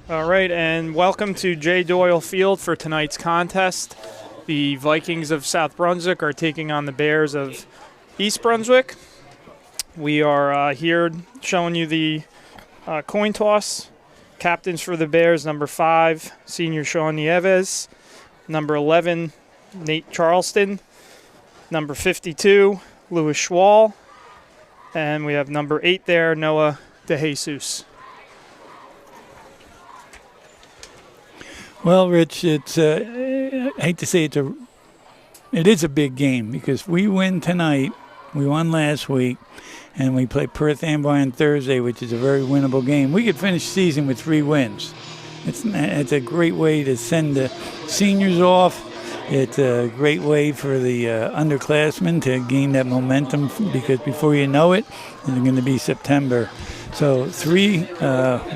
All right, and welcome to Jay Doyle Field for tonight's contest. The Vikings of South Brunswick are taking on the Bears of East Brunswick. We are here showing you the coin toss. Captains for the Bears, number 5, senior Sean Nieves. Number 11, Nate Charleston. Number 52, Louis Schwall. And we have number 8 there, Noah DeJesus. Well, Rich, it's I hate to say it is a big game because we win tonight. We won last week, and we play Perth Amboy on Thursday, which is a very winnable game. We could finish the season with 3 wins. It's a great way to send the seniors off. It's a great way for the underclassmen to gain that momentum because before you know it, it's going to be September. So 3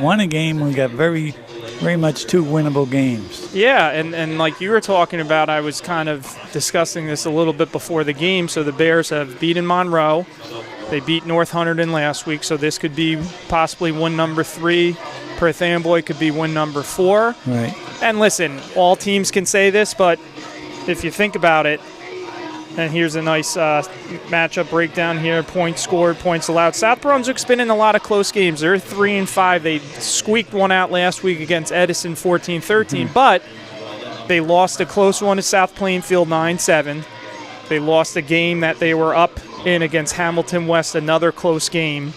won a game. We got very much 2 winnable games. Yeah, and like you were talking about, I was kind of discussing this a little bit before the game. So the Bears have beaten Monroe. They beat North Hunterdon last week, so this could be possibly win number 3. Perth Amboy could be win number 4. Right. And listen, all teams can say this, but if you think about it, and here's a nice matchup breakdown here. Points scored, points allowed. South Brunswick's been in a lot of close games. They're 3-5. They squeaked one out last week against Edison 14-13, but they lost a close one to South Plainfield 9-7. They lost a game that they were up in against Hamilton West, another close game.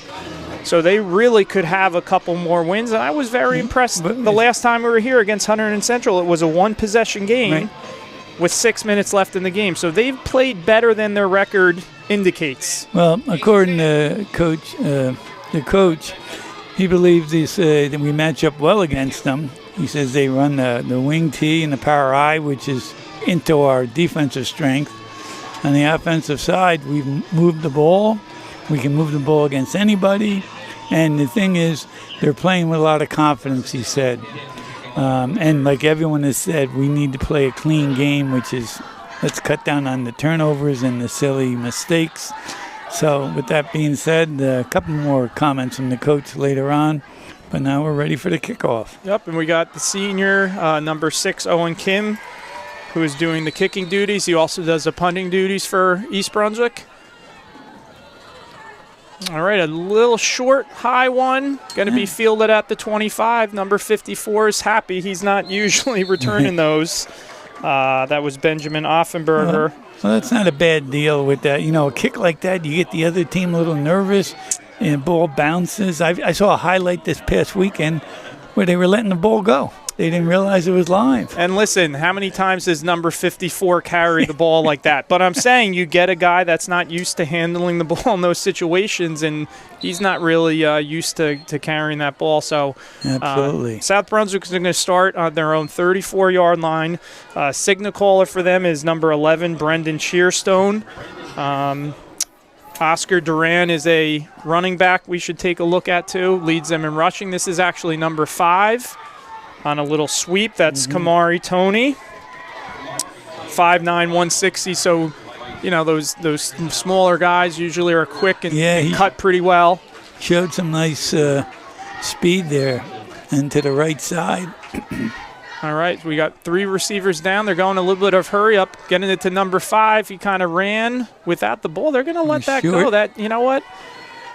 So they really could have a couple more wins, and I was very impressed. The last time we were here against Hunterdon Central, it was a 1-possession game. Right. With 6 minutes left in the game. So they've played better than their record indicates. Well, according to the coach, he believes that we match up well against them. He says they run the wing T and the power I, which is into our defensive strength. On the offensive side, we've moved the ball. We can move the ball against anybody. And the thing is, they're playing with a lot of confidence, he said. And like everyone has said, we need to play a clean game, which is let's cut down on the turnovers and the silly mistakes. So with that being said, a couple more comments from the coach later on. But now we're ready for the kickoff. Yep, and we got the senior, number 6, Owen Kim, who is doing the kicking duties. He also does the punting duties for East Brunswick. All right, a little short, high one. Going to be fielded at the 25. Number 54 is happy. He's not usually returning those. That was Benjamin Offenberger. Well, that's not a bad deal with that. You know, a kick like that, you get the other team a little nervous, and the ball bounces. I saw a highlight this past weekend where they were letting the ball go. They didn't realize it was live. And listen, how many times does number 54 carry the ball like that? But I'm saying you get a guy that's not used to handling the ball in those situations, and he's not really used to carrying that ball. So absolutely. South Brunswick is going to start on their own 34-yard line. Signal caller for them is number 11, Brendan Shearstone. Oscar Duran is a running back we should take a look at, too. Leads them in rushing. This is actually number 5. On a little sweep, that's Kamari Tony, 5'9", 160. So, you know, those smaller guys usually are quick and cut pretty well. Showed some nice speed there and to the right side. All right, we got 3 receivers down. They're going a little bit of hurry up, getting it to number 5. He kind of ran without the ball. They're going to let that go. That, you know what?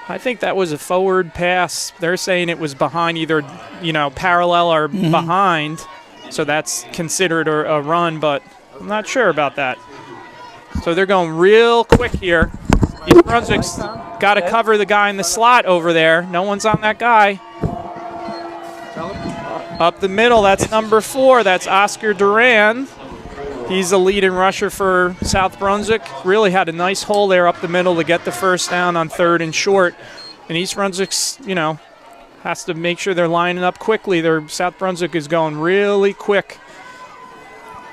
I think that was a forward pass. They're saying it was behind either, you know, parallel or behind. So that's considered a run, but I'm not sure about that. So they're going real quick here. East Brunswick's got to cover the guy in the slot over there. No one's on that guy. Up the middle, that's number 4. That's Oscar Duran. He's the leading rusher for South Brunswick. Really had a nice hole there up the middle to get the first down on 3rd and short. And East Brunswick's, you know, has to make sure they're lining up quickly. South Brunswick is going really quick.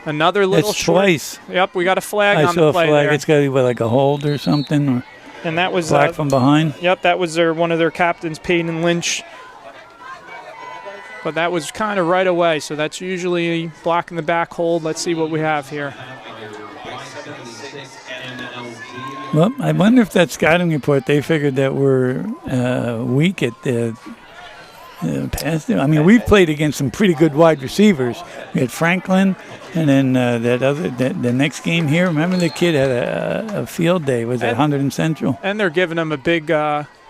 Another little short. Twice. Yep, we got a flag on the play I saw a flag. there. It's got to be like a hold or something. Or and that was black from behind. Yep, that was one of their captains, Peyton Lynch. But that was kind of right away, so that's usually blocking the back hold. Let's see what we have here. Well, I wonder if that scouting report, they figured that we're weak at passed it. I mean, we've played against some pretty good wide receivers. We had Franklin, and then the next game here. Remember the kid had a field day. Was at 100 and Central. And they're giving him a big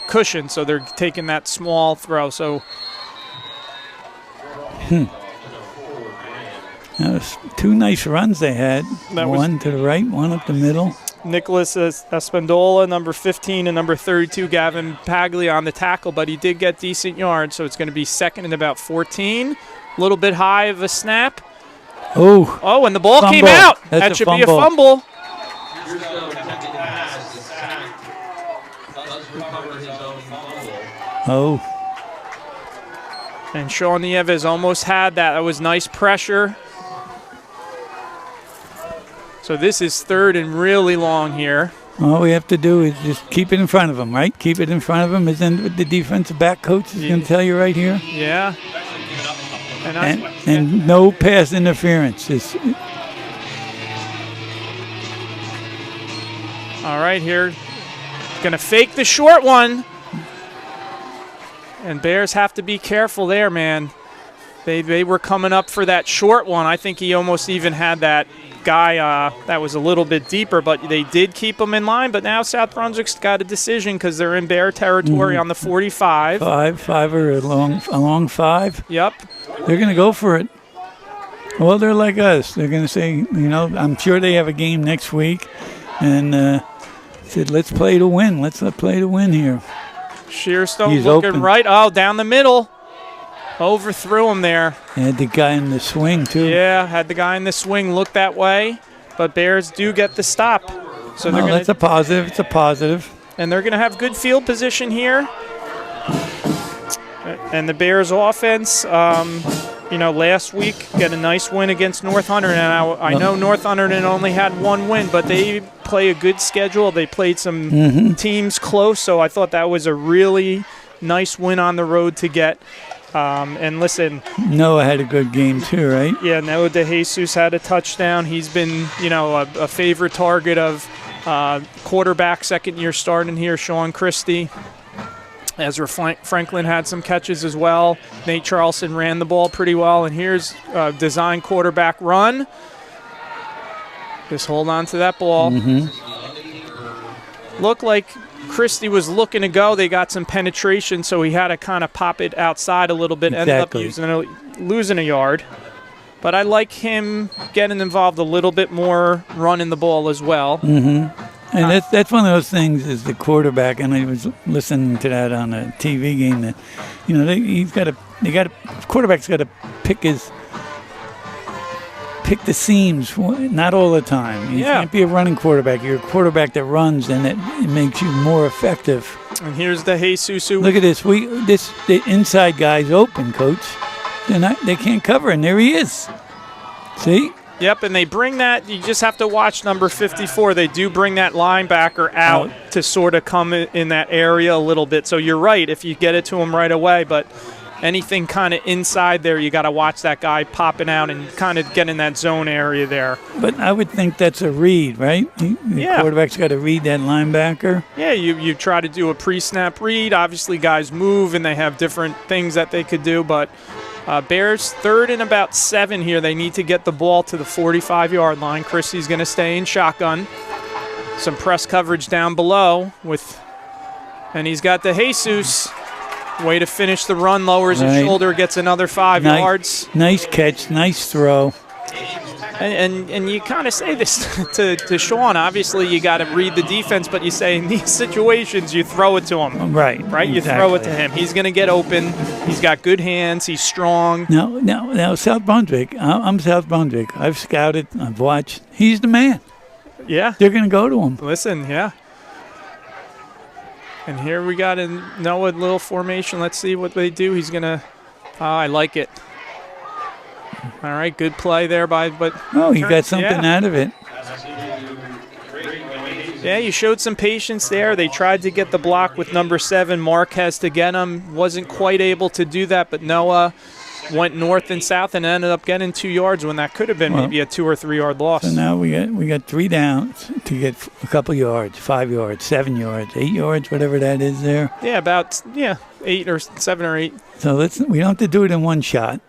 cushion, so they're taking that small throw. So. That was 2 nice runs they had. One to the right, one up the middle. Nicholas Espandola, number 15, and number 32, Gavin Paglia on the tackle, but he did get decent yards, so it's going to be second and about 14. A little bit high of a snap. Oh, and the ball fumble. came out. That's that should fumble. be a fumble. Oh. And Sean Nieves almost had that. That was nice pressure. So this is third and really long here. All we have to do is just keep it in front of him, right? Keep it in front of him. Is then what the defensive back coach is going to tell you right here. Yeah. And no pass interference. All right, here. Going to fake the short one. And Bears have to be careful there, man. They were coming up for that short one. I think he almost even had that guy that was a little bit deeper, but they did keep him in line. But now South Brunswick's got a decision because they're in Bear territory on the 45. Five or along 5. Yep. They're going to go for it. Well, they're like us. They're going to say, I'm sure they have a game next week. And said, let's play to win. Let's play to win here. Shearstone He's looking open. right. Oh, down the middle. Overthrew him there. Had the guy in the swing, too. Yeah, had the guy in the swing look that way. But Bears do get the stop. So they're that's a positive. It's a positive. And they're going to have good field position here. And the Bears offense, last week got a nice win against North Hunterdon. And I know North Hunterdon only had 1 win, but they play a good schedule. They played some teams close, so I thought that was a really nice win on the road to get. And listen, Noah had a good game too, right? Yeah, Noah DeJesus had a touchdown. He's been, a favorite target of quarterback, second-year starting here, Sean Christie. Ezra Franklin had some catches as well. Nate Charleston ran the ball pretty well. And here's a design quarterback run. Just hold on to that ball. Looked like Christie was looking to go. They got some penetration, so he had to kind of pop it outside a little bit. Exactly. Ended up losing a yard. But I like him getting involved a little bit more, running the ball as well. And that's one of those things is the quarterback, and I was listening to that on a TV game that, quarterback's got to pick the seams, not all the time. You can't be a running quarterback. You're a quarterback that runs, and it makes you more effective. And here's the Jesus. Look at this. The inside guy's open, Coach. They can't cover, and there he is. See? Yep, and they bring that. You just have to watch number 54. They do bring that linebacker out to sort of come in that area a little bit. So you're right if you get it to him right away, but anything kind of inside there, you got to watch that guy popping out and kind of get in that zone area there. But I would think that's a read, right? The quarterback's got to read that linebacker. Yeah, you try to do a pre-snap read. Obviously, guys move, and they have different things that they could do, but Bears third and about 7 here. They need to get the ball to the 45-yard line. Christie's going to stay in shotgun. Some press coverage down below and he's got the Jesus. Way to finish the run, lowers his shoulder, gets another 5 yards. Nice catch, nice throw. And you kind of say this to Sean. Obviously, you got to read the defense, but you say in these situations, you throw it to him. Right. Exactly. You throw it to him. He's going to get open. He's got good hands. He's strong. Now, South Brunswick. I'm South Brunswick. I've scouted. I've watched. He's the man. Yeah. They're going to go to him. Listen, yeah. And here we got a Noah little formation. Let's see what they do. He's going to I like it. All right, good play there but he got something out of it. Yeah, you showed some patience there. They tried to get the block with number 7, Marquez, to get him. Wasn't quite able to do that, but Noah went north and south and ended up getting 2 yards when that could have been maybe a 2 or 3 yard loss. So now we got 3 downs to get a couple yards, 5 yards, 7 yards, 8 yards, whatever that is there. Yeah, about 8 or 7 or 8. So we don't have to do it in one shot.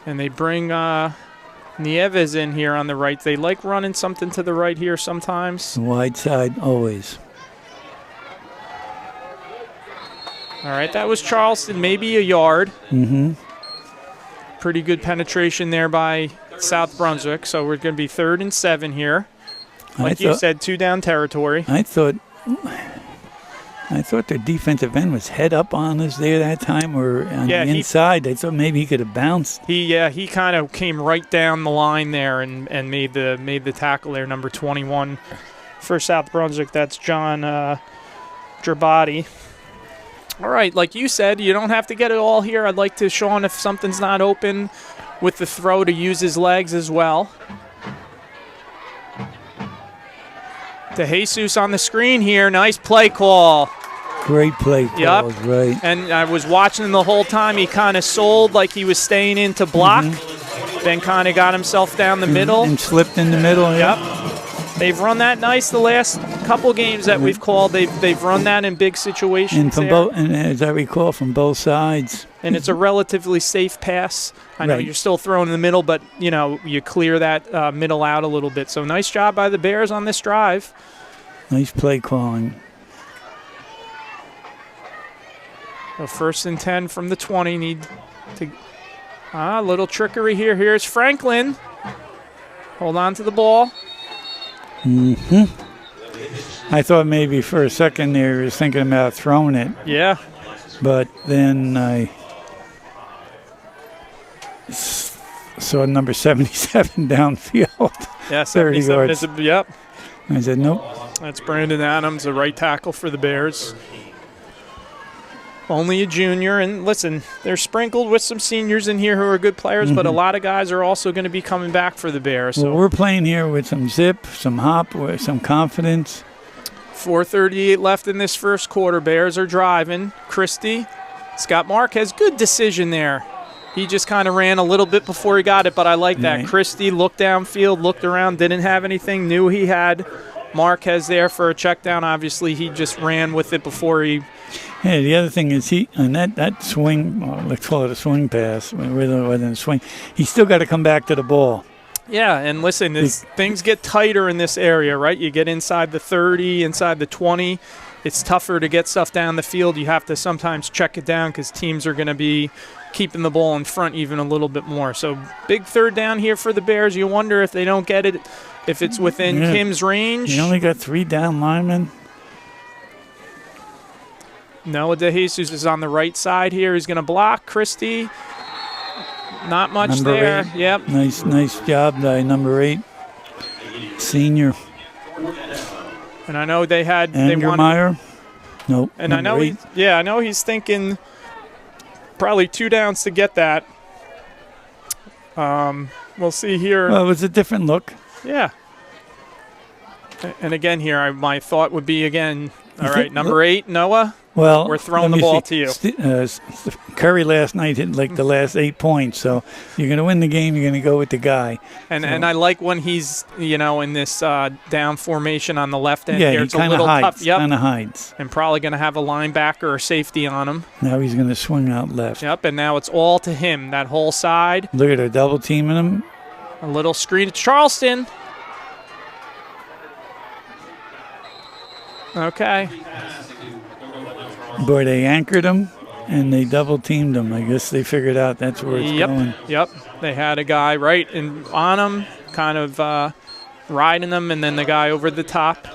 And they bring Nieves in here on the right. They like running something to the right here sometimes. Wide side always. All right, that was Charleston, maybe a yard. Mm-hmm. Pretty good penetration there by South Brunswick. So we're going to be 3rd and 7 here. Like you said, 2 down territory. I thought their defensive end was head up on us there that time, or on the inside. I thought maybe he could have bounced. He kind of came right down the line there and made the tackle there, number 21 for South Brunswick. That's John Drabati. All right, like you said, you don't have to get it all here. I'd like to Sean, if something's not open with the throw, to use his legs as well. De Jesus on the screen here. Nice play call. Great play calls, right. And I was watching him the whole time. He kind of sold like he was staying in to block, then kind of got himself down the middle. And slipped in the middle, Yep. They've run that nice the last couple games that we've called. They've run that in big situations. And as I recall, from both sides. And it's a relatively safe pass. I know you're still throwing in the middle, but you clear that middle out a little bit. So nice job by the Bears on this drive. Nice play calling. So 1st and 10 from the 20. Need to a little trickery here. Here's Franklin. Hold on to the ball. I thought maybe for a second there he was thinking about throwing it. Yeah. But then I saw number 77 downfield. Yeah, 30 yards. Yep. I said, nope. That's Brandon Adams, the right tackle for the Bears. Only a junior, and listen, they're sprinkled with some seniors in here who are good players, but a lot of guys are also going to be coming back for the Bears. So. Well, we're playing here with some zip, some hop, some confidence. 4:38 left in this first quarter. Bears are driving. Christie, Scott Marquez, good decision there. He just kind of ran a little bit before he got it, but I like that. Right. Christie looked downfield, looked around, didn't have anything, knew he had Marquez there for a check down. Obviously, he just ran with it before he... Yeah, the other thing is that swing, let's call it a swing pass, rather than a swing, he's still got to come back to the ball. Yeah, and listen, things get tighter in this area, right? You get inside the 30, inside the 20. It's tougher to get stuff down the field. You have to sometimes check it down because teams are going to be keeping the ball in front even a little bit more. So big 3rd down here for the Bears. You wonder if they don't get it, if it's within Kim's range. You only got 3 down linemen. Noah De Jesus is on the right side here. He's going to block. Christie, not much number there. 8. Yep. Nice job by number 8, senior. And I know they had. Angermeyer? Nope. And I know he's thinking probably 2 downs to get that. We'll see here. Well, it was a different look. Yeah. And again here, my thought would be again, all right, number 8, Noah. Well, we're throwing the ball to you. Curry last night hit like the last 8 points, so you're going to win the game. You're going to go with the guy. And I like when he's in this down formation on the left end. Yeah, here. he kind of hides. Kind of hides. And probably going to have a linebacker or safety on him. Now he's going to swing out left. Yep, and now it's all to him. That whole side. Look at her double teaming him. A little screen. It's Charleston. Okay. Boy, they anchored him, and they double-teamed him. I guess they figured out that's where it's going. Yep. They had a guy right on him, kind of riding them, and then the guy over the top.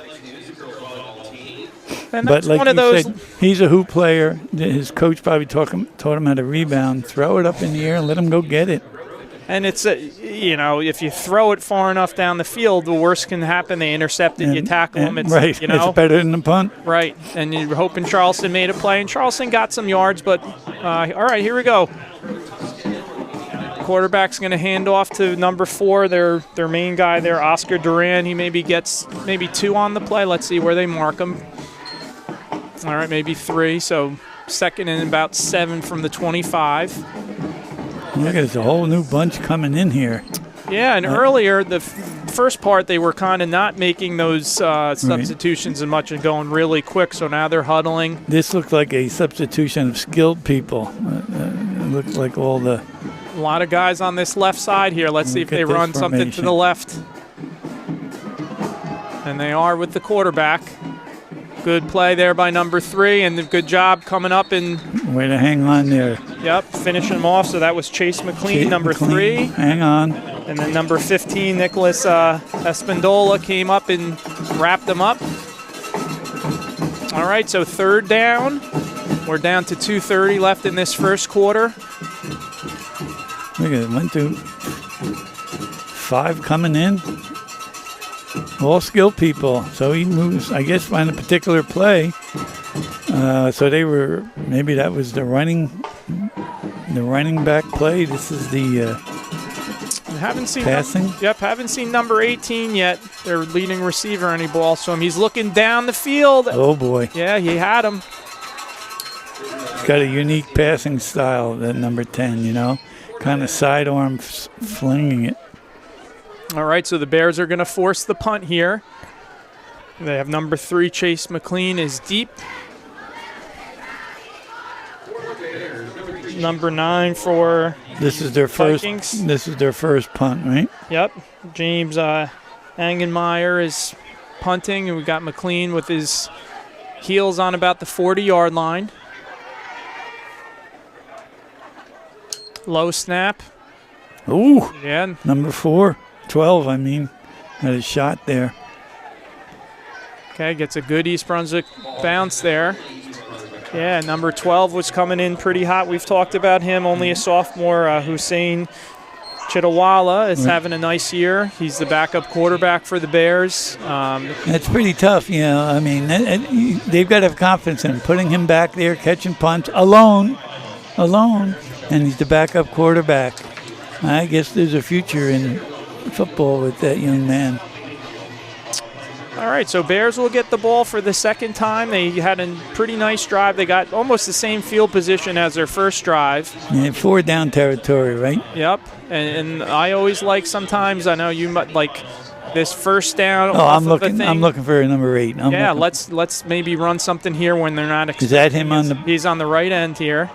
And but like one of those. Said, he's a hoop player. His coach probably taught him how to rebound. Throw it up in the air and let him go get it. And it's, if you throw it far enough down the field, the worst can happen. They intercept it, you tackle them. It's, right. It's better than the punt. Right. And you're hoping Charleston made a play. And Charleston got some yards, but all right, here we go. Quarterback's going to hand off to number 4, their main guy there, Oscar Duran. He maybe gets 2 on the play. Let's see where they mark him. All right, maybe 3. So 2nd and about 7 from the 25. Look, there's a whole new bunch coming in here. Yeah, and earlier, the first part, they were kind of not making those substitutions as much and going really quick, so now they're huddling. This looked like a substitution of skilled people. It looked like all the... A lot of guys on this left side here. Let's see if they run something to the left. And they are with the quarterback. Good play there by number 3, and a good job coming up and... Way to hang on there. Yep, finishing him off. So that was Chase McLean, number 3. Hang on. And then number 15, Nicholas Espindola, came up and wrapped them up. All right, so third down. We're down to 2:30 left in this first quarter. Look at it, 1, 2, 5 coming in. All skilled people. So he moves, I guess, on a particular play. So they were, maybe that was the running back play. This is the haven't seen passing. Haven't seen number 18 yet. Their leading receiver, any ball. So he's looking down the field. Oh boy. Yeah, he had him. He's got a unique passing style, that number 10. You know, kind of sidearm flinging it. All right, so the Bears are going to force the punt here. They have number 3, Chase McLean, is deep. Number 9 for this is their Vikings. first. This is their first punt, right? Yep. James Angenmeyer is punting, and we got McLean with his heels on about the 40-yard line. Low snap. Ooh. Yeah. Number 4. 12, I mean, had a shot there. Okay, gets a good East Brunswick bounce there. Yeah, number 12 was coming in pretty hot. We've talked about him, only a sophomore. Hussein Chitawala is having a nice year. He's the backup quarterback for the Bears. That's pretty tough, you know. I mean, they've got to have confidence in him. Putting him back there, catching punts alone, and he's the backup quarterback. I guess there's a future in football with that young man. All right, so Bears will get the ball for the second time. They had a pretty nice drive. They got almost the same field position as their first drive. Yeah, 4 down territory, right? Yep, and I always like sometimes, I know you might like this first down. Oh, I'm looking for a number 8. Let's maybe run something here when they're not expecting. Is that him on the? He's on the right end here.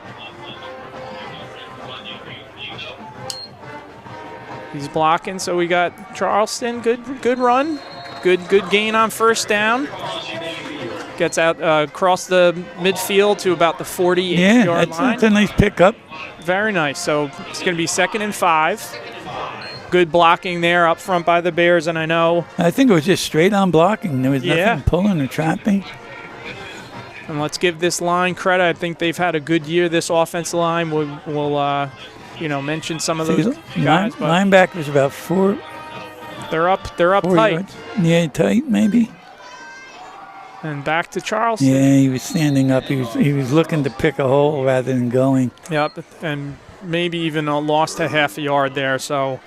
He's blocking, so we got Charleston. Good run. Good gain on first down. Gets out across the midfield to about the 48-yard line. That's a nice pickup. Very nice. So it's going to be 2nd and 5. Good blocking there up front by the Bears, and I think it was just straight on blocking. There was nothing pulling or trapping. And let's give this line credit. I think they've had a good year, this offensive line. We'll mention some of those guys. Linebackers about 4. They're up tight. Yards. Yeah, tight maybe. And back to Charleston. Yeah, he was standing up. He was looking to pick a hole rather than going. Yep, and maybe even lost a half a yard there. So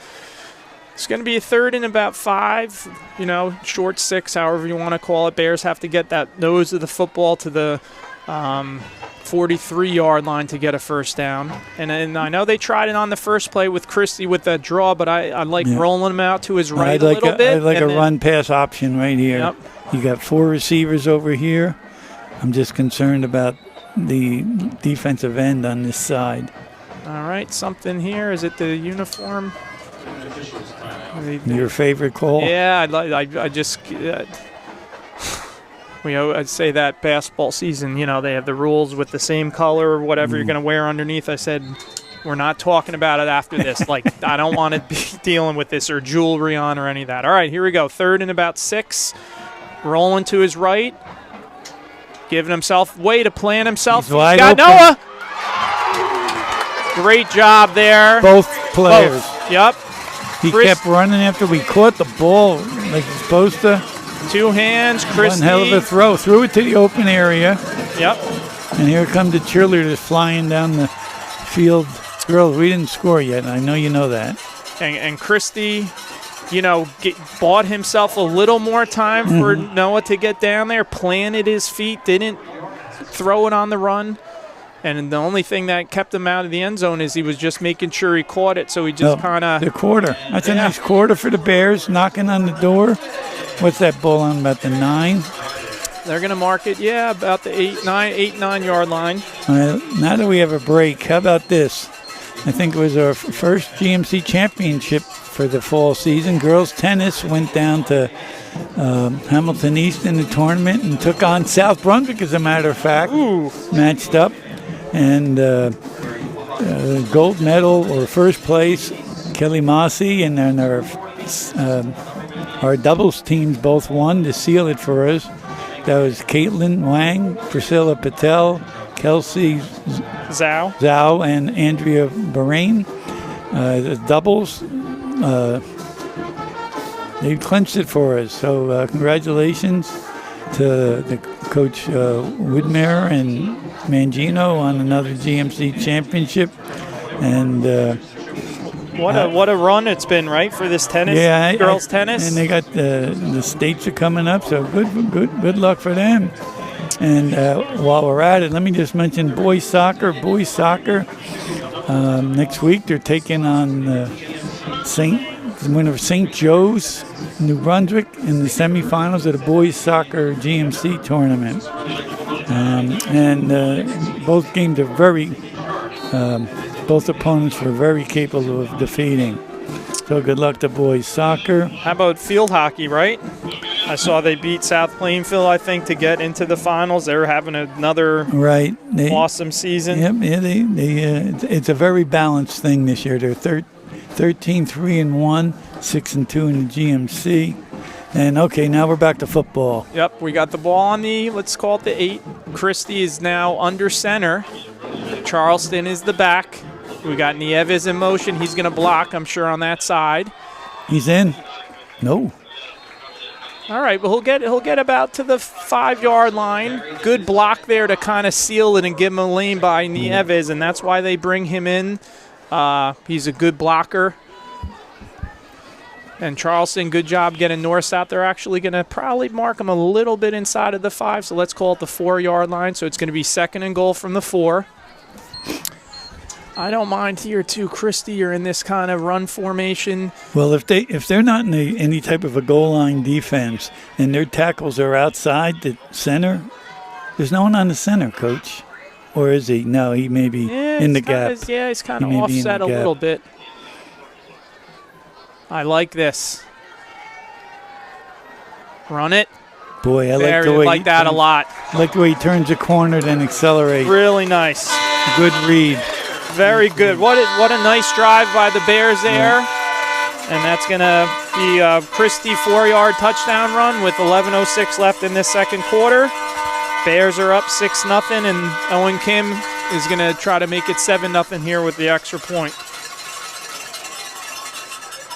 it's going to be a 3rd and about 5. Short 6, however you want to call it. Bears have to get that nose of the football to the 43-yard line to get a first down. And I know they tried it on the first play with Christie with that draw, but I like rolling him out to his right a little bit. I like a run-pass option right here. Yep. You got 4 receivers over here. I'm just concerned about the defensive end on this side. All right, something here. Is it the uniform? Your favorite call? Yeah, I just... I'd say that basketball season, they have the rules with the same color or whatever you're going to wear underneath. I said, we're not talking about it after this. I don't want to be dealing with this or jewelry on or any of that. All right, here we go. 3rd and about 6. Rolling to his right. Giving himself way to plan himself. He's got open. Noah. Great job there. Both players. Yep. He kept running after we caught the ball like he's supposed to. 2 hands, Christie. One hell of a throw. Threw it to the open area. Yep. And here come the cheerleaders flying down the field. Girls, we didn't score yet. I know you know that. And Christie, bought himself a little more time for Noah to get down there, planted his feet, didn't throw it on the run. And the only thing that kept him out of the end zone is he was just making sure he caught it, so he just kind of... The quarter. That's a nice quarter for the Bears, knocking on the door. What's that ball on, about the 9? They're going to mark it, about the 8, 9-yard line. Now that we have a break, how about this? I think it was our first GMC championship for the fall season. Girls tennis went down to Hamilton East in the tournament and took on South Brunswick, as a matter of fact. Ooh. Matched up. And gold medal, or first place, Kelly Mossy, and then our doubles teams both won to seal it for us. That was Caitlin Wang, Priscilla Patel, Kelsey Zhao, and Andrea Bahrain. The doubles, they clinched it for us. So congratulations to the Coach Woodmere and Mangino on another GMC championship. And what a run it's been, right, for this tennis, girls tennis. And they got the states are coming up, so good luck for them. And while we're at it, let me just mention boys soccer. Next week they're taking on the winner of St. Joe's, New Brunswick, in the semifinals of the boys soccer GMC tournament. And both games are both opponents were very capable of defeating. So good luck to boys soccer. How about field hockey, right? I saw they beat South Plainfield, I think, to get into the finals. They're having another awesome season. Yep, it's a very balanced thing this year. They're 13-3-1, 6-2 in the GMC. And, okay, now we're back to football. Yep, we got the ball on let's call it the 8. Christie is now under center. Charleston is the back. We got Nieves in motion. He's going to block, I'm sure, on that side. He's in. No. All right, well, he'll get about to the 5-yard line. Good block there to kind of seal it and give him a lane by Nieves, and that's why they bring him in. He's a good blocker. And Charleston, good job getting Norse out. They're actually going to probably mark him a little bit inside of the 5, so let's call it the 4-yard line. So it's going to be 2nd and goal from the 4. I don't mind here, too, Christie. You're in this kind of run formation. Well, if they're not in any type of a goal line defense and their tackles are outside the center, there's no one on the center, Coach. Or is he? No, he may be in the gap. He's kind of offset a little bit. I like this. Run it. Boy, I like that a lot. I like the way he turns the corner, then accelerates. Really nice. Good read. Very good. What a nice drive by the Bears there. And that's going to be a Christie 4-yard touchdown run with 11:06 left in this second quarter. Bears are up 6-0, and Owen Kim is going to try to make it 7-0 here with the extra point.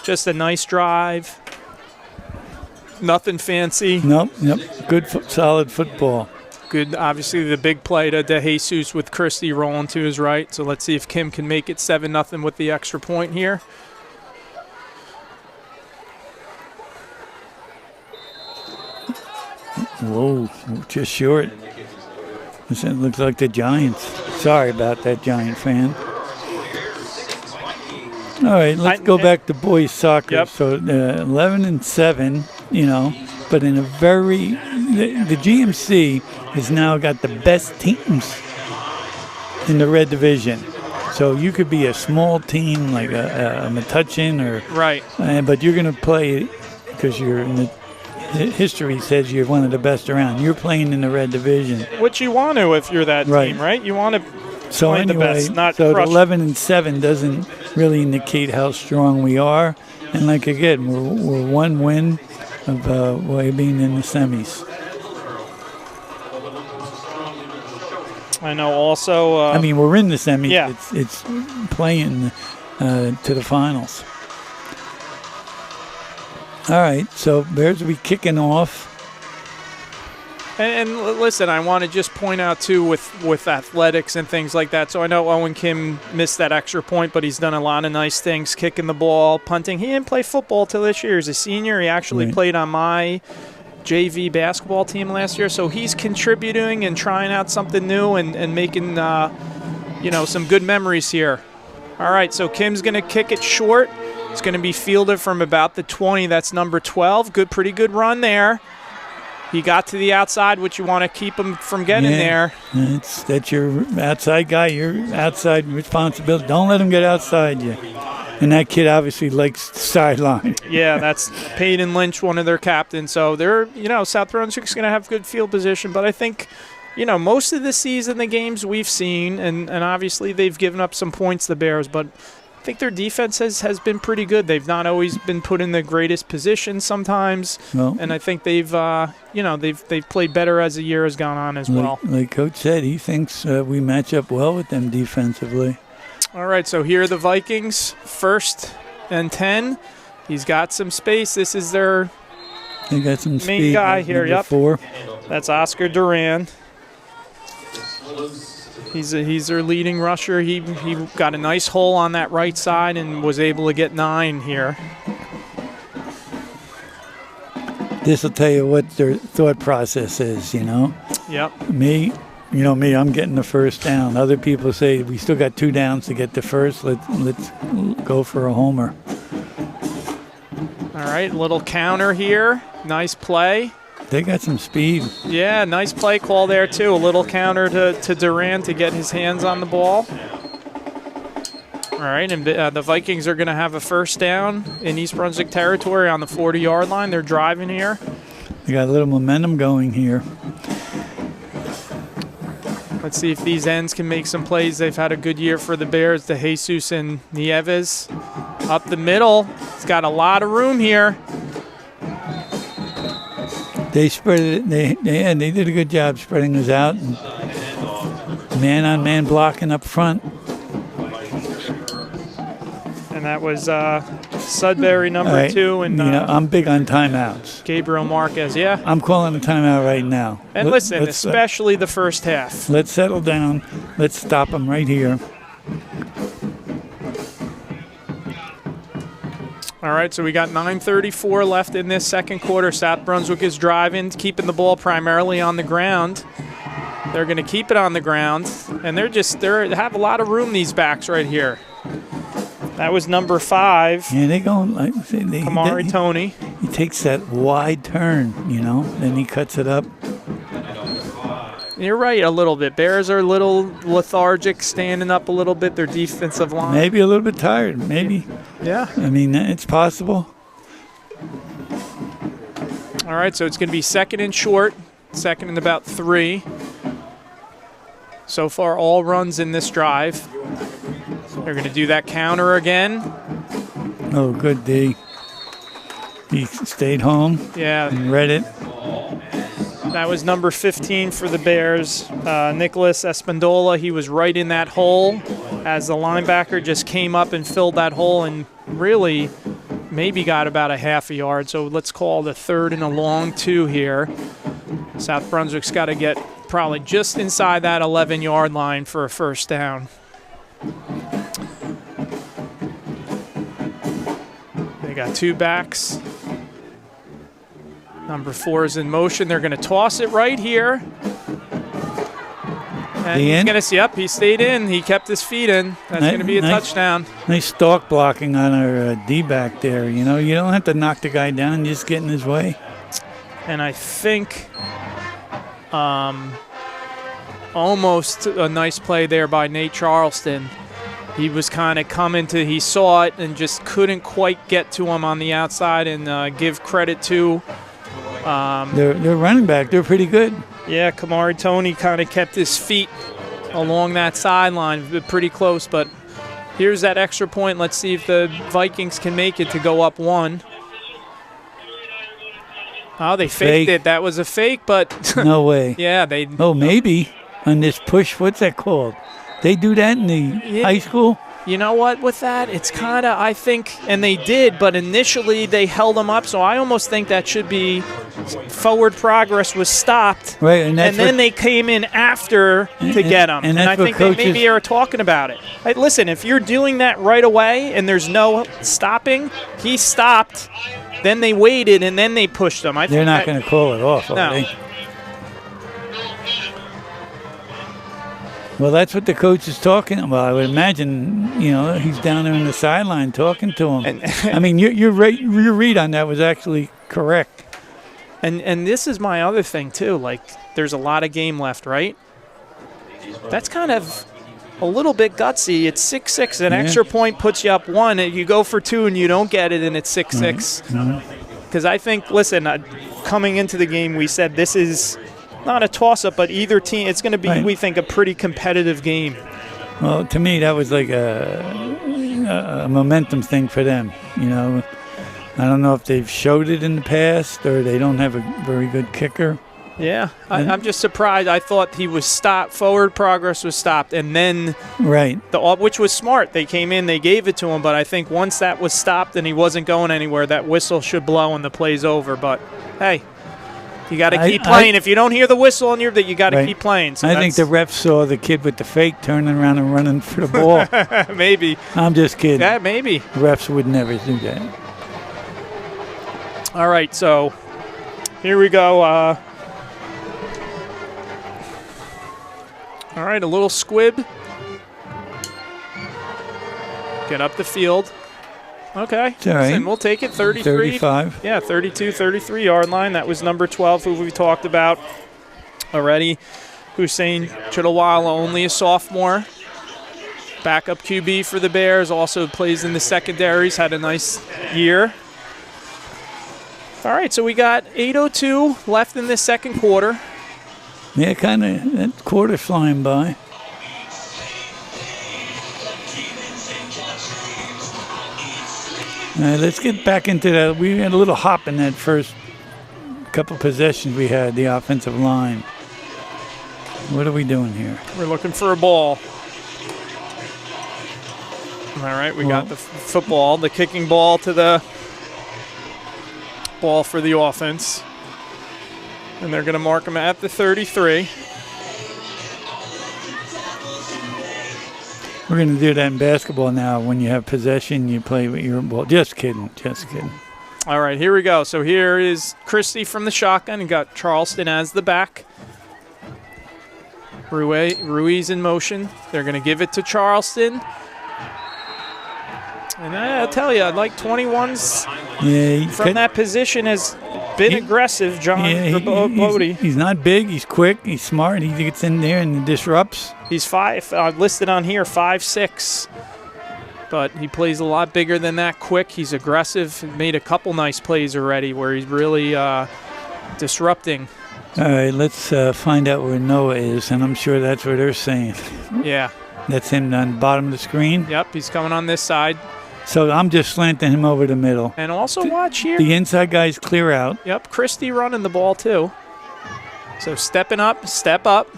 Just a nice drive. Nothing fancy. Nope. Good, solid football. Good, obviously, the big play to Jesus with Christie rolling to his right. So let's see if Kim can make it 7-0 with the extra point here. Whoa, just short. This looks like the Giants. Sorry about that, Giant fan. All right, let's go back to boys soccer. Yep. So 11-7, but in a the GMC has now got the best teams in the red division. So you could be a small team like a Metuchen right, but you're going to play because you're in the history says you're one of the best around. You're playing in the red division, which you want to if you're that team, right? You want to play the best, not crush. 11-7 doesn't really indicate how strong we are. And like again, we're one win of being in the semis. I know. Also, we're in the semis. Yeah. It's playing to the finals. All right, so Bears will be kicking off. And listen, I want to just point out, too, with athletics and things like that. So I know Owen Kim missed that extra point, but he's done a lot of nice things, kicking the ball, punting. He didn't play football till this year. He's a senior. He actually played on my JV basketball team last year. So he's contributing and trying out something new and making some good memories here. All right, so Kim's going to kick it short. It's going to be fielded from about the 20. That's number 12. Pretty good run there. He got to the outside, which you want to keep him from getting there. That's your outside guy, your outside responsibility. Don't let him get outside you. And that kid obviously likes the sideline. Yeah, that's Peyton Lynch, one of their captains. So they're, South Brunswick's going to have good field position. But I think, most of the season, the games we've seen, and obviously they've given up some points, the Bears, but I think their defense has been pretty good. They've not always been put in the greatest position sometimes, and I think they've played better as the year has gone on as well. Like Coach said, he thinks we match up well with them defensively. All right, so here are the Vikings, 1st and 10. He's got some space. This is their they got some main speed, guy here. Yep, 4. That's Oscar Duran. He's their leading rusher. He got a nice hole on that right side and was able to get 9 here. This will tell you what their thought process is, Yep. Me, I'm getting the first down. Other people say we still got 2 downs to get the first. Let's go for a homer. All right, little counter here. Nice play. They got some speed. Yeah, nice play call there, too. A little counter to Duran to get his hands on the ball. All right, and the Vikings are going to have a first down in East Brunswick territory on the 40-yard line. They're driving here. They got a little momentum going here. Let's see if these ends can make some plays. They've had a good year for the Bears. De Jesus and Nieves up the middle. It's got a lot of room here. They spread it. They did a good job spreading us out. And man-on-man blocking up front. And that was Sudbury number 2. And I'm big on timeouts. Gabriel Marquez, yeah. I'm calling a timeout right now. And listen, especially the first half. Let's settle down. Let's stop them right here. All right, so we got 9:34 left in this second quarter. South Brunswick is driving, keeping the ball primarily on the ground. They're going to keep it on the ground, and they have a lot of room, these backs right here. That was number 5. Yeah, they going like Kamari Tony. He takes that wide turn, then he cuts it up. You're right, a little bit. Bears are a little lethargic, standing up a little bit. Their defensive line. Maybe a little bit tired. Maybe. Yeah. I mean, it's possible. All right, so it's going to be 2nd and short, 2nd and about 3. So far, all runs in this drive. They're going to do that counter again. Oh, good D. He stayed home. Yeah. And read it. That was number 15 for the Bears, Nicholas Espandola. He was right in that hole as the linebacker just came up and filled that hole and really maybe got about a half a yard. So let's call the 3rd and a long 2 here. South Brunswick's got to get probably just inside that 11-yard line for a first down. They got 2 backs. Number 4 is in motion. They're going to toss it right here. And he's going to, yep, he stayed in. He kept his feet in. That's going to be a touchdown. Nice stalk blocking on our D-back there. You don't have to knock the guy down, just get in his way. And I think almost a nice play there by Nate Charleston. He was kind of he saw it and just couldn't quite get to him on the outside, and give credit to their running back. They're pretty good. Yeah, Kamari Tony kind of kept his feet along that sideline, pretty close. But here's that extra point. Let's see if the Vikings can make it to go up 1. Oh, they faked it. That was a fake, but no way. Yeah, they. Oh, maybe on this push. What's that called? They do that in the high school? You know what, with that, it's kind of, I think, and they did, but initially they held them up, so I almost think that should be forward progress was stopped. Right, and then they came in after to get them. And I think they maybe are talking about it. Listen, if you're doing that right away and there's no stopping, he stopped, then they waited, and then they pushed them. They're not going to call it off, are they? Well, that's what the coach is talking about. I would imagine, he's down there on the sideline talking to him. I mean, your read on that was actually correct. And this is my other thing, too. Like, there's a lot of game left, right? That's kind of a little bit gutsy. It's 6-6. An extra point puts you up 1. You go for 2 and you don't get it, and it's 6-6. Because I think, listen, coming into the game, we said this is not a toss-up, but either team, it's going to be, we think, a pretty competitive game. Well, to me, that was like a momentum thing for them, I don't know if they've showed it in the past or they don't have a very good kicker. Yeah, I'm just surprised. I thought he was stopped. Forward progress was stopped, and then which was smart. They came in, they gave it to him, but I think once that was stopped and he wasn't going anywhere, that whistle should blow and the play's over. But hey, you got to keep playing. If you don't hear the whistle on you got to keep playing. So I think the ref saw the kid with the fake turning around and running for the ball. Maybe. I'm just kidding. Yeah, maybe. Refs would never do that. All right, so here we go. All right, a little squib. Get up the field. Okay. It's all right. And we'll take it. 33. 35. Yeah, 32, 33-yard line. That was number 12, who we talked about already. Hussein Chidawala, only a sophomore. Backup QB for the Bears. Also plays in the secondaries. Had a nice year. All right, so we got 8:02 left in this second quarter. Yeah, kind of. That quarter's flying by. All right, let's get back into that. We had a little hop in that first couple possessions we had, the offensive line. What are we doing here? We're looking for a ball. All right, we got the football, the kicking ball to the ball for the offense. And they're going to mark them at the 33. We're going to do that in basketball now. When you have possession, you play with your ball. Just kidding. Just kidding. All right, here we go. So here is Christie from the shotgun. And got Charleston as the back. Ruiz in motion. They're going to give it to Charleston. And I'll tell you, like 21's from that position has been aggressive, John, for Bodie. He's not big. He's quick. He's smart. He gets in there and disrupts. He's listed on here, 5'6". But he plays a lot bigger than that, quick. He's aggressive. Made a couple nice plays already where he's really disrupting. All right, let's find out where Noah is, and I'm sure that's what they're saying. Yeah. That's him on the bottom of the screen? Yep, he's coming on this side. So I'm just slanting him over the middle. And also watch here. The inside guys clear out. Yep, Christie running the ball too. So stepping up, step up.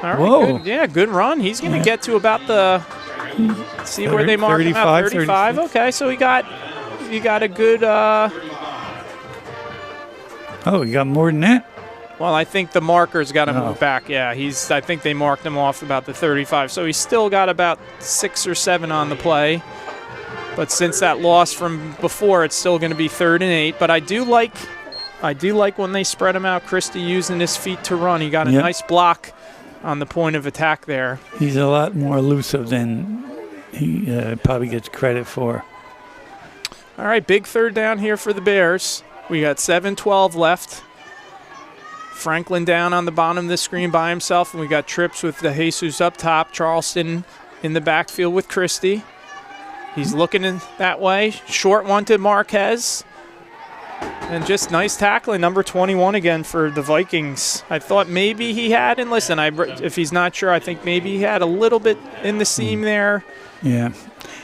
All right, whoa. Good run. He's going to get to about the, see where they mark him out, 35. Okay, so you got a good. You got more than that? Well, I think the marker's got to move back. Yeah, I think they marked him off about the 35. So he's still got about 6 or 7 on the play. But since that loss from before, it's still going to be 3rd and 8. But I do like when they spread him out, Christie using his feet to run. He got a nice block on the point of attack there. He's a lot more elusive than he probably gets credit for. All right, big 3rd down here for the Bears. We got 7:12 left. Franklin down on the bottom of the screen by himself, and we got trips with the Jesus up top. Charleston in the backfield with Christie. He's looking in that way. Short one to Marquez. And just nice tackling, number 21 again for the Vikings. I thought maybe he had, and listen, if he's not sure, I think maybe he had a little bit in the seam there. Yeah.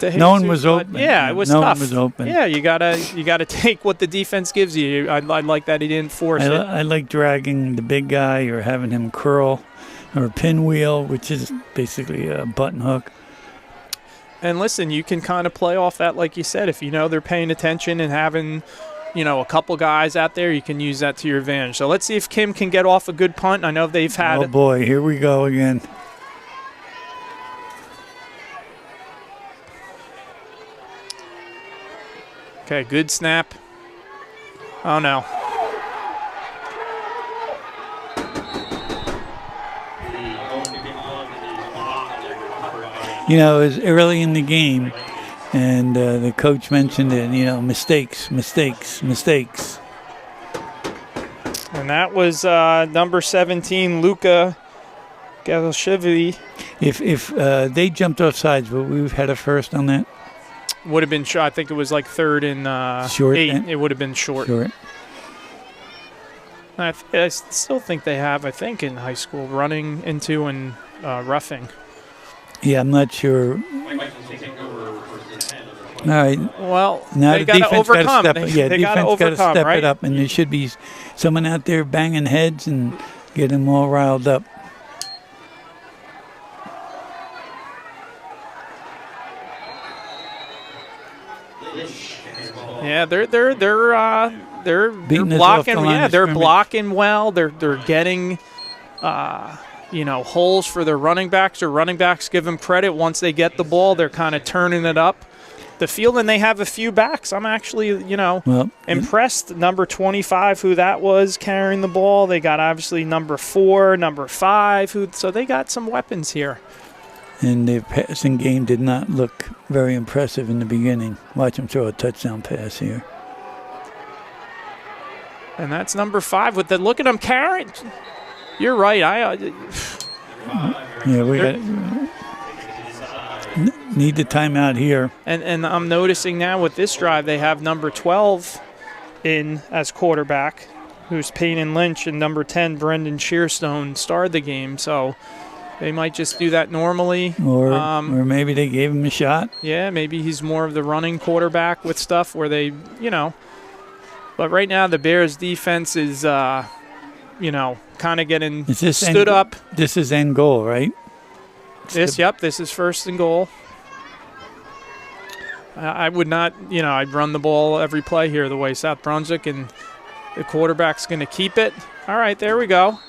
No one was open. Yeah, it was tough. No one was open. Yeah, you gotta take what the defense gives you. I like that he didn't force it. I like dragging the big guy or having him curl or pinwheel, which is basically a button hook. And listen, you can kind of play off that, like you said. If you know they're paying attention and having, a couple guys out there, you can use that to your advantage. So let's see if Kim can get off a good punt. I know they've had. Oh boy, here we go again. Okay, good snap. Oh, no. it was early in the game, and the coach mentioned it. Mistakes. And that was number 17, Luka Galashvili. If they jumped off sides, would we have had a first on that? Would have been short. I think it was like 3rd and short 8. It would have been short. I still think they have, in high school, running into and roughing. Yeah, I'm not sure. All right. Well, now they got to overcome. Defense got to step it up, and there should be someone out there banging heads and get them all riled up. Yeah, they're beating blocking. Yeah, they're blocking well. They're getting holes for their running backs. Or running backs give them credit once they get the ball. They're kind of turning it up the field, and they have a few backs. I'm actually impressed. Number 25, who that was carrying the ball. They got obviously number 4, number 5, so they got some weapons here. And their passing game did not look very impressive in the beginning. Watch them throw a touchdown pass here. And that's number 5 with the look at him carrying. You're right. We need the timeout here. And I'm noticing now with this drive they have number 12 in as quarterback, who's Peyton Lynch, and number 10 Brendan Shearstone started the game. So they might just do that normally. Or maybe they gave him a shot. Yeah, maybe he's more of the running quarterback with stuff where they, But right now the Bears defense is, kind of getting stood up. This is end goal, right? This is 1st and goal. I would not, I'd run the ball every play here the way South Brunswick, and the quarterback's going to keep it. All right, there we go.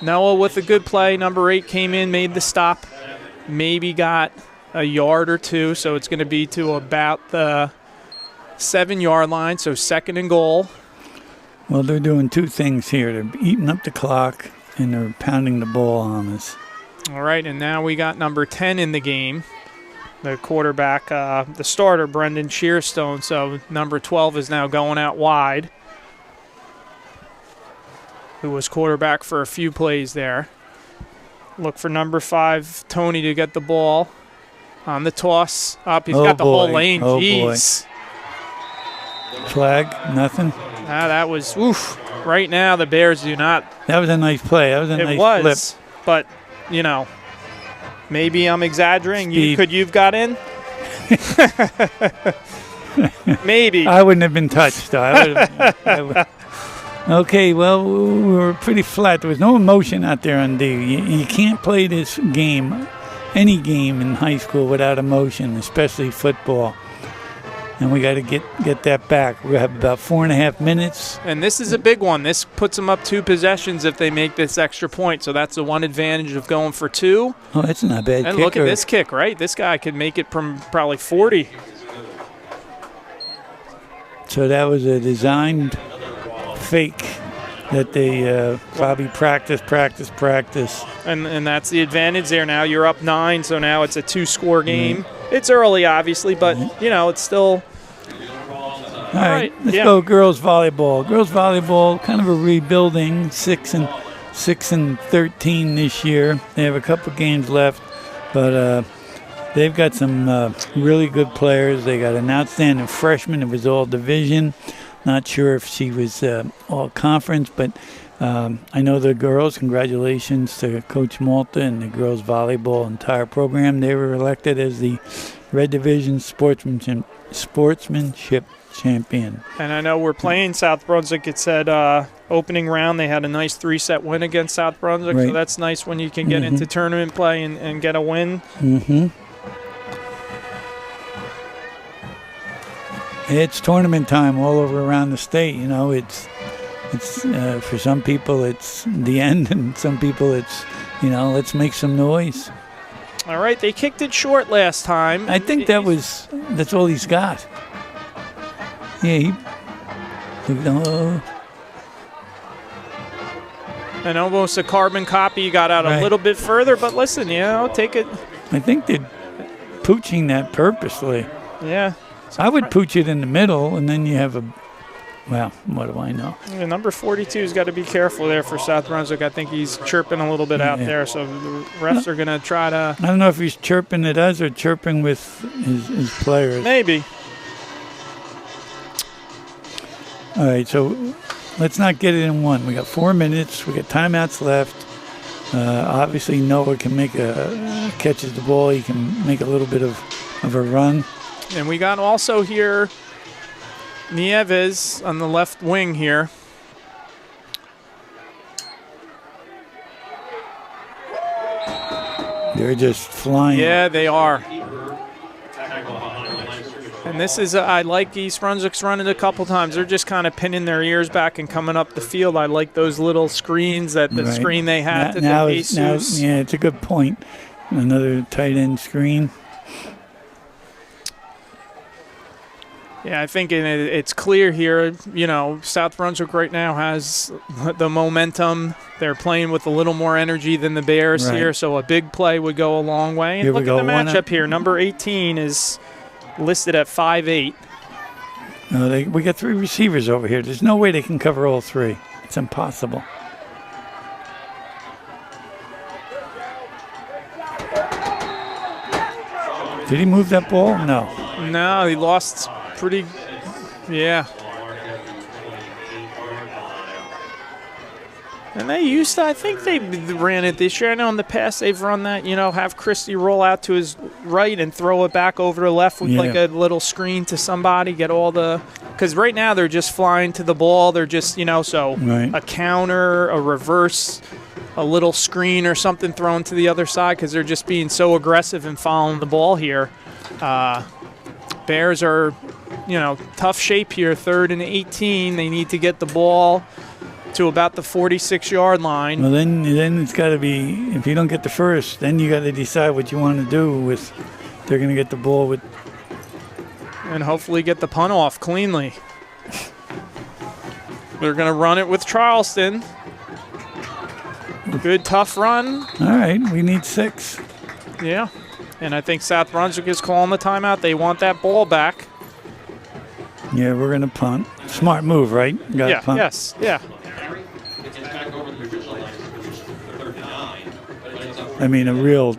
Noah with a good play. Number 8 came in, made the stop, maybe got a yard or 2, so it's going to be to about the 7-yard line, so 2nd and goal. Well, they're doing 2 things here. They're eating up the clock, and they're pounding the ball on us. All right, and now we got number 10 in the game, the quarterback, the starter, Brendan Shearstone. So number 12 is now going out wide, who was quarterback for a few plays there. Look for number 5, Tony, to get the ball on the toss. Up, he's got the whole lane. Jeez. Flag, nothing. That was, right now the Bears do not. That was a nice play. That was a nice flip. But, maybe I'm exaggerating. You've got in? Maybe. I wouldn't have been touched. Okay, well, we were pretty flat. There was no emotion out there on D. You can't play this game, any game in high school, without emotion, especially football. And we got to get that back. We have about 4.5 minutes. And this is a big one. This puts them up 2 possessions if they make this extra point. So that's the one advantage of going for 2. Oh, that's not a bad kick. And look at this kick, right? This guy could make it from probably 40. So that was a designed fake that they probably practice. And that's the advantage there. Now you're up 9, so now it's a 2-score game. It's early, obviously, but, it's still – all right, let's go girls volleyball. Girls volleyball, kind of a rebuilding, 6 and 13 this year. They have a couple games left, but they've got some really good players. They got an outstanding freshman. It was all division. Not sure if she was all conference, but I know the girls. Congratulations to Coach Malta and the girls volleyball entire program. They were elected as the Red Division sportsmanship champion. And I know we're playing South Brunswick. It said opening round they had a nice 3-set win against South Brunswick, so that's nice when you can get into tournament play and get a win. It's tournament time all over around the state. It's for some people it's the end, and some people it's let's make some noise. All right, they kicked it short last time. I think that's all he's got. Yeah, and almost a carbon copy. You got out a little bit further, but listen, take it. I think pooching that purposely. Yeah. I would pooch it in the middle, and then you have a, well, what do I know? Yeah, number 42's got to be careful there for South Brunswick. I think he's chirping a little bit out there, so the refs are going to try to. I don't know if he's chirping at us or chirping with his players. Maybe. All right, so let's not get it in one. We got 4 minutes. We got timeouts left. Obviously, Noah can make catches the ball. He can make a little bit of a run. And we got also here Nieves on the left wing here. They're just flying. Yeah, they are. And this is, I like East Brunswick's running a couple times. They're just kind of pinning their ears back and coming up the field. I like those little screens, the screen they had to the Jesus. Yeah, it's a good point. Another tight end screen. Yeah, I think it's clear here, South Brunswick right now has the momentum. They're playing with a little more energy than the Bears here, so a big play would go a long way. And look at the matchup here. Number 18 is listed at 5'8". No, we got 3 receivers over here. There's no way they can cover all 3. It's impossible. Did he move that ball? No. No, he lost pretty, yeah. And they used to, I think they ran it this year. I know in the past they've run that, have Christie roll out to his right and throw it back over to left with like a little screen to somebody, get all the, because right now they're just flying to the ball. They're just, a counter, a reverse, a little screen or something thrown to the other side because they're just being so aggressive and following the ball here. Bears are, tough shape here, 3rd and 18. They need to get the ball to about the 46-yard line. Well, then it's got to be, if you don't get the first, then you got to decide what you want to do with, they're going to get the ball with. And hopefully get the punt off cleanly. They're going to run it with Charleston. Good, tough run. All right, we need 6. Yeah, and I think South Brunswick is calling the timeout. They want that ball back. Yeah, we're going to punt. Smart move, right? Yeah, punt. Yes, yeah. I mean, a real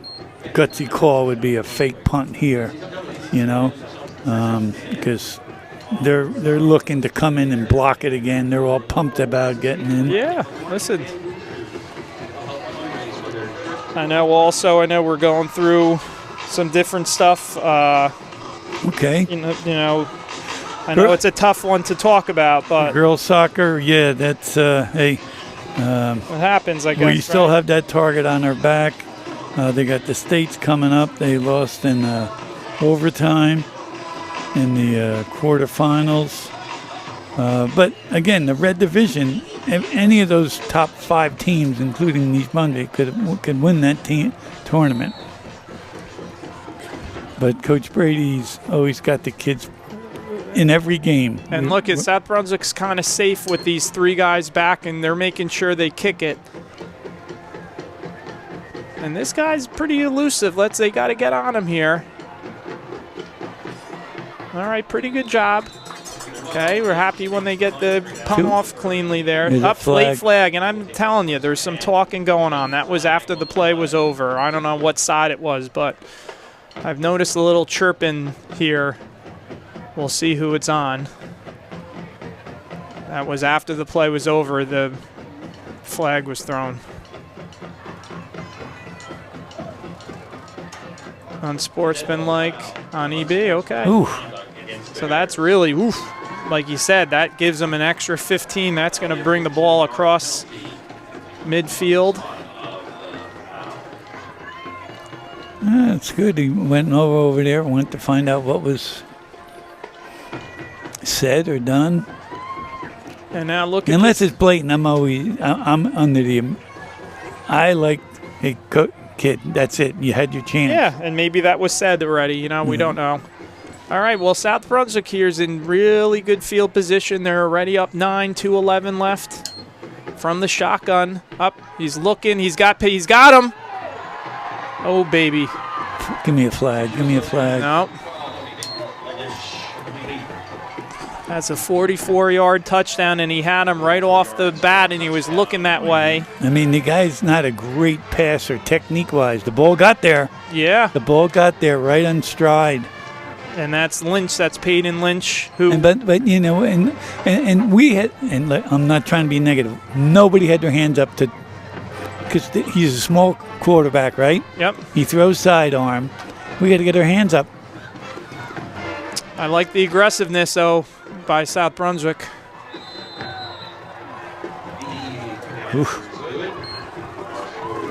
gutsy call would be a fake punt here, because they're looking to come in and block it again. They're all pumped about getting in. Yeah, listen. I know we're going through some different stuff. Okay. I know it's a tough one to talk about, but girls soccer, yeah, that's it happens. I guess we still have that target on our back. They got the states coming up. They lost in overtime in the quarterfinals. But again, the Red Division, any of those top 5 teams, including East Brunswick, could win that tournament. But Coach Brady's always got the kids in every game. And look, South Brunswick's kind of safe with these 3 guys back, and they're making sure they kick it. And this guy's pretty elusive. They got to get on him here. All right, pretty good job. Okay, we're happy when they get the punt off cleanly there. Late flag, and I'm telling you, there's some talking going on. That was after the play was over. I don't know what side it was, but I've noticed a little chirping here. We'll see who it's on. That was after the play was over. The flag was thrown. Unsportsmanlike on EB, okay. Ooh. So that's really, like you said, that gives them an extra 15. That's going to bring the ball across midfield. That's good. He went over there, went to find out what was said or done. And now look at unless it's blatant, I'm under the. I like a kid. That's it. You had your chance. Yeah, and maybe that was said already. We don't know. All right. Well, South Brunswick here is in really good field position. They're already up 9, 2:11 left from the shotgun. Up. He's looking. He's got him. Oh baby. Give me a flag. Give me a flag. No. That's a 44-yard touchdown, and he had him right off the bat, and he was looking that way. I mean, the guy's not a great passer technique-wise. The ball got there. Yeah. The ball got there right on stride. And that's Lynch. That's Peyton Lynch. Who? But you know, and we had, and I'm not trying to be negative. Nobody had their hands up to, because he's a small quarterback, right? Yep. He throws sidearm. We got to get our hands up. I like the aggressiveness, though, by South Brunswick. Oof.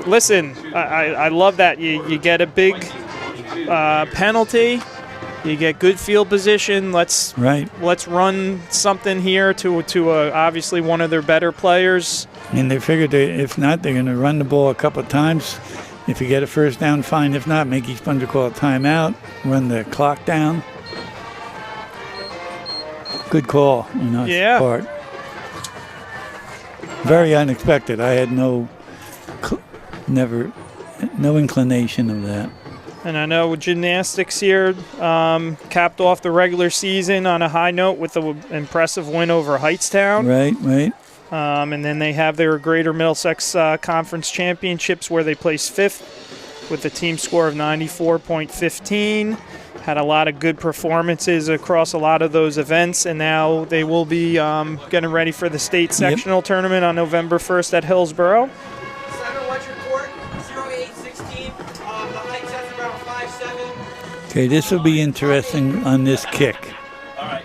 Listen, I love that. You get a big penalty. You get good field position. Let's run something here to obviously one of their better players. And they figured if not, they're going to run the ball a couple of times. If you get a first down, fine. If not, make East Brunswick call a timeout, run the clock down. Good call on our part. Very unexpected. I had no inclination of that. And I know gymnastics here capped off the regular season on a high note with an impressive win over Heightstown. Right. And then they have their Greater Middlesex Conference Championships where they placed 5th with a team score of 94.15. Had a lot of good performances across a lot of those events, and now they will be getting ready for the state sectional tournament on November 1st at Hillsborough. 7, what's your court? 0816. The height set's around 5'7". Okay, this will be interesting on this kick. All right.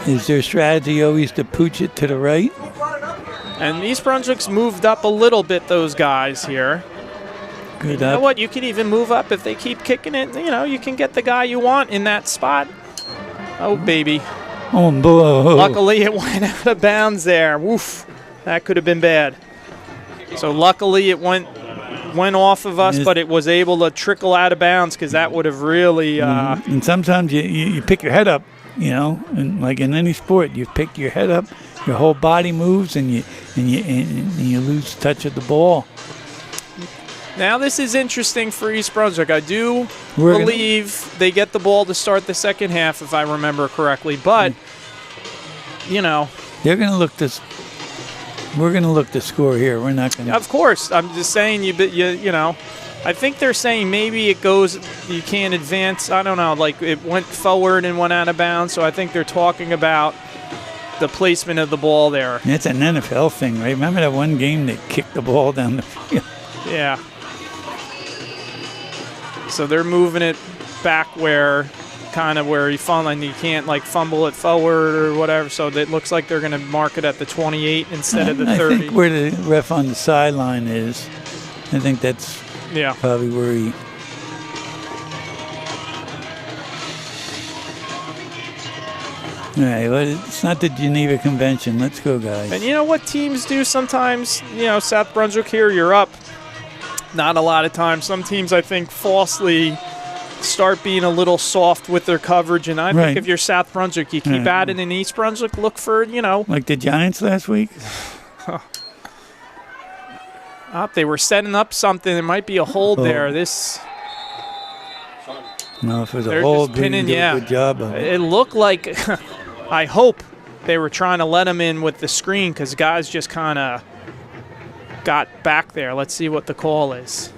Is their strategy always to pooch it to the right? And East Brunswick's moved up a little bit, those guys here. Good You up. know what? You could even move up if they keep kicking it. You know, you can get the guy you want in that spot. Oh, baby. Oh, boy. Luckily, it went out of bounds there. Woof. That could have been bad. So luckily, it went off of us, but it was able to trickle out of bounds because that would have really. And sometimes you pick your head up, you know, and like in any sport, you pick your head up, your whole body moves, and you lose touch of the ball. Now this is interesting for East Brunswick. I do believe they get the ball to start the second half, if I remember correctly. But, you know. They're going to look this. We're going to look to score here. We're not going to. Of course. I'm just saying, you know. I think they're saying maybe it goes, you can't advance. I don't know. Like it went forward and went out of bounds. So I think they're talking about the placement of the ball there. It's an NFL thing, right? Remember that one game they kicked the ball down the field? Yeah. So they're moving it back where you fumble, and you can't like fumble it forward or whatever. So it looks like they're going to mark it at the 28 instead of the 30. I think where the ref on the sideline is, I think that's probably where he. All right, well, it's not the Geneva Convention. Let's go, guys. And you know what teams do sometimes? You know, South Brunswick here, you're up. Not a lot of times. Some teams, I think, falsely start being a little soft with their coverage. And I think if you're South Brunswick, you keep at it in East Brunswick, look for, you know. Like the Giants last week? They were setting up something. There might be a hold there. No, if it was a hold, they did a good job of it. It looked like, I hope they were trying to let him in with the screen because guys just kind of got back there. Let's see what the call is.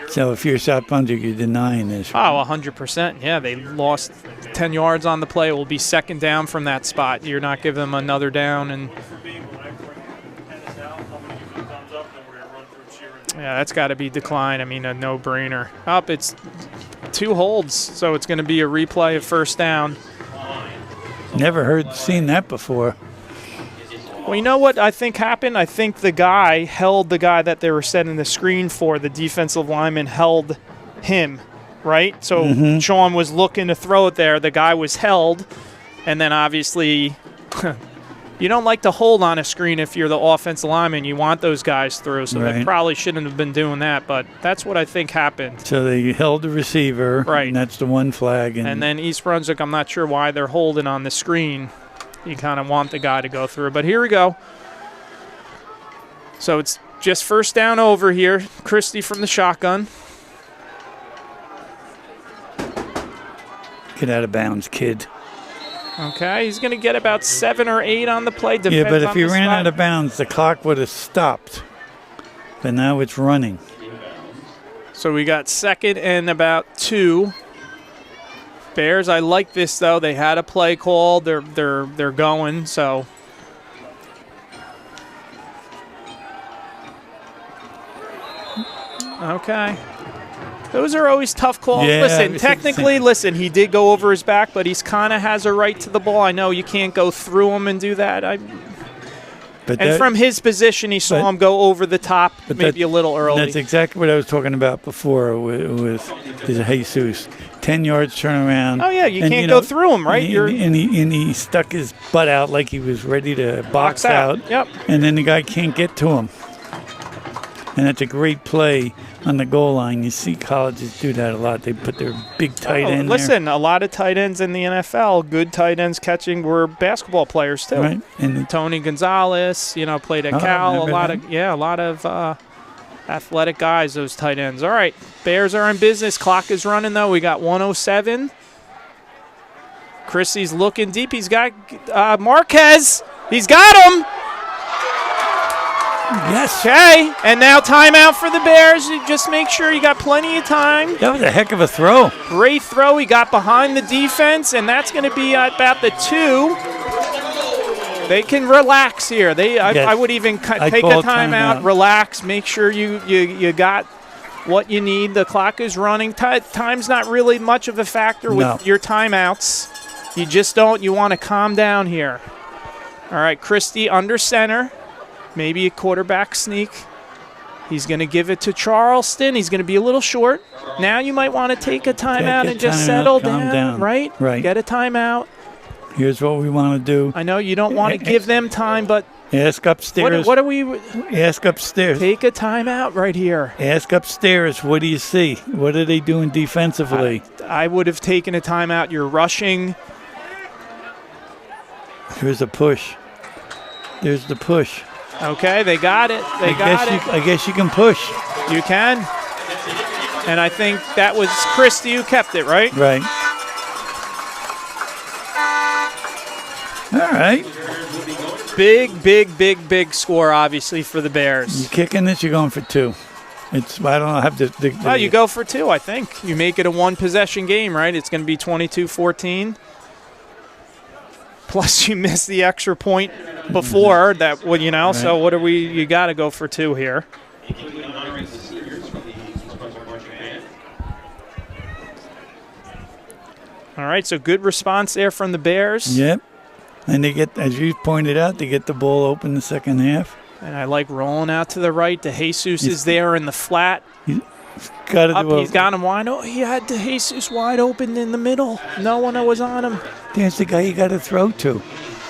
So if you're South Brunswick, you're denying this. Right? Oh, 100%. Yeah, they lost 10 yards on the play. It will be second down from that spot. You're not giving them another down. And yeah, that's got to be declined. I mean, a no-brainer. It's 2 holds, so it's going to be a replay of first down. Never seen that before. Well, you know what I think happened? I think the guy held the guy that they were setting the screen for. The defensive lineman held him, right? So Sean was looking to throw it there. The guy was held, and then obviously you don't like to hold on a screen if you're the offensive lineman. You want those guys through, so they probably shouldn't have been doing that, but that's what I think happened. So they held the receiver, and that's the one flag. And then East Brunswick, I'm not sure why they're holding on the screen. You kind of want the guy to go through. But here we go. So it's just first down over here. Christie from the shotgun. Get out of bounds, kid. Okay, he's going to get about 7 or 8 on the play. Yeah, but if he ran out of bounds, the clock would have stopped. But now it's running. So we got 2nd and about 2. Bears, I like this though. They had a play called. They're going. So. Okay. Those are always tough calls. Yeah, listen, technically, he did go over his back, but he's kind of has a right to the ball. I know you can't go through him and do that. From his position, he saw him go over the top, maybe a little early. That's exactly what I was talking about before with Jesus. 10 yards turnaround. Oh, yeah, you can't go through him, right? And he stuck his butt out like he was ready to box out. Yep. And then the guy can't get to him. And that's a great play on the goal line. You see colleges do that a lot. They put their big tight end Listen, a lot of tight ends in the NFL, good tight ends catching, were basketball players too. Right. And Tony Gonzalez, played at Cal. A lot of athletic guys, those tight ends. All right, Bears are in business. Clock is running, though. We got 1:07. Chrissy's looking deep. He's got Marquez. He's got him. yes. Okay, and now timeout for the Bears. You just make sure you got plenty of time. That was a heck of a throw. Great throw. He got behind the defense, and that's going to be about the 2. They can relax here. I would even take a timeout, relax, make sure you got what you need. The clock is running. Time's not really much of a factor with your timeouts. You want to calm down here. All right, Christie under center. Maybe a quarterback sneak. He's going to give it to Charleston. He's going to be a little short. Now you might want to take a timeout and just settle down, right? Right. Get a timeout. Here's what we want to do. I know you don't want to give them time, but ask upstairs. What are we? Ask upstairs. Take a timeout right here. Ask upstairs. What do you see? What are they doing defensively? I would have taken a timeout. You're rushing. Here's a push. There's the push. Okay, they got it. I guess you can push. You can. And I think that was Christie who kept it, right? Right. All right. Big score, obviously, for the Bears. You kicking this, you're going for 2. I don't have the well, you go for 2, I think. You make it a one-possession game, right? It's going to be 22-14. Plus, you missed the extra point before that. Well, right. So what are we? You got to go for 2 here. All right, so good response there from the Bears. Yep. And they get, as you pointed out, they get the ball open the second half. And I like rolling out to the right. DeJesus is there in the flat. He's got him wide open. He had DeJesus wide open in the middle. No one was on him. There's the guy you got to throw to.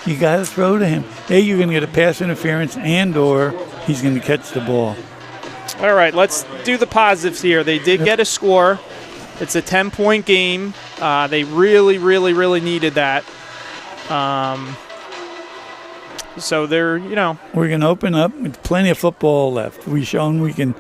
You got to throw to him. Hey, you're going to get a pass interference or he's going to catch the ball. All right, let's do the positives here. They did get a score. It's a 10-point game. They really needed that. So they're, We're going to open up with plenty of football left. We've shown we can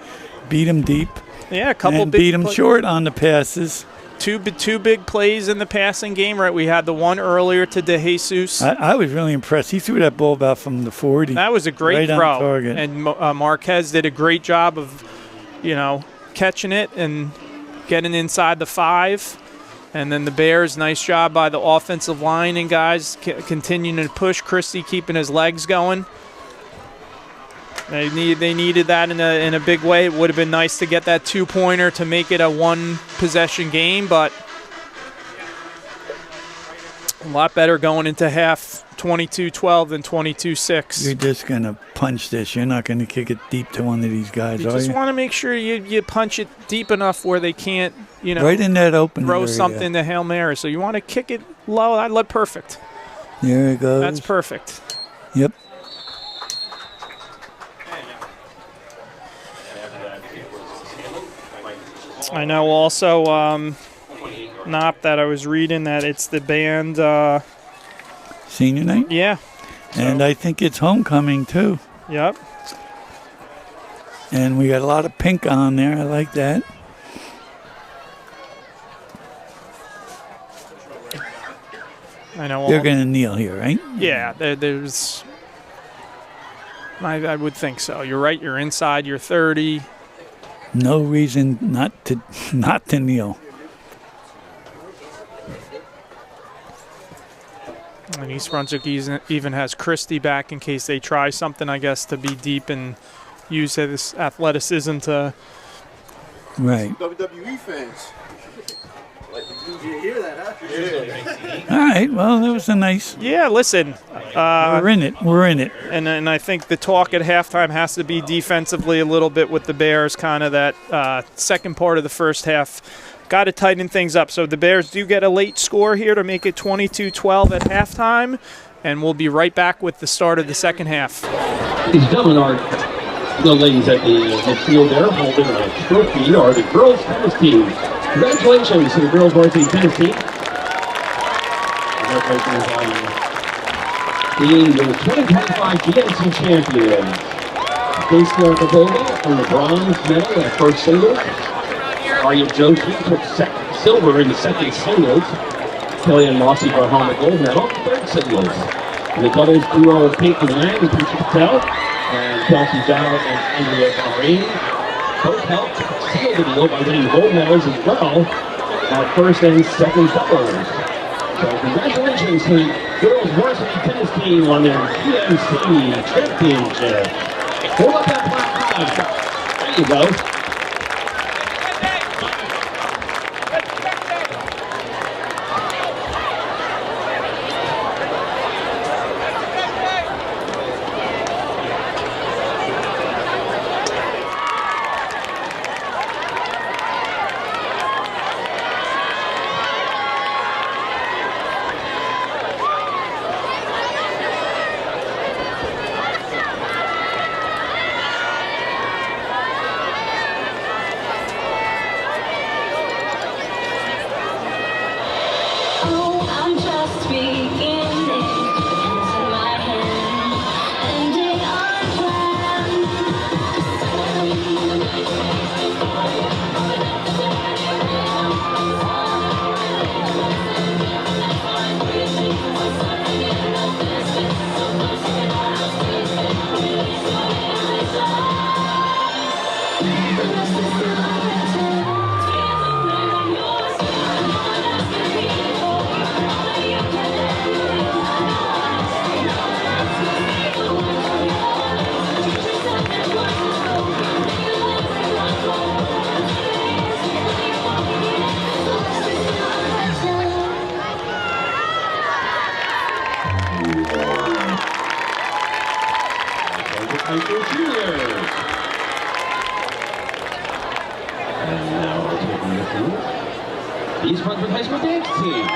beat them deep. Yeah, a couple and big beat them short on the passes. Two big plays in the passing game, right? We had the one earlier to DeJesus. I was really impressed. He threw that ball about from the 40. That was a great right throw. On target. And Marquez did a great job of, catching it and getting inside the 5. And then the Bears, nice job by the offensive line and guys continuing to push. Christie keeping his legs going. They needed that in a big way. It would have been nice to get that 2-pointer to make it a one-possession game, but a lot better going into half 22-12 than 22-6. You're just going to punch this. You're not going to kick it deep to one of these guys, you are you? just want to make sure you punch it deep enough where they can't, right in that open throw area. something to Hail Mary. So you want to kick it low. That looked perfect. There it goes. That's perfect. Yep. I know also, Nop, that I was reading that it's the band. Senior night? Yeah. And I think it's homecoming, too. Yep. And we got a lot of pink on there. I like that. I know They're going to kneel here, right? Yeah, there's. I would think so. You're right. You're inside. You're 30. No reason not to kneel. And East Brunswick even has Christie back in case they try something, I guess, to be deep and use his athleticism to. Right. WWE fans. Like, did you hear that, huh? Yeah. All right. Well, that was a nice. Yeah, listen. We're in it. We're in it. And I think the talk at halftime has to be defensively a little bit with the Bears, kind of that second part of the first half. Got to tighten things up. So the Bears do get a late score here to make it 22-12 at halftime, and we'll be right back with the start of the second half. Ladies and gentlemen, the ladies at the midfield there holding a trophy are the girls tennis team. Congratulations to the girls varsity tennis team. Congratulations on being the 2025 GNC champions. Casey Arcavoga from the bronze medal at first singles. Arya Joshi took silver in the second singles. Kellyanne Mossy brought home the gold medal, third singles. In the doubles duo of Peyton Lang and Preeti Patel and Kelsey Zhao and Andrea Bahrain both helped seal the deal by winning gold medals as well at first and second doubles. So congratulations to the girls varsity tennis team on their GNC championship. Hold up that black flag. There you go. East Brunswick High School dance team.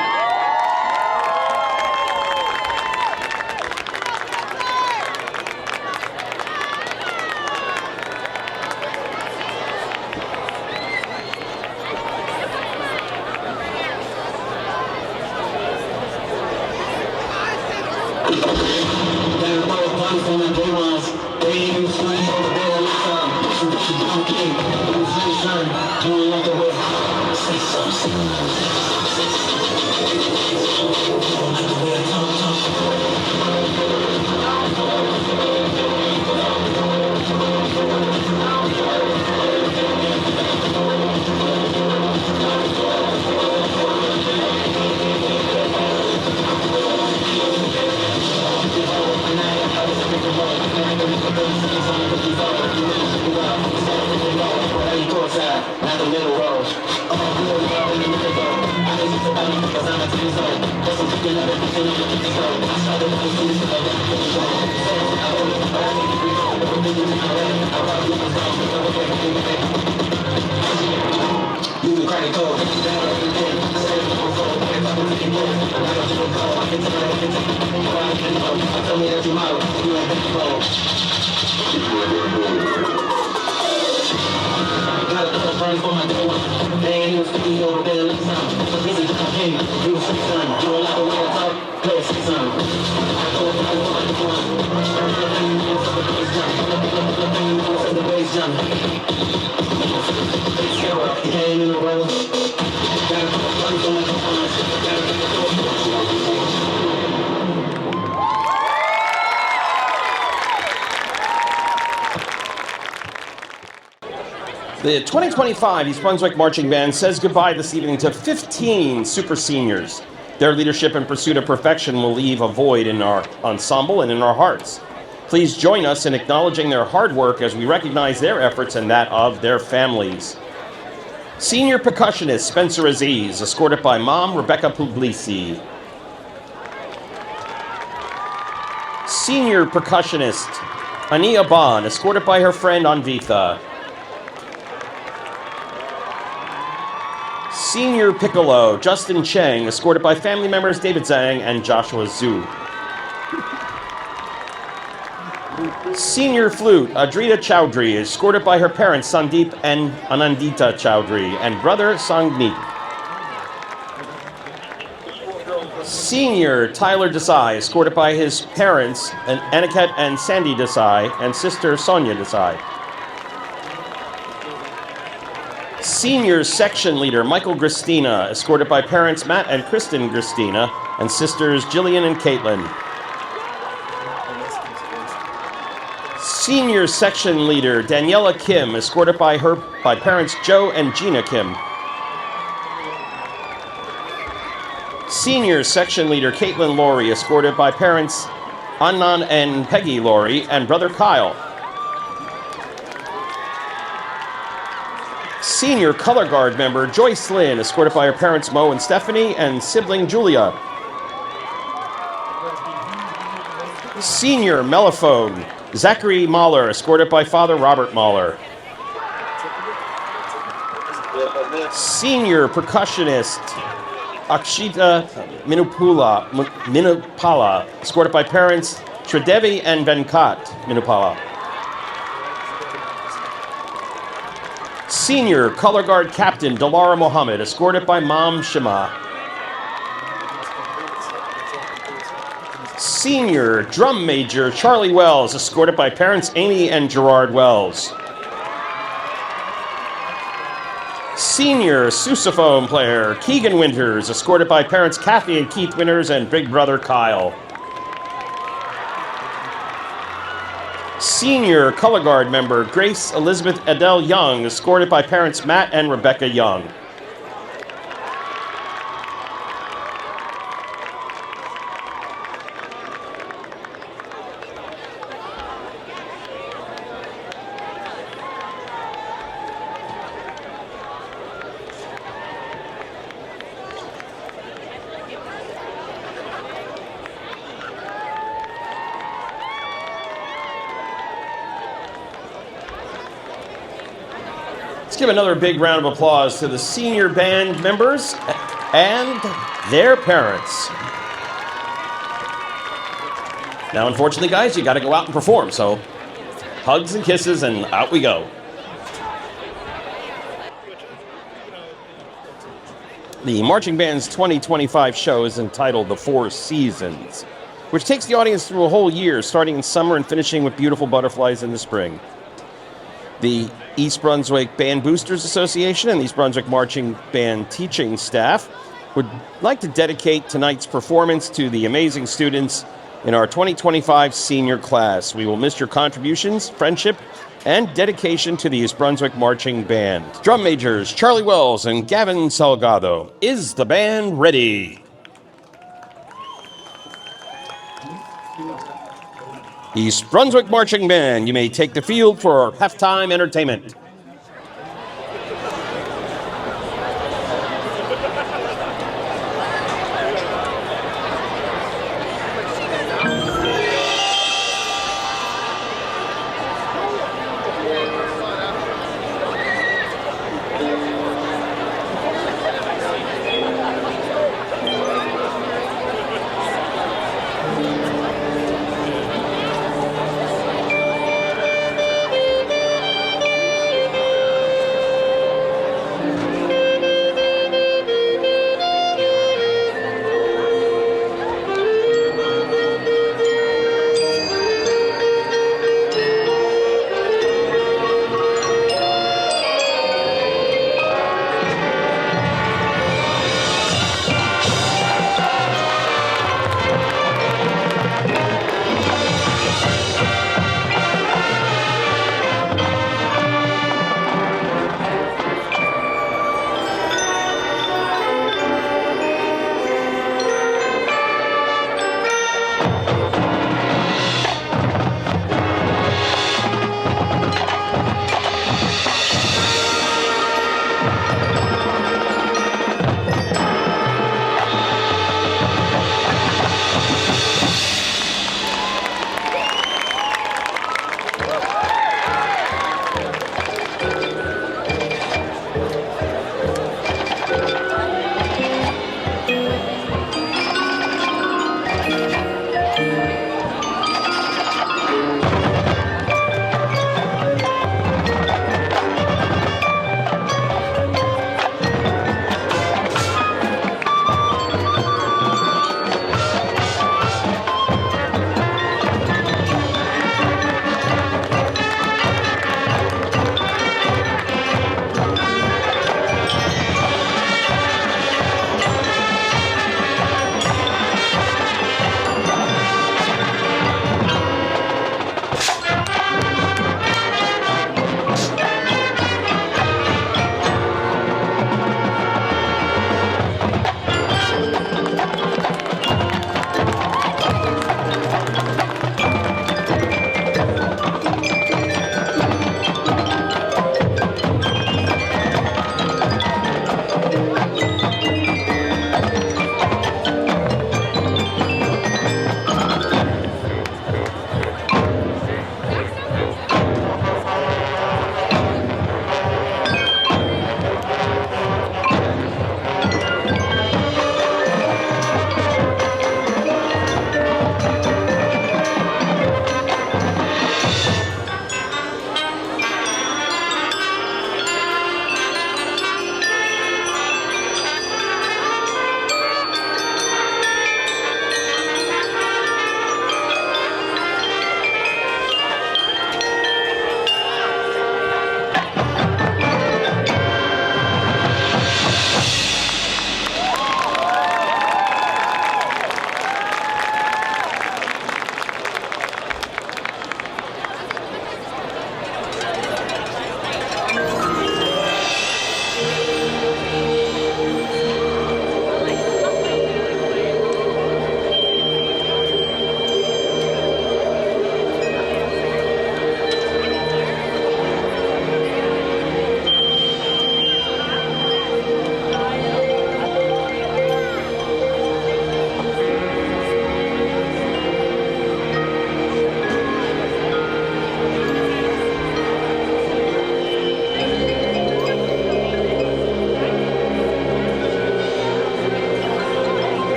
The 2025 East Brunswick Marching Band says goodbye this evening to 15 super seniors. Their leadership and pursuit of perfection will leave a void in our ensemble and in our hearts. Please join us in acknowledging their hard work as we recognize their efforts and that of their families. Senior percussionist Spencer Aziz, escorted by Mom Rebecca Puglisi. Senior percussionist Ania Ban, escorted by her friend Anvitha. Senior piccolo Justin Cheng, escorted by family members David Zhang and Joshua Zhu. Senior flute Adrita Chowdhury, escorted by her parents Sandeep and Anandita Chowdhury and brother Sangnik. Senior Tyler Desai, escorted by his parents Aniket and Sandy Desai and sister Sonia Desai. Senior section leader Michael Gristina, escorted by parents Matt and Kristen Gristina and sisters Jillian and Caitlin. Senior section leader Daniela Kim, escorted by parents Joe and Gina Kim. Senior section leader Caitlin Laurie, escorted by parents Annan and Peggy Laurie and brother Kyle. Senior color guard member Joyce Lynn, escorted by her parents Mo and Stephanie and sibling Julia. Senior mellophone Zachary Mahler, escorted by father Robert Mahler. Senior percussionist Akshita Minupala, escorted by parents Tridevi and Venkat Minupala. Senior color guard captain Dalara Mohammed, escorted by Mom Shema. Senior drum major Charlie Wells, escorted by parents Amy and Gerard Wells. Senior sousaphone player Keegan Winters, escorted by parents Kathy and Keith Winters and big brother Kyle. Senior color guard member Grace Elizabeth Adele Young, escorted by parents Matt and Rebecca Young. Let's give another big round of applause to the senior band members and their parents. Now, unfortunately, guys, you got to go out and perform, so hugs and kisses, and out we go. The Marching Band's 2025 show is entitled The Four Seasons, which takes the audience through a whole year, starting in summer and finishing with beautiful butterflies in the spring. The East Brunswick Band Boosters Association and the East Brunswick Marching Band teaching staff would like to dedicate tonight's performance to the amazing students in our 2025 senior class. We will miss your contributions, friendship, and dedication to the East Brunswick Marching Band. Drum majors Charlie Wells and Gavin Salgado. Is the band ready? East Brunswick Marching Band, you may take the field for halftime entertainment.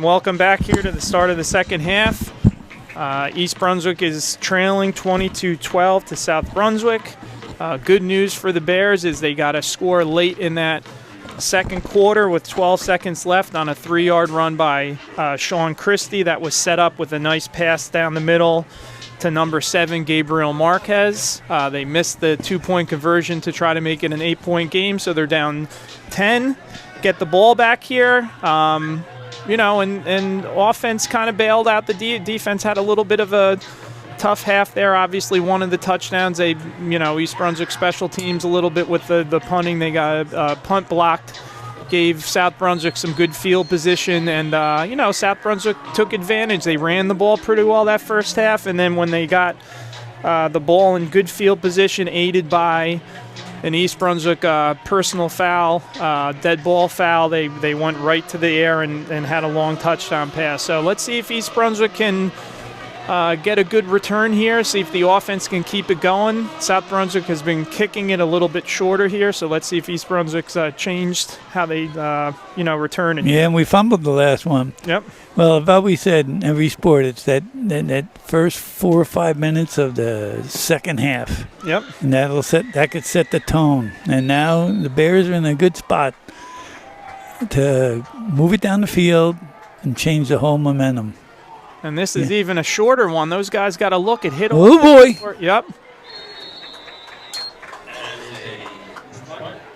welcome back here to the start of the second half. East Brunswick is trailing 22-12 to South Brunswick. Good news for the Bears is they got a score late in that second quarter with 12 seconds left on a 3-yard run by Sean Christie. That was set up with a nice pass down the middle to number 7, Gabriel Marquez. They missed the 2-point conversion to try to make it an 8-point game, so they're down 10. Get the ball back here. And offense kind of bailed out the defense. Had a little bit of a tough half there. Obviously, one of the touchdowns, East Brunswick special teams a little bit with the punting. They got a punt blocked, gave South Brunswick some good field position, and South Brunswick took advantage. They ran the ball pretty well that first half, and then when they got the ball in good field position, aided by an East Brunswick personal foul, dead ball foul, they went right to the air and had a long touchdown pass. So let's see if East Brunswick can get a good return here, see if the offense can keep it going. South Brunswick has been kicking it a little bit shorter here, so let's see if East Brunswick's changed how they, return it. Yeah, and we fumbled the last one. Yep. Well, I've always said in every sport, it's that first 4 or 5 minutes of the second half. Yep. And that could set the tone. And now the Bears are in a good spot to move it down the field and change the whole momentum. And this is even a shorter one. Those guys got to look. It hit. Oh, boy. Yep.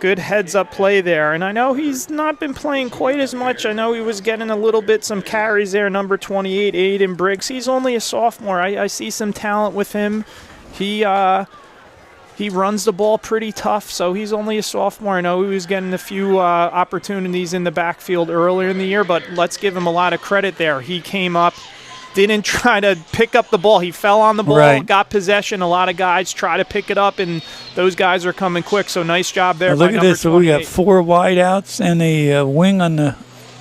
Good heads-up play there. And I know he's not been playing quite as much. I know he was getting a little bit some carries there, number 28, Aiden Briggs. He's only a sophomore. I see some talent with him. He runs the ball pretty tough, so he's only a sophomore. I know he was getting a few opportunities in the backfield earlier in the year, but let's give him a lot of credit there. He came up, didn't try to pick up the ball. He fell on the ball, right. Got possession. A lot of guys try to pick it up, and those guys are coming quick, so nice job there. Now look at this. So we got 4 wideouts and a wing on the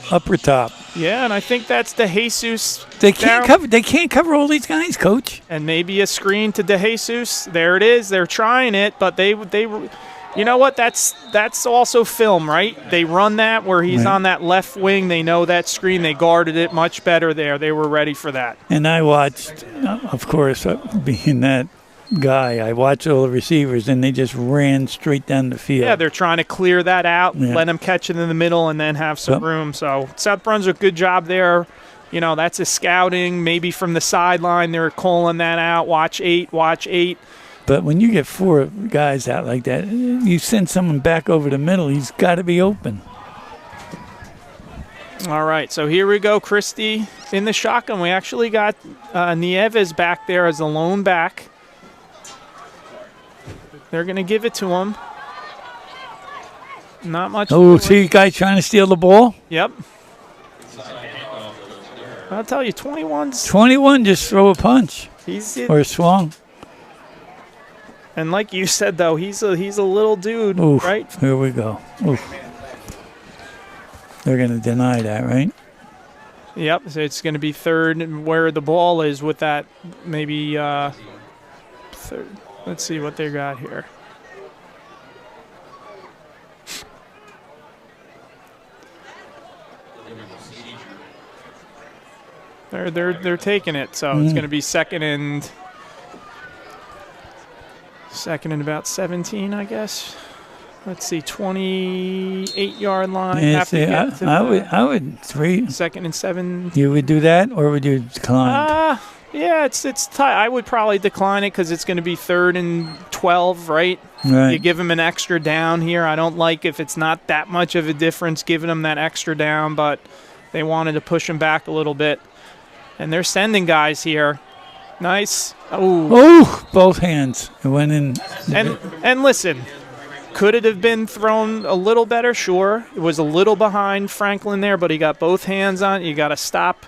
upper top. Yeah, and I think that's DeJesus. They can't cover all these guys, Coach. And maybe a screen to DeJesus. There it is. They're trying it, but they you know what? That's also film, right? They run that where he's on that left wing. They know that screen. They guarded it much better there. They were ready for that. And I watched, of course, being that guy, I watched all the receivers, and they just ran straight down the field. Yeah, they're trying to clear that out, let them catch it in the middle, and then have some room. So South Brunswick, good job there. That's a scouting. Maybe from the sideline, they're calling that out. Watch 8. But when you get 4 guys out like that, you send someone back over the middle, he's got to be open. All right, so here we go. Christie in the shotgun. We actually got Nieves back there as a lone back. They're going to give it to him. Not much. Oh, see, guy trying to steal the ball? Yep. I'll tell you, 21, just throw a punch. Or a swung. And like you said, though, he's a little dude, Oof, right? Here we go. Oof. They're going to deny that, right? Yep, so it's going to be third where the ball is with that maybe third. Let's see what they got here. They're taking it, so it's going to be second and about 17, I guess. Let's see, 28-yard line. Yeah, I would 3. Second and 7. You would do that, or would you decline? Yeah, it's tight. I would probably decline it because it's going to be 3rd and 12, right? Right. You give them an extra down here. I don't like if it's not that much of a difference giving them that extra down, but they wanted to push them back a little bit. And they're sending guys here. Nice. Oh, both hands. It went in. And listen, could it have been thrown a little better? Sure. It was a little behind Franklin there, but he got both hands on it. You got to stop.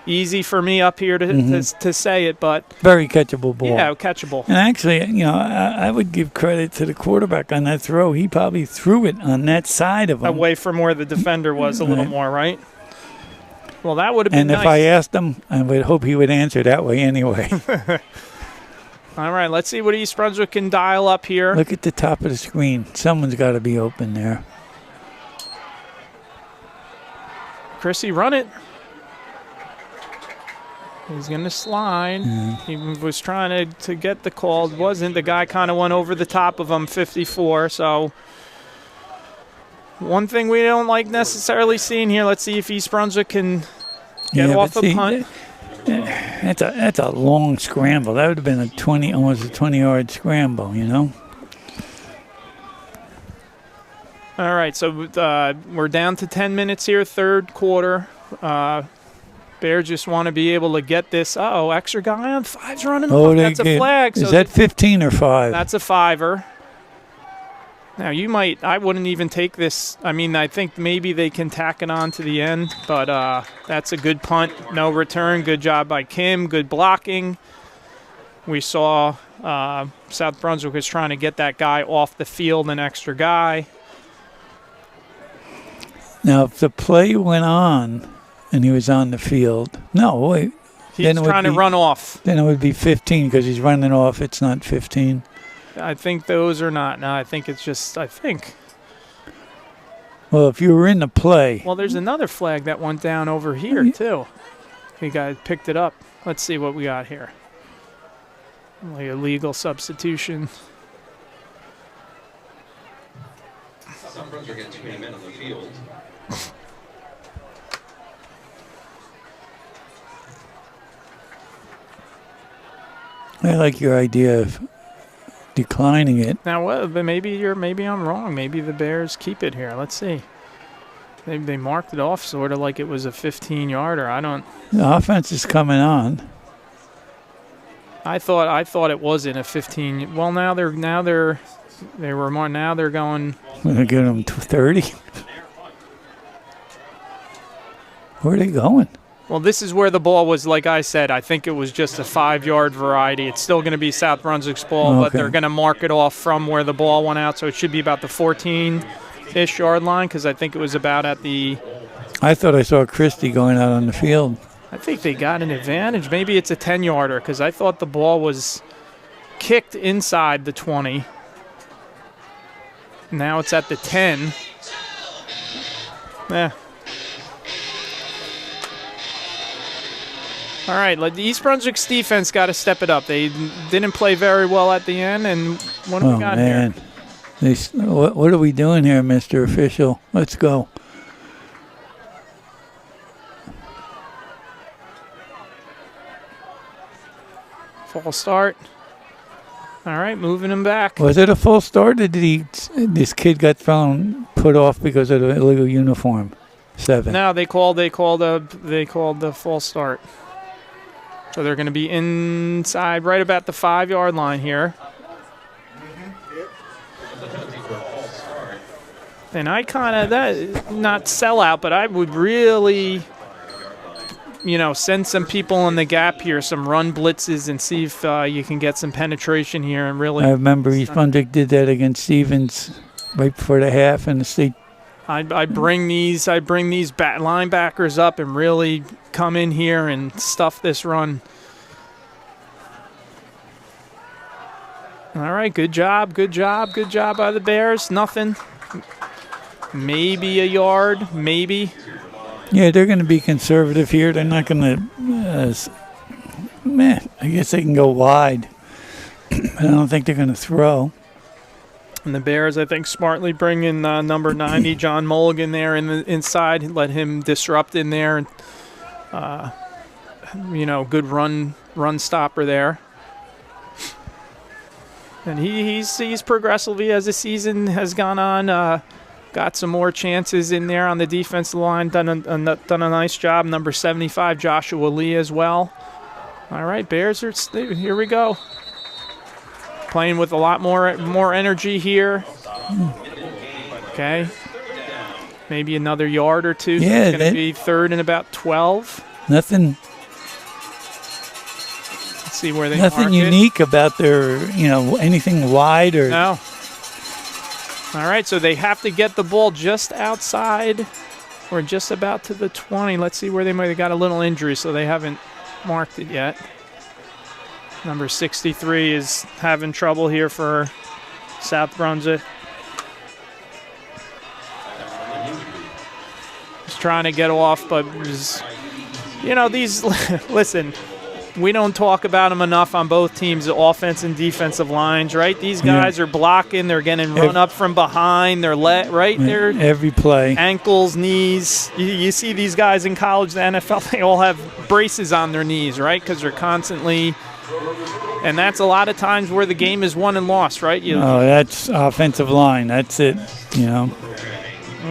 Easy for me up here to say it, but very catchable ball. Yeah, catchable. And actually, I would give credit to the quarterback on that throw. He probably threw it on that side of him, away from where the defender was a little more, right? Well, that would have been nice. And if I asked him, I would hope he would answer that way anyway. All right, let's see what East Brunswick can dial up here. Look at the top of the screen. Someone's got to be open there. Chrissy, run it. He's going to slide. He was trying to get the call. Wasn't. The guy kind of went over the top of him, 54. So one thing we don't like necessarily seeing here. Let's see if East Brunswick can get off a punt. That's a long scramble. That would have been almost a 20-yard scramble, you know? All right, so we're down to 10 minutes here, third quarter. Bears just want to be able to get this. Uh-oh, extra guy on 5's running. That's a flag. Is that 15 or 5? That's a 5er. Now, I wouldn't even take this. I mean, I think maybe they can tack it on to the end, but that's a good punt. No return. Good job by Kim. Good blocking. We saw South Brunswick was trying to get that guy off the field, an extra guy. Now, if the play went on and he was on the field, no, wait. He's trying to run off. Then it would be 15 because he's running off. It's not 15. I think those are not. No, I think it's just, I think. Well, if you were in the play. Well, there's another flag that went down over here, too. You guys picked it up. Let's see what we got here. Like a legal substitution. Some runs are getting too many men on the field. I like your idea of declining it. Now, what? But maybe I'm wrong. Maybe the Bears keep it here. Let's see. They marked it off sort of like it was a 15-yarder. I don't. The offense is coming on. I thought it wasn't a 15. Well, now they're going. We're gonna give them 30. Where are they going? Well, this is where the ball was, like I said, I think it was just a 5-yard variety. It's still going to be South Brunswick's ball, but they're going to mark it off from where the ball went out, so it should be about the 14-ish yard line because I think it was about at the... I thought I saw Christie going out on the field. I think they got an advantage. Maybe it's a 10-yarder because I thought the ball was kicked inside the 20. Now it's at the 10. Yeah. All right, the East Brunswick's defense got to step it up. They didn't play very well at the end, and what do we got here? What are we doing here, Mr. Official? Let's go. False start. All right, moving him back. Was it a full start, or did this kid got put off because of the illegal uniform? 7. No, they called the false start. So they're going to be inside right about the 5-yard line here. And I not sell out, but I would really, send some people in the gap here, some run blitzes, and see if you can get some penetration here and really. I remember East Brunswick did that against Stevens right before the half in the state. I bring these linebackers up and really come in here and stuff this run. All right, good job by the Bears. Nothing. Maybe a yard, maybe. Yeah, they're going to be conservative here. They're not going to. I guess they can go wide. I don't think they're going to throw. And the Bears, I think, smartly bring in number 90, John Mulligan, there in the inside. Let him disrupt in there. Good run stopper there. And he's progressively, as the season has gone on, got some more chances in there on the defensive line. Done a nice job. Number 75, Joshua Lee, as well. All right, Bears, here we go. Playing with a lot more energy here. Okay. Maybe another yard or two. Yeah, it's going to be 3rd and about 12. Nothing. Let's see where they Nothing unique about their, anything wide or. No. All right, so they have to get the ball just outside or just about to the 20. Let's see where they might have got a little injury, so they haven't marked it yet. Number 63 is having trouble here for South Brunswick. He's trying to get off, but these, listen, we don't talk about them enough on both teams, the offense and defensive lines, right? These guys are blocking. They're getting run up from behind. They're right there. Every play. Ankles, knees. You see these guys in college, the NFL, they all have braces on their knees, right? Because they're constantly – and that's a lot of times where the game is won and lost, right? That's offensive line. That's it,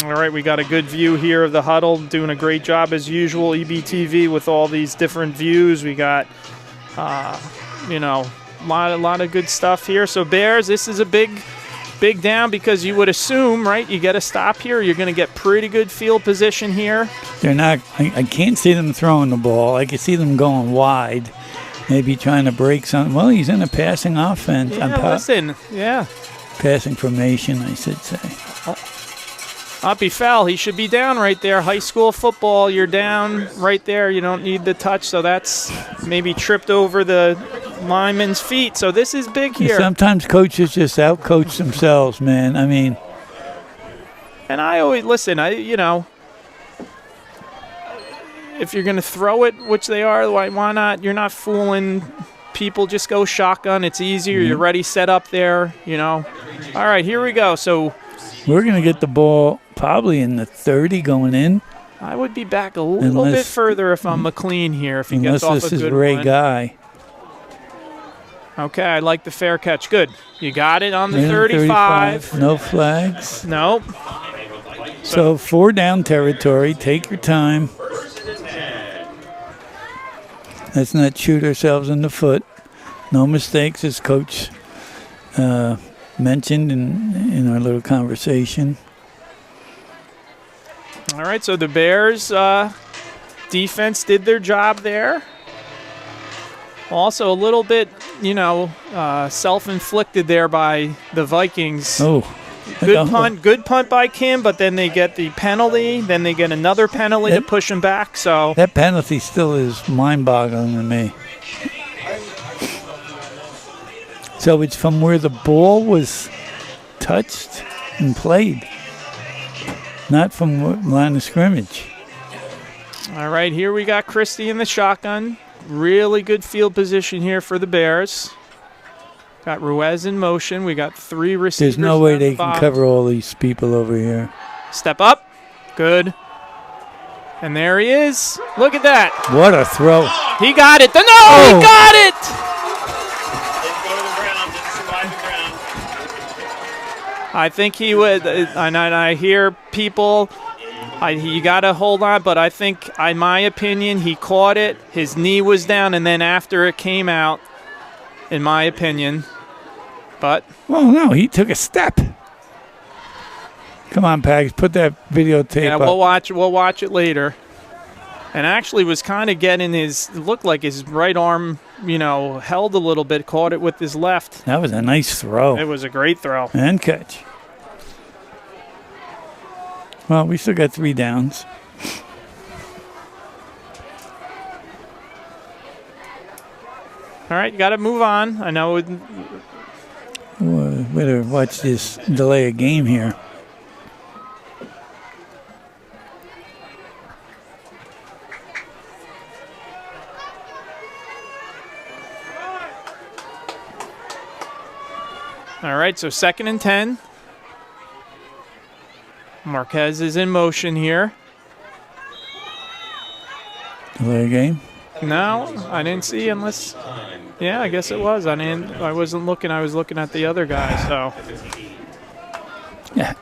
All right, we got a good view here of the huddle, doing a great job as usual. EBTV with all these different views. We got, a lot of good stuff here. So Bears, this is a big down because you would assume, right? You get a stop here. You're going to get pretty good field position here. They're not. I can't see them throwing the ball. I can see them going wide. Maybe trying to break something. Well, he's in a passing offense. Yeah, Passing formation, I should say. Up he fell. He should be down right there. High school football, you're down right there. You don't need the touch, so that's maybe tripped over the lineman's feet. So this is big here. Sometimes coaches just outcoach themselves, man. I mean. And I always, listen, if you're going to throw it, which they are, why not? You're not fooling people. Just go shotgun. It's easier. You're ready, set up there, All right, here we go. So we're going to get the ball probably in the 30 going in. I would be back a little bit further if I'm McLean here. If he gets off a good one. Unless this is Ray Guy. Okay, I like the fair catch. Good. You got it on the 35. No flags. Nope. So 4 down territory. Take your time. Let's not shoot ourselves in the foot. No mistakes, as Coach mentioned in our little conversation. All right, so the Bears defense did their job there. Also a little bit, self-inflicted there by the Vikings. Oh. Good punt by Kim, but then they get the penalty. Then they get another penalty to push them back. So that penalty still is mind-boggling to me. So it's from where the ball was touched and played, not from line of scrimmage. All right, here we got Christie in the shotgun. Really good field position here for the Bears. Got Ruiz in motion. We got 3 receivers. There's no way they can cover all these people over here. Step up. Good. And there he is. Look at that. What a throw. He got it. He got it. Didn't go to the ground. Didn't survive the ground. I think he would. And I hear people, you got to hold on. But I think, in my opinion, he caught it. His knee was down. And then after it came out, in my opinion. But well, no, he took a step. Come on, Pags, put that videotape up. We'll watch it later. And actually was kind of getting looked like his right arm, held a little bit, caught it with his left. That was a nice throw. It was a great throw. And catch. Well, we still got 3 downs. All right, you got to move on. I know. Better watch this delay a game here. All right, so 2nd and 10. Marquez is in motion here. Delay a game? No, I didn't see unless. Yeah, I guess it was. I wasn't looking. I was looking at the other guy. So. Yeah.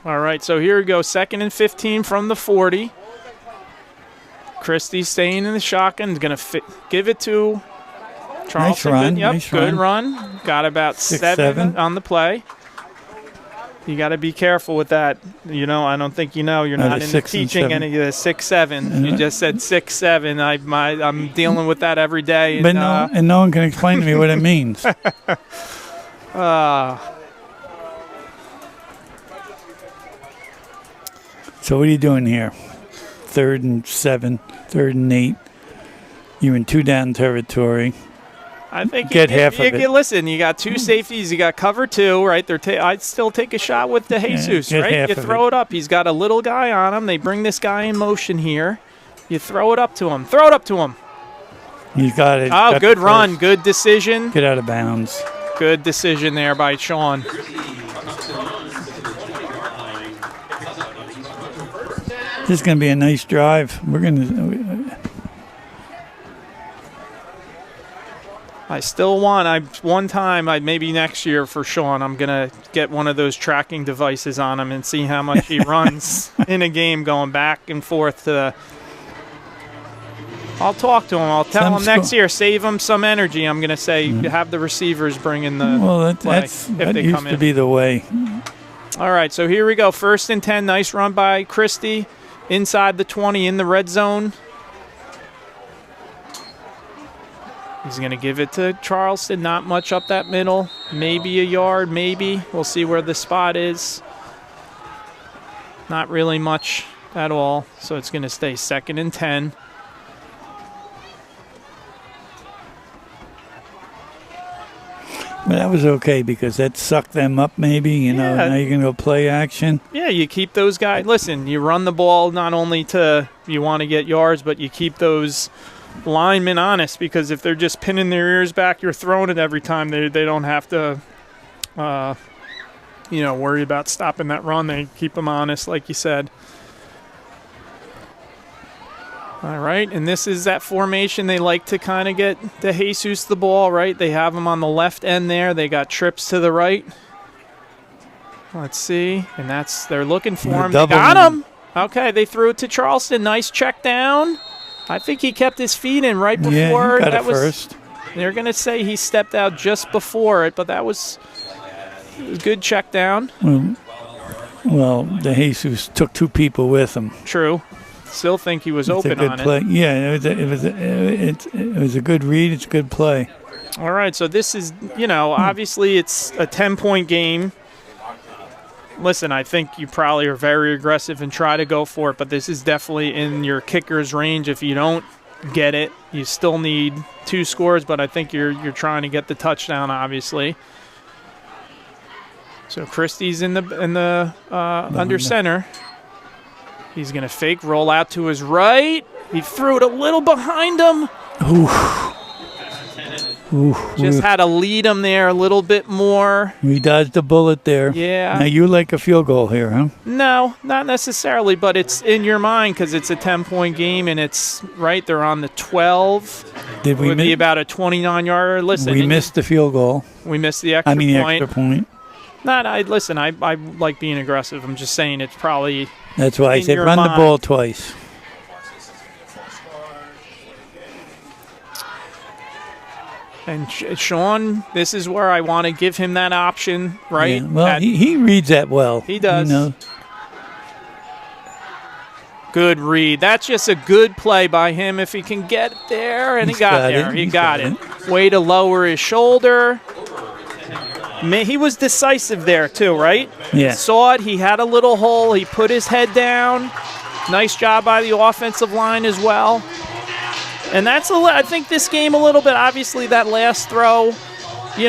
All right, so here we go. 2nd and 15 from the 40. Christie staying in the shotgun. Is going to give it to Charleston. Nice run. Good run. Got about 7 on the play. You got to be careful with that. I don't think you're not into teaching any of the 6-7. You just said 6-7. I'm dealing with that every day. But no one can explain to me what it means. So what are you doing here? 3rd and 7, 3rd and 8. You're in 2 down territory. I think Get half of it. Listen, you got 2 safeties. You got cover 2, right? I'd still take a shot with the Jesus, get right? half You of throw it up. He's got a little guy on him. They bring this guy in motion here. You throw it up to him. Throw it up to him. He's got it. Oh, Got good the run. first. Good decision. Get out of bounds. Good decision there by Sean. This is going to be a nice drive. We're going to. I still want. One time, maybe next year for Sean, I'm gonna get one of those tracking devices on him and see how much he runs in a game, going back and forth to. I'll talk to him. I'll tell him next year, save him some energy. I'm gonna say have the receivers bring in the. Well, play that used to be the way. All right, so here we go. 1st and 10. Nice run by Christie, inside the 20 in the red zone. He's going to give it to Charleston. Not much up that middle. Maybe a yard, maybe. We'll see where the spot is. Not really much at all. So it's going to stay 2nd and 10. But that was okay because that sucked them up maybe. You know, Yeah. now you're going to go play action. Yeah, you keep those guys. Listen, you run the ball not only to you want to get yards, but you keep those linemen honest, because if they're just pinning their ears back, you're throwing it every time. They don't have to, worry about stopping that run. They keep them honest, like you said. All right, and this is that formation. They like to kind of get the Jesus the ball, right? They have him on the left end there. They got trips to the right. Let's see, and they're looking for him. They got him. Okay, they threw it to Charleston. Nice check down. I think he kept his feet in right before. Yeah, he got that it was first. They're going to say he stepped out just before it, but that was a good check down. Well, the Jesus took 2 people with him. True. Still think he was It's open a good on play. it. Yeah, it was a good read. It's a good play. All right, so this is, obviously it's a 10-point game. Listen, I think you probably are very aggressive and try to go for it, but this is definitely in your kicker's range. If you don't get it, you still need 2 scores, but I think you're trying to get the touchdown, obviously. So Christie's in the under center. He's going to fake, roll out to his right. He threw it a little behind him. Just had to lead him there a little bit more. We dodged a bullet there. Yeah. Now you like a field goal here, huh? No, not necessarily, but it's in your mind because it's a 10-point game and it's right. They're on the 12. Did we would be about a 29-yarder. Listen, we missed the field goal. We missed the extra point. Extra point. Listen, I like being aggressive. I'm just saying it's probably. That's why I said run the ball twice. And Sean, this is where I want to give him that option, right? Yeah. Well, he reads that well. He does. You know. Good read. That's just a good play by him if he can get there. And he got there. He got it. Way to lower his shoulder. He was decisive there too, right? Yeah. Saw it. He had a little hole. He put his head down. Nice job by the offensive line as well. And I think this game a little bit, obviously that last throw, he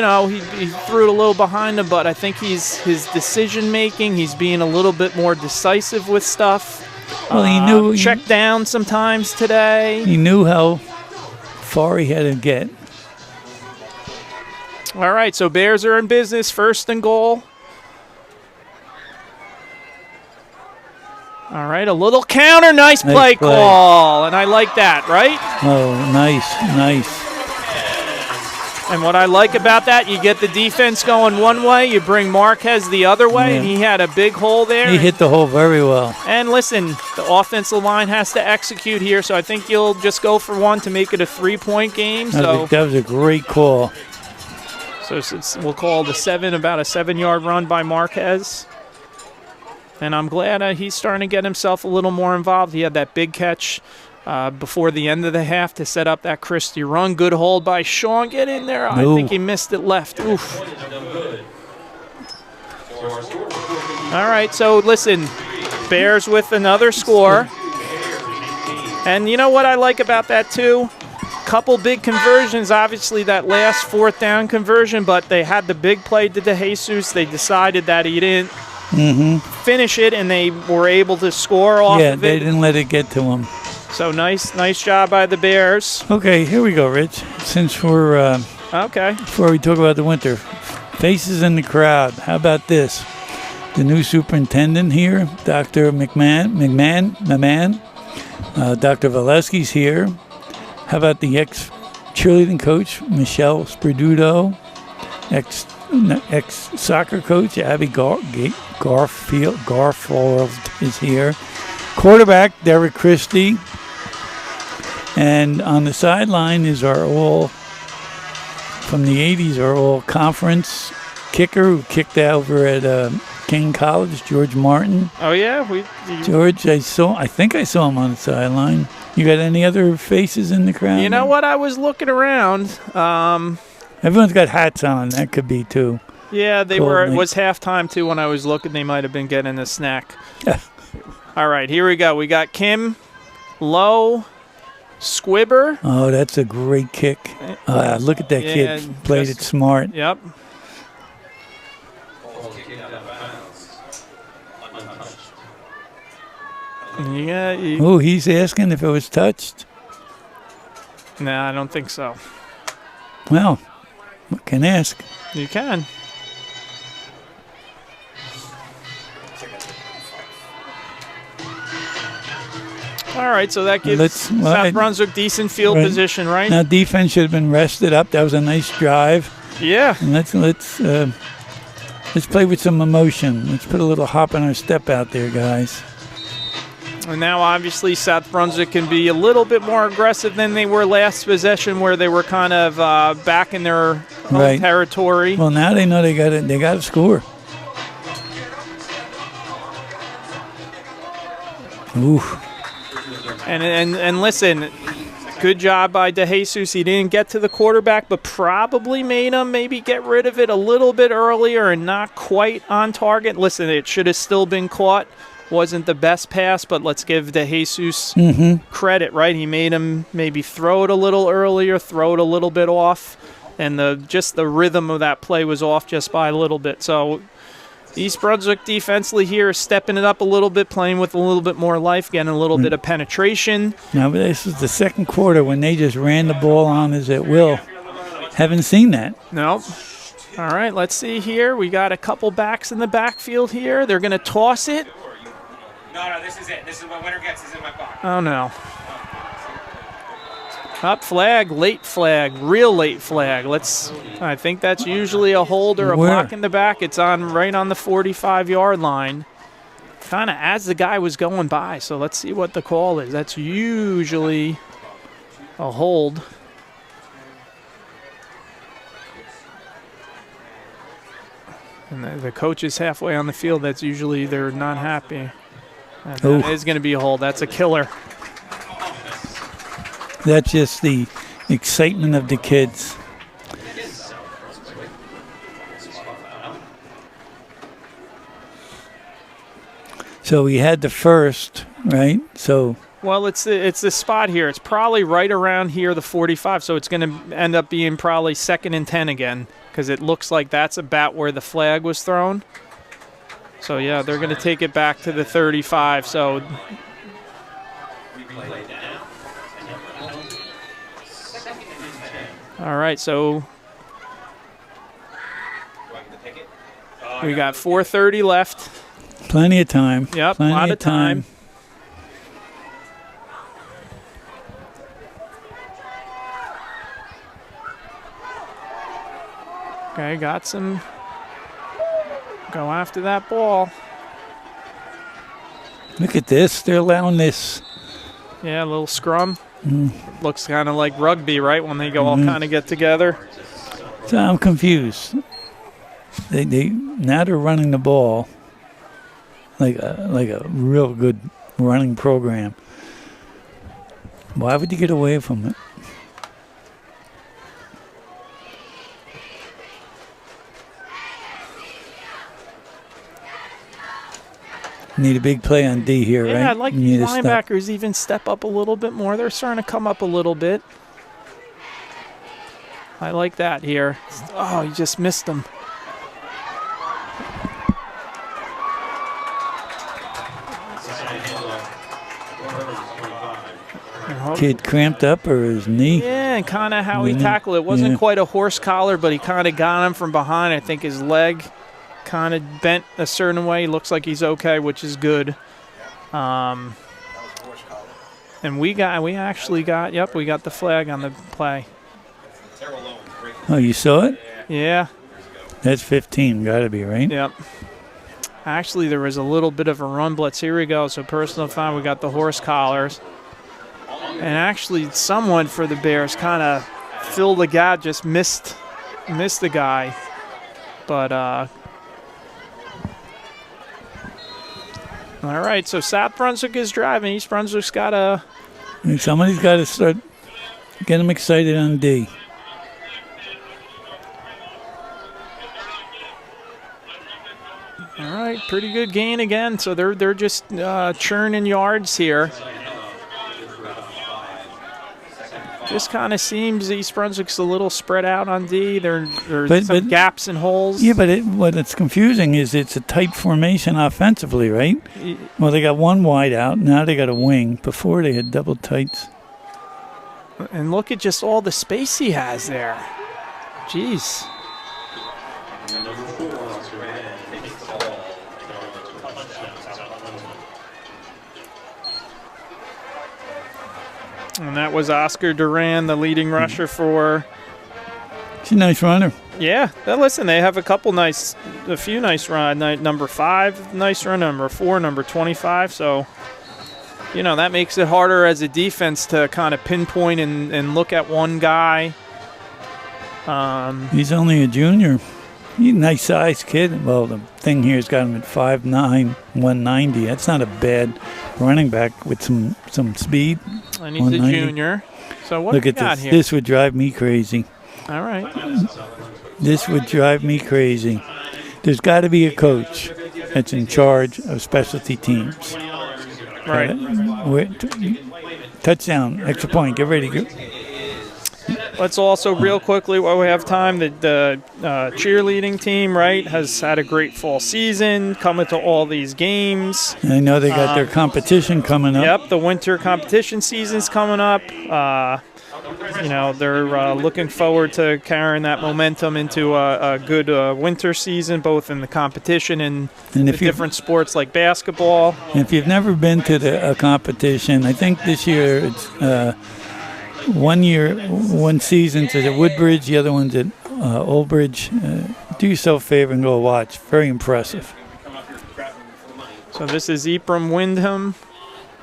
threw it a little behind him, but I think his decision making, he's being a little bit more decisive with stuff. Well, he knew. Check down sometimes today. He knew how far he had to get. All right, so Bears are in business, 1st and goal. All right, a little counter. Nice play call, and I like that, right? Oh, nice. And what I like about that, you get the defense going one way, you bring Marquez the other way, and he had a big hole there. He hit the hole very well. And listen, the offensive line has to execute here, so I think you'll just go for one to make it a 3-point game. That was a great call. So we'll call the about a 7-yard run by Marquez. And I'm glad he's starting to get himself a little more involved. He had that big catch before the end of the half to set up that Christie run. Good hold by Sean. Get in there. I think he missed it left. Oof. All right, so listen, Bears with another score. And you know what I like about that too? Couple big conversions, obviously that last 4th down conversion, but they had the big play to DeJesus. They decided that he didn't finish it, and they were able to score off of it. Yeah, they didn't let it get to him. So nice job by the Bears. Okay, here we go, Rich. Since we're Okay. before we talk about the winter, faces in the crowd. How about this? The new superintendent here, Dr. McMahon. Dr. Valesky's here. How about the ex-cheerleading coach, Michelle Sperduto? Ex-soccer coach, Abby Garfield is here. Quarterback, Derek Christie. And on the sideline is our from the 80s, our all-conference kicker who kicked over at King College, George Martin. Oh yeah, George, I think I saw him on the sideline. You got any other faces in the crowd? You know what? I was looking around. Everyone's got hats on. That could be too. Yeah, they Cool, were. It mate. was halftime too. When I was looking, they might have been getting a snack. All right, here we go. We got Kim Lowe Squibber. Oh, that's a great kick. Look at that Yeah, kid. Played it just- smart. Yep. Yeah. Oh, he's asking if it was touched. No, I don't think so. Well, we can ask. You can. All right, so that gives South Brunswick decent field position, right? Now defense should have been rested up. That was a nice drive. Yeah. And let's play with some emotion. Let's put a little hop in our step out there, guys. And now, obviously, South Brunswick can be a little bit more aggressive than they were last possession, where they were kind of back in their home territory. Well, now they know they got to score. Ooh. And listen, good job by DeJesus. He didn't get to the quarterback, but probably made him maybe get rid of it a little bit earlier and not quite on target. Listen, it should have still been caught. Wasn't the best pass, but let's give DeJesus credit, right? He made him maybe throw it a little earlier, throw it a little bit off, and the rhythm of that play was off just by a little bit. So East Brunswick defensively here is stepping it up a little bit, playing with a little bit more life, getting a little bit of penetration. Now, this is the second quarter when they just ran the ball on us at will. Haven't seen that. No. All right, let's see here. We got a couple backs in the backfield here. They're going to toss it. No, this is it. This is what winner gets. Is in my pocket. Oh, no. Up flag, late flag, real late flag. I think that's usually a hold or a block in the back. It's right on the 45-yard line, kind of as the guy was going by. So let's see what the call is. That's usually a hold. And the coach is halfway on the field. That's usually they're not happy. And that is going to be a hold. That's a killer. That's just the excitement of the kids. So we had the first, right? So well, it's the spot here. It's probably right around here, the 45. So it's going to end up being probably 2nd and 10 again, because it looks like that's about where the flag was thrown. So yeah, they're going to take it back to the 35. So. All right, so we got 4:30 left. Plenty of time. Yep, Plenty a lot of time. Okay, got some. Go after that ball. Look at this. They're allowing this. Yeah, a little scrum. Looks kind of like rugby, right? When they go all kind of get together. So I'm confused. They now they're running the ball like a real good running program. Why would you get away from it? Need a big play on D here, right? Yeah, I'd like You these need to stop. linebackers even step up a little bit more. They're starting to come up a little bit. I like that here. Oh, you just missed them. Kid cramped up or his knee? Yeah, and kind of how he Mhm. tackled it. Wasn't Yeah. quite a horse collar, but he kind of got him from behind. I think his leg kind of bent a certain way. Looks like he's okay, which is good. And we got the flag on the play. Oh, you saw it? Yeah, That's 15, got to be, right? yep. Actually, there was a little bit of a run blitz. Here we go. So personal foul, we got the horse collars. And actually, someone for the Bears kind of filled the gap, just missed the guy. But, all right, so South Brunswick is driving. East Brunswick's got a... Somebody's got to start get them excited on D. All right, pretty good gain again. So they're just churning yards here. Just kind of seems East Brunswick's a little spread out on D. There's some gaps and holes. Yeah, but what's confusing is it's a tight formation offensively, right? Well, they got one wide out. Now they got a wing. Before they had double tights. And look at just all the space he has there. Jeez. And that was Oscar Duran, the leading rusher for... She's a nice runner. Yeah. Now listen, they have a few nice run. Number 5, nice run. Number 4, number 25. So, that makes it harder as a defense to kind of pinpoint and look at one guy. He's only a junior. He's a nice sized kid. Well, the thing here has got him at 5'9", 190. That's not a bad running back with some speed. And he's a junior. So what Look do we at got this. here? This would drive me crazy. All right. This would drive me crazy. There's got to be a coach that's in charge of specialty teams. Right. Touchdown, extra point, get ready. Go. Let's also, real quickly, while we have time, the cheerleading team, right, has had a great fall season, coming to all these games. I know they got their competition coming up. Yep, the winter competition season's coming up. They're looking forward to carrying that momentum into a good winter season, both in the competition and the different sports like basketball. If you've never been to a competition, I think this year it's one season's at Woodbridge, the other one's at Old Bridge. Do yourself a favor and go watch. Very impressive. So this is Ephraim Windham,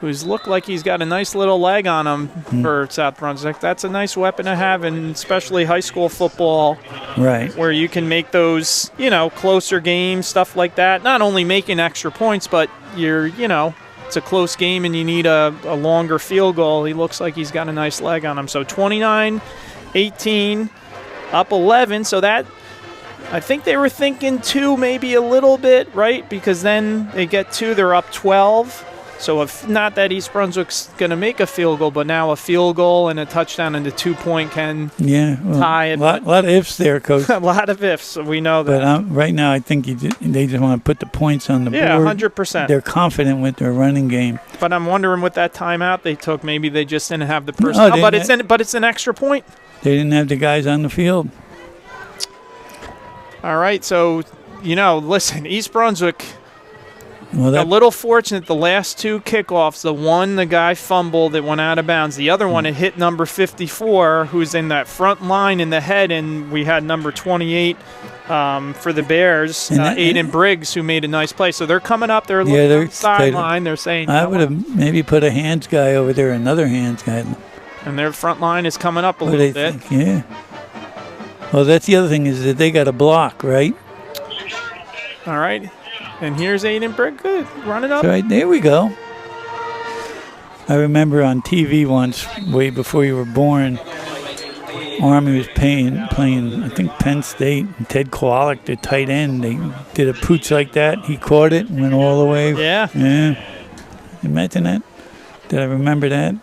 who's looked like he's got a nice little leg on him for South Brunswick. That's a nice weapon to have, and especially high school football, right? Where you can make those, closer games, stuff like that. Not only making extra points, but it's a close game and you need a longer field goal. He looks like he's got a nice leg on him. So 29-18, up 11. So that, I think they were thinking 2 maybe a little bit, right? Because then they get 2, they're up 12. So if not that East Brunswick's going to make a field goal, but now a field goal and a touchdown and the 2-point can tie it. A lot of ifs there, Coach. A lot of ifs, so we know that. But right now I think they just want to put the points on the board. Yeah, 100%. They're confident with their running game. But I'm wondering with that timeout they took, maybe they just didn't have the personnel. But it's an extra point. They didn't have the guys on the field. All right, so, listen, East Brunswick... Well, a little fortunate the last 2 kickoffs. The guy fumbled, it went out of bounds. The other one, it hit number 54, who's in that front line in the head, and we had number 28 for the Bears, Aiden Briggs, who made a nice play. So they're coming up. They're looking at the sideline. They're saying, I would have maybe put a hands guy over there, another hands guy. And their front line is coming up a little bit. Yeah. Well, that's the other thing is that they got a block, right? All right. And here's Aiden Briggs. Good. Run it up. Right, there we go. I remember on TV once, way before you were born, Army was playing, I think, Penn State. And Ted Kowalik, the tight end, they did a pooch like that. He caught it and went all the way. Yeah. Yeah. Imagine that. Did I remember that?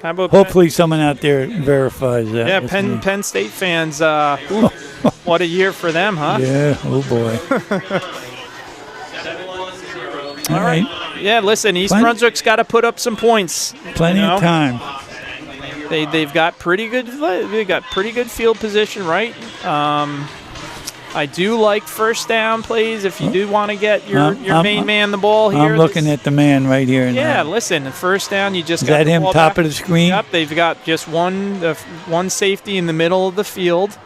How about Hopefully someone out there verifies that. Yeah, with Penn, me. Penn State fans, what a year for them, huh? Yeah, oh boy. All right. Yeah, listen, East Plenty- Brunswick's got to put up some points. Plenty of time. They've got pretty good field position, right? I do like first down plays if you do want to get your main man the ball here. I'm looking at the man right here. Yeah, now. Listen, first down, you just Is got that the him ball top back. of the screen? Yep, they've got just one safety in the middle of the field.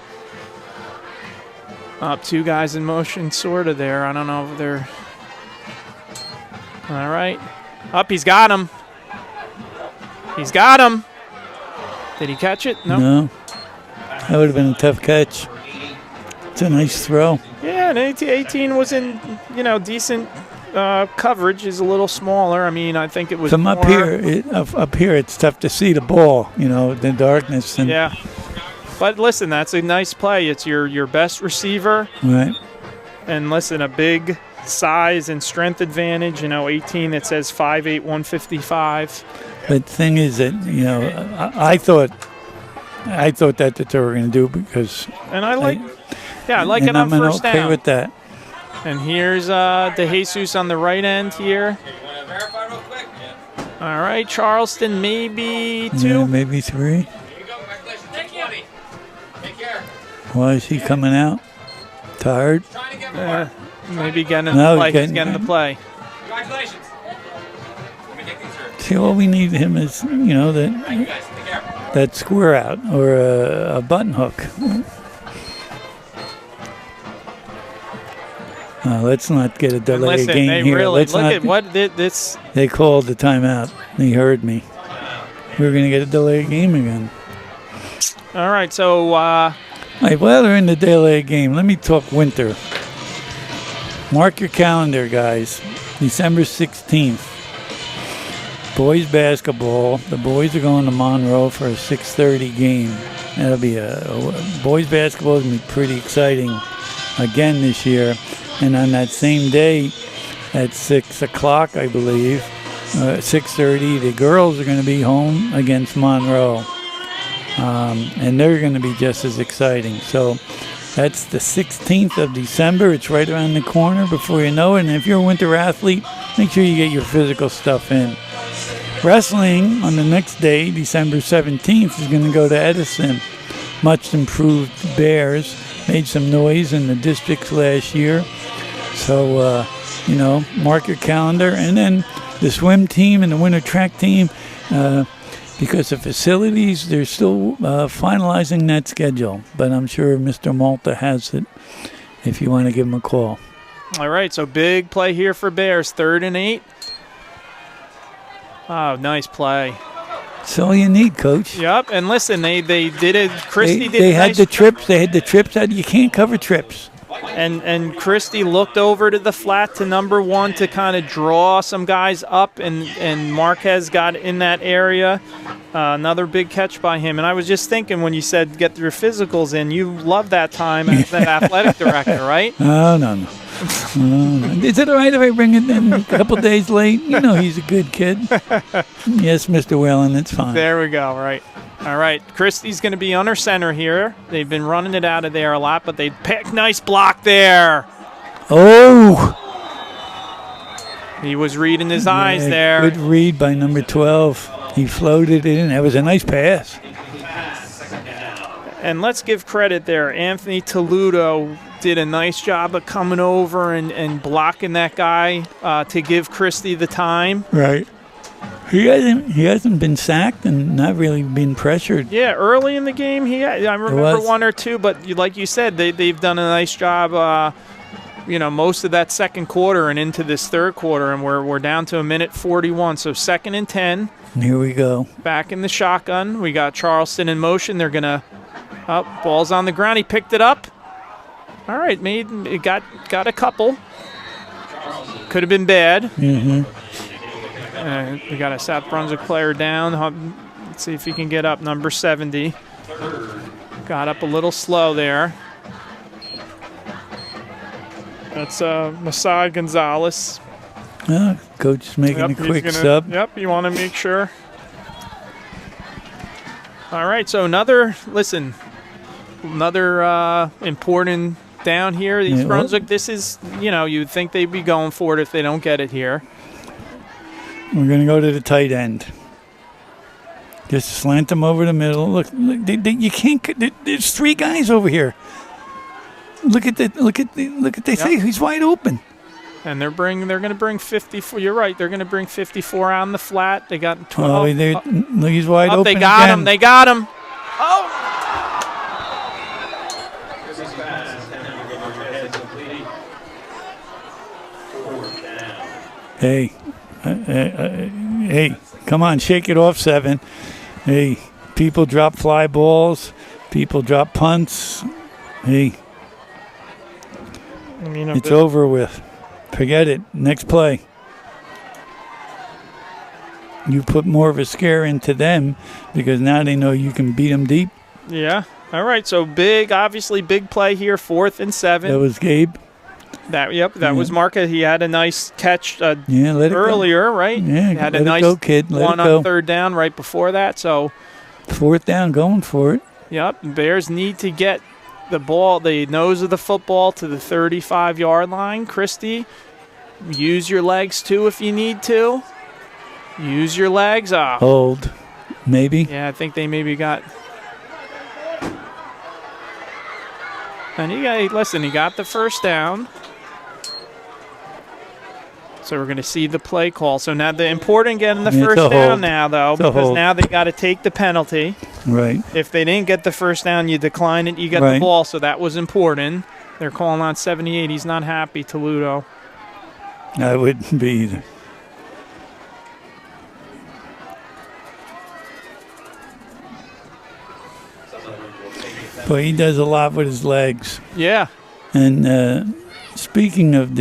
Two guys in motion, sort of there. I don't know if they're... All right. Up, he's got him. He's got him. Did he catch it? No. That would have been a tough catch. It's a nice throw. Yeah, and 18 was in, decent coverage. Is a little smaller. I mean, I think it was From more, up here, up here, it's tough to see the ball, the darkness. And, yeah. But listen, that's a nice play. It's your best receiver. Right. And listen, a big size and strength advantage. 18, it says 5'8", 155. But the thing is that, I thought that's what they were going to do because... And I like it on I'm first okay down. with that. And here's De Jesus on the right end here. All right, Charleston, maybe 2. Yeah, maybe 3. Why is he coming out? Tired? Maybe getting No, the play. He's getting- getting the play. Congratulations. See, all we need him is, that square out or a button hook. Let's not get a And delay listen, game they here. really Let's look not, at what this. They called the timeout. They heard me. We're going to get a delay game again. All right, so All right, while they're in the delay game, let me talk winter. Mark your calendar, guys. December 16th. Boys basketball. The boys are going to Monroe for a 6:30 game. That'll be boys basketball is going to be pretty exciting again this year. And on that same day, at 6 o'clock, I believe, 6:30, the girls are going to be home against Monroe. And they're going to be just as exciting. So that's the 16th of December. It's right around the corner before you know it. And if you're a winter athlete, make sure you get your physical stuff in. Wrestling on the next day, December 17th, is going to go to Edison. Much improved Bears made some noise in the districts last year. So, mark your calendar. And then the swim team and the winter track team, because of facilities, they're still finalizing that schedule. But I'm sure Mr. Malta has it if you want to give him a call. All right, so big play here for Bears, 3rd and 8. Oh, nice play. That's all you need, Coach. Yep, and listen, they did it. Christie did. They a had nice the trips. They had the trips out. You can't cover trips. And Christie looked over to the flat to number 1 to kind of draw some guys up, and Marquez got in that area. Another big catch by him. And I was just thinking when you said get your physicals in, you love that time as an athletic director, right? Oh, no. Is it all right if I bring it in a couple days late? He's a good kid. Yes, Mr. Whalen, it's fine. There we go, right. All right, Christie's going to be under center here. They've been running it out of there a lot, but they pick nice block there. Oh! He was reading his eyes there. Good read by number 12. He floated it in. That was a nice pass. And let's give credit there. Anthony Toludo did a nice job of coming over and blocking that guy to give Christie the time. Right. He hasn't been sacked and not really been pressured. Yeah, early in the game, I remember 1 or 2, but like you said, they've done a nice job, most of that second quarter and into this third quarter, and we're down to 1:41. So 2nd and 10. Here we go. Back in the shotgun. We got Charleston in motion. They're going to ball's on the ground. He picked it up. All right, got a couple. Could have been bad. Mm-hmm. We got a South Brunswick player down. Let's see if he can get up, number 70. Got up a little slow there. That's Masai Gonzalez. Coach is making a he's quick gonna- sub. Yep, you want to make sure. All right, so another important down here. East Yeah, Brunswick, this is, you'd think they'd be going for it if they don't get it here. We're going to go to the tight end. Just slant them over the middle. Look, you can't. There's 3 guys over here. Look at they say he's wide open. And they're going to bring 54. You're right. They're going to bring 54 on the flat. They got 12. Look, he's wide open. They got again. him. They got him. Oh. Hey, hey, come on, shake it off, 7. Hey, people drop fly balls. People drop punts. Hey, it's over with. Forget it. Next play. You put more of a scare into them because now they know you can beat them deep. Yeah. All right. So obviously big play here, 4th and 7. That was Gabe. That was Marca. He had a nice catch Let it earlier, go. right? Yeah, he had let a nice it go, kid. Let one it go. on 3rd down right before that. So 4th down, going for it. Yep. Bears need to get the ball, the nose of the football, to the 35-yard line. Christie, use your legs too if you need to. Use your legs. Hold, maybe. Yeah, I think they maybe got. And he got the 1st down. So we're going to see the play call. So now the important getting the 1st down now, though, because now they got to take the penalty. Right. If they didn't get the 1st down, you decline it, you get the ball. So that was important. They're calling on 78. He's not happy, Toledo. I wouldn't be either. But he does a lot with his legs. Yeah. And speaking of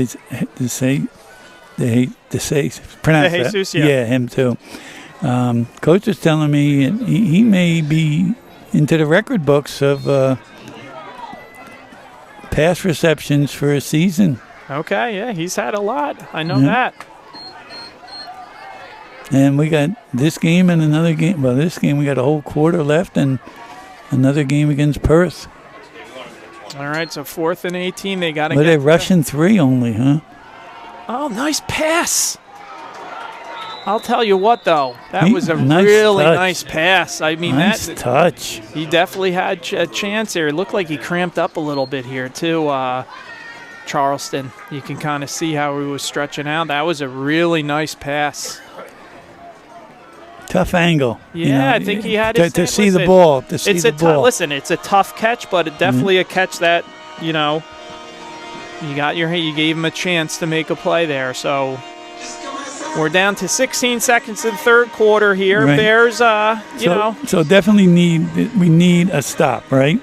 pronounce that. Jesus, yeah, him too. Coach was telling me he may be into the record books of pass receptions for a season. Okay, yeah, he's had a lot. I know that. And we got this game and another game. Well, this game we got a whole quarter left and another game against Perth. All right, so 4th and 18. They got to But they're rushing 3 only, huh? Oh, nice pass. I'll tell you what, though. That was a nice really touch. nice pass. I mean, nice touch. He definitely had a chance there. It looked like he cramped up a little bit here, too, Charleston. You can kind of see how he was stretching out. That was a really nice pass. Tough angle. Yeah, I think he had his to see the ball. To see the ball. Listen, it's a tough catch, but it definitely a catch that, you gave him a chance to make a play there. So we're down to 16 seconds in the 3rd quarter here. Right. Bears, So definitely we need a stop, right?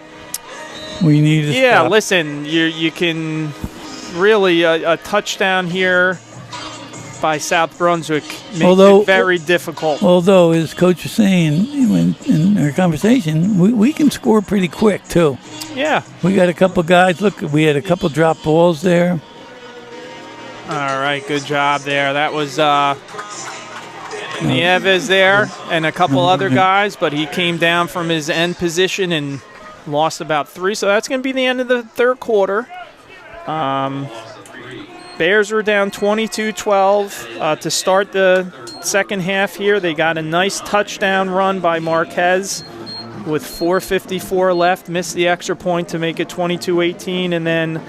We need a stop. Yeah, listen, you can really a touchdown here by South Brunswick makes it very difficult. Although, as Coach was saying in our conversation, we can score pretty quick, too. Yeah. We got a couple guys. Look, we had a couple drop balls there. All right, good job there. That was Nieves there and a couple other guys, but he came down from his end position and lost about 3. So that's going to be the end of the 3rd quarter. Bears were down 22-12 to start the 2nd half here. They got a nice touchdown run by Marquez with 4:54 left. Missed the extra point to make it 22-18, and then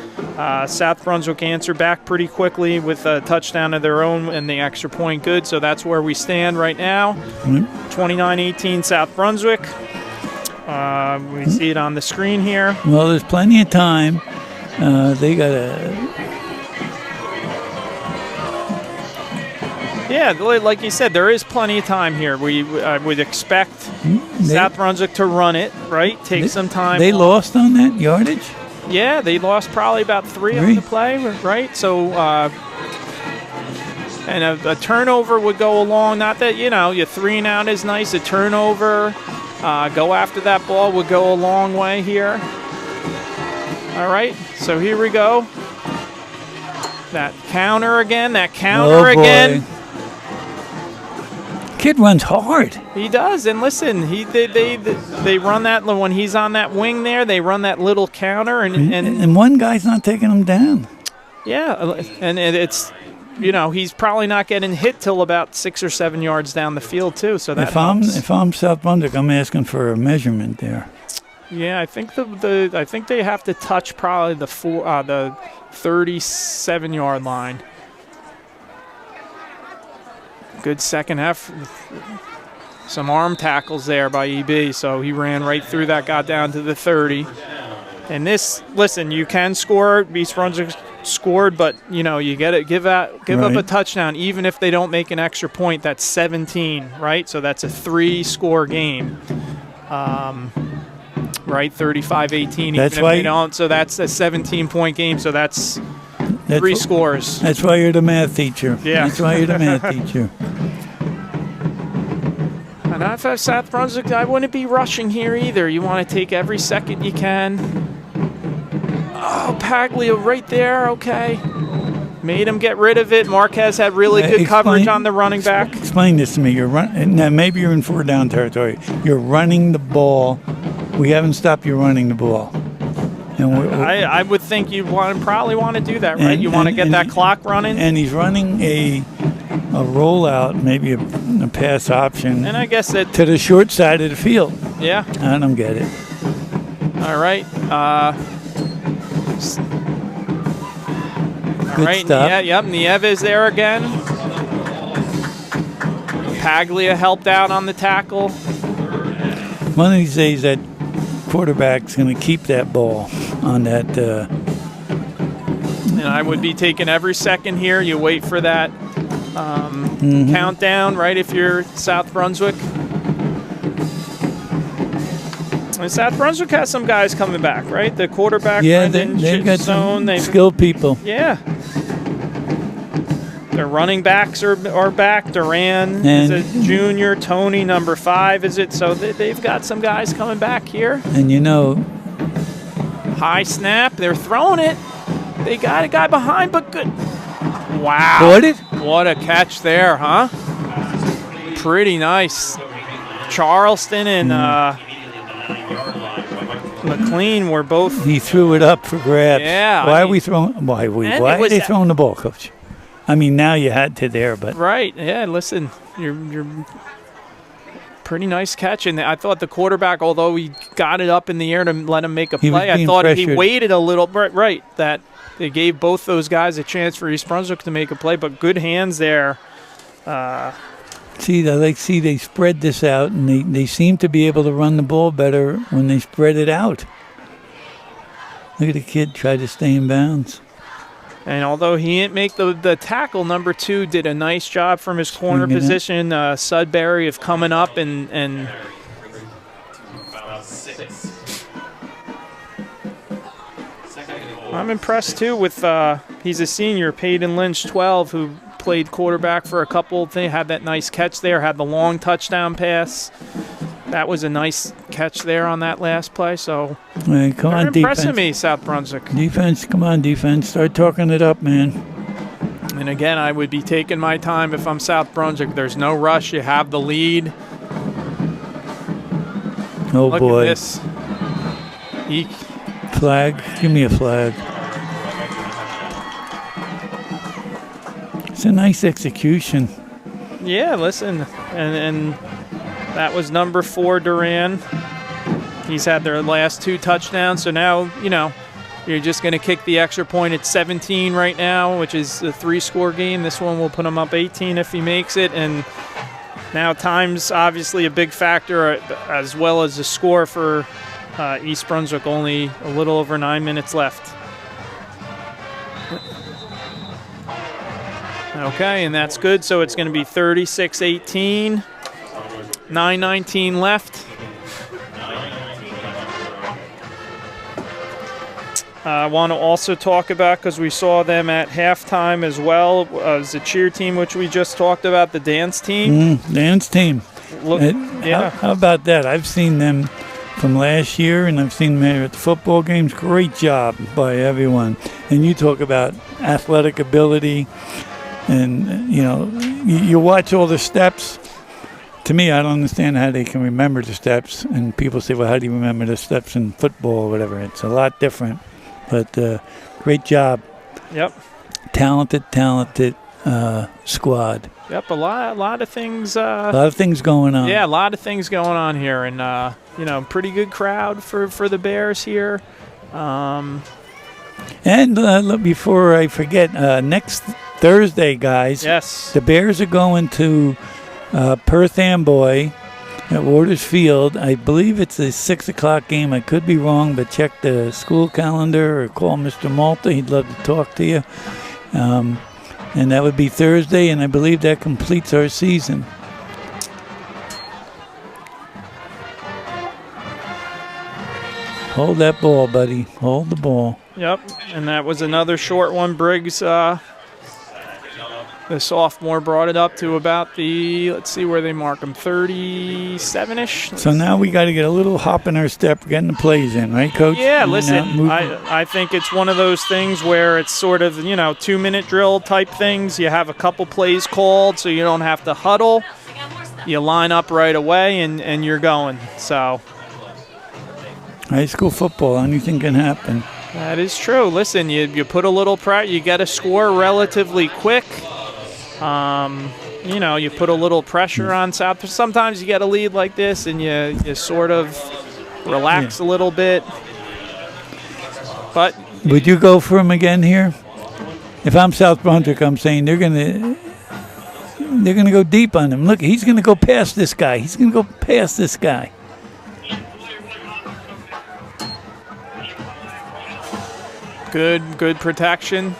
South Brunswick answered back pretty quickly with a touchdown of their own and the extra point good. So that's where we stand right now. 29-18 South Brunswick. We see it on the screen here. Well, there's plenty of time. They got a... Yeah, like you said, there is plenty of time here. We would expect South Brunswick to run it, right? Take some time. They lost on that yardage? Yeah, they lost probably about 3 on the play, right? So, and a turnover would go along. Not that, your 3 and out is nice. A turnover Go after that ball would go a long way here. All right, so here we go. That counter again, again. Kid runs hard. He does, and listen, they run that when he's on that wing there. They run that little counter, and one guy's not taking him down. Yeah, and it's, he's probably not getting hit till about 6 or 7 yards down the field too. So that helps. If I'm South Brunswick, I'm asking for a measurement there. Yeah, I think I think they have to touch probably the 37-yard line. Good second half. Some arm tackles there by EB, so he ran right through that, got down to the 30. And this, listen, you can score. East Brunswick scored, but you get it. Give up a touchdown, even if they don't make an extra point. That's 17, right? So that's a 3-score game, right? 35-18. Even if they don't, so that's a 17-point game. So that's 3 scores. That's why you're the math teacher. Yeah, that's why you're the math teacher. And if I'm South Brunswick, I wouldn't be rushing here either. You want to take every second you can. Oh, Paglia right there. Okay. Made him get rid of it. Marquez had really good coverage on the running back. Explain this to me. Now, maybe you're in 4-down territory. You're running the ball. We haven't stopped you running the ball. And I would think you'd probably want to do that, right? You want to get that clock running. And he's running a rollout, maybe a pass option. And I guess to the short side of the field. Yeah. I don't get it. All right. Good stuff. Yep. Nieves there again. Paglia helped out on the tackle. One of these days, that quarterback's going to keep that ball on that. And I would be taking every second here. You wait for that countdown, right, if you're South Brunswick. And South Brunswick has some guys coming back, right? The quarterback, they've got some skilled people. Yeah. Their running backs are back. Duran is a junior. Tony, number 5, is it? So they've got some guys coming back here. And high snap. They're throwing it. They got a guy behind, but good. Wow. Caught it? What a catch there, huh? Pretty nice. Charleston and McLean were both. He threw it up for grabs. Yeah. Why are they throwing the ball, Coach? I mean, now you had to there, but. Right. Yeah, listen, you're pretty nice catch. And I thought the quarterback, although he got it up in the air to let him make a play, I thought he waited a little. Right. That they gave both those guys a chance for East Brunswick to make a play, but good hands there. They spread this out, and they seem to be able to run the ball better when they spread it out. Look at the kid try to stay in bounds. And although he didn't make the tackle, number 2 did a nice job from his corner position. Sudbury of coming up and I'm impressed too with he's a senior, Peyton Lynch, 12, who played quarterback for a couple. They had that nice catch there, had the long touchdown pass. That was a nice catch there on that last play. So come on, impressing me, South Brunswick. Defense, come on, defense. Start talking it up, man. And again, I would be taking my time if I'm South Brunswick. There's no rush. You have the lead. Oh, Look boy. At this. Flag. Give me a flag. It's a nice execution. Yeah, listen. And that was number 4, Duran. He's had their last 2 touchdowns. So now, you're just going to kick the extra point at 17 right now, which is a 3-score game. This one will put him up 18 if he makes it. And now time's obviously a big factor, as well as the score for East Brunswick. Only a little over 9 minutes left. Okay, and that's good. So it's going to be 36-18. 9:19 left. I want to also talk about, because we saw them at halftime as well, as the cheer team, which we just talked about, the dance team. Dance team. look, yeah. How about that? I've seen them from last year, and I've seen them at the football games. Great job by everyone. And you talk about athletic ability, and you watch all the steps. To me, I don't understand how they can remember the steps. And people say, well, how do you remember the steps in football or whatever? It's a lot different. But great job. Yep. Talented squad. Yep, a lot of things. A lot of things going on. Yeah, a lot of things going on here. And, pretty good crowd for the Bears here. And look, before I forget, next Thursday, guys. Yes. The Bears are going to Perth Amboy at Waters Field. I believe it's a 6 o'clock game. I could be wrong, but check the school calendar or call Mr. Malta. He'd love to talk to you. And that would be Thursday, and I believe that completes our season. Hold that ball, buddy. Hold the ball. Yep, and that was another short one. Briggs, the sophomore, brought it up to about let's see where they mark him, 37-ish. So now we got to get a little hop in our step, getting the plays in, right, Coach? Yeah, listen, I think it's one of those things where it's sort of, 2-minute drill type things. You have a couple plays called so you don't have to huddle. You line up right away and you're going. So high school football, anything can happen. that is true. Listen, you put a little pressure, you get a score relatively quick. You put a little pressure on South. Sometimes you get a lead like this and you sort of relax a little bit. But would you go for him again here? If I'm South Brunswick, I'm saying they're gonna go deep on him. Look, he's gonna go past this guy. He's gonna go past this guy. Good protection.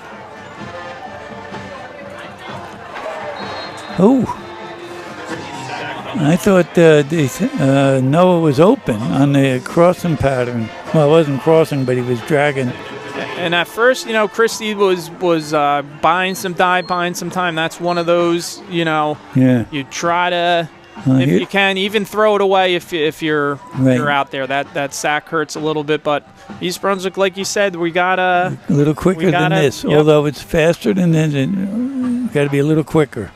Oh, I thought Noah was open on the crossing pattern. Well, it wasn't crossing, but he was dragging. And at first, Christie was buying some time. That's one of those, you try to, if you can, even throw it away if you're out there. That sack hurts a little bit, but East Brunswick, like you said, we gotta a little quicker than this. Yep. Although it's faster than this, it got to be a little quicker.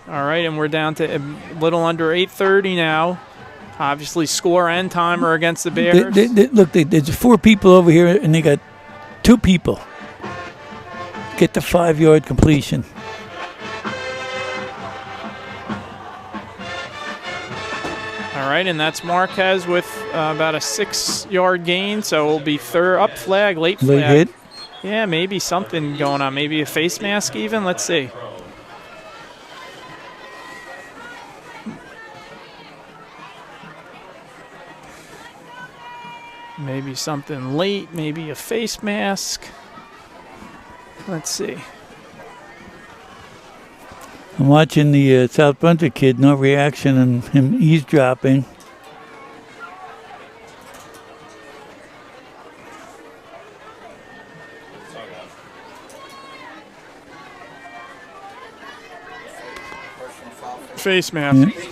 All right, and we're down to a little under 8:30 now. Obviously, score and timer against the Bears. Look, there's 4 people over here, and they got 2 people. Get the 5-yard completion. All right, and that's Marquez with about a 6-yard gain, so it'll be up flag, late flag. Late hit? Yeah, maybe something going on. Maybe a face mask even. Let's see. Maybe something late, maybe a face mask. Let's see. I'm watching the South Brunswick kid, no reaction on him eavesdropping. Face mask. Yeah.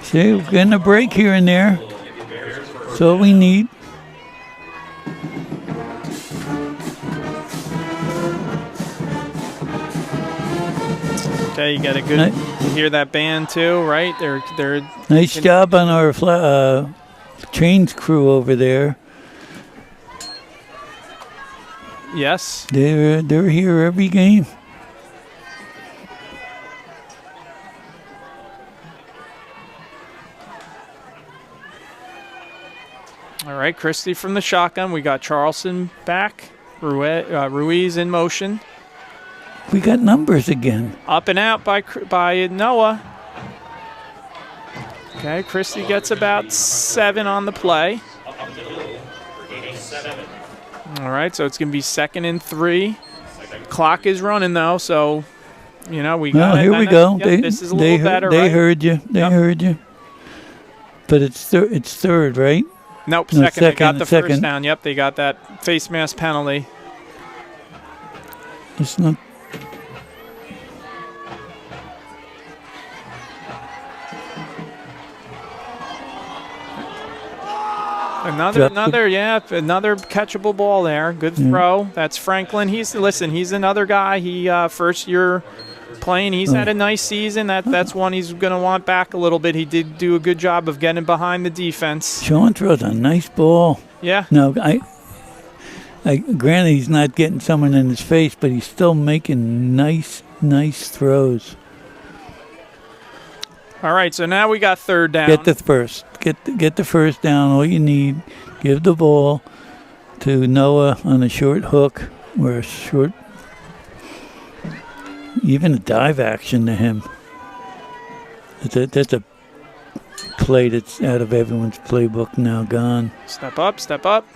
See, we're getting a break here and there. That's all we need. Okay, you got a good. You hear that band too, right? They're nice job on our trains crew over there. Yes. They're here every game. All right, Christie from the shotgun. We got Charleston back. Ruiz in motion. We got numbers again. Up and out by Noah. Okay, Christie gets about 7 on the play. All right, so it's going to be 2nd and 3. Clock is running, though, so, we got it. Well, here we go. Yep, this is a little better, They right? heard you. They heard you. But it's third, right? Nope, No, second. They got the second. first down. Yep, they got that face mask penalty. It's not. Another catchable ball there. Good throw. That's Franklin. He's another guy. He first year playing. He's had a nice season. That's one he's going to want back a little bit. He did do a good job of getting behind the defense. Sean throws a nice ball. Yeah. No, granted he's not getting someone in his face, but he's still making nice throws. All right, so now we got third down. Get the first. Get the first down. All you need. Give the ball to Noah on a short hook or a short, even a dive action to him. That's a play that's out of everyone's playbook now. Gone. Step up, step up.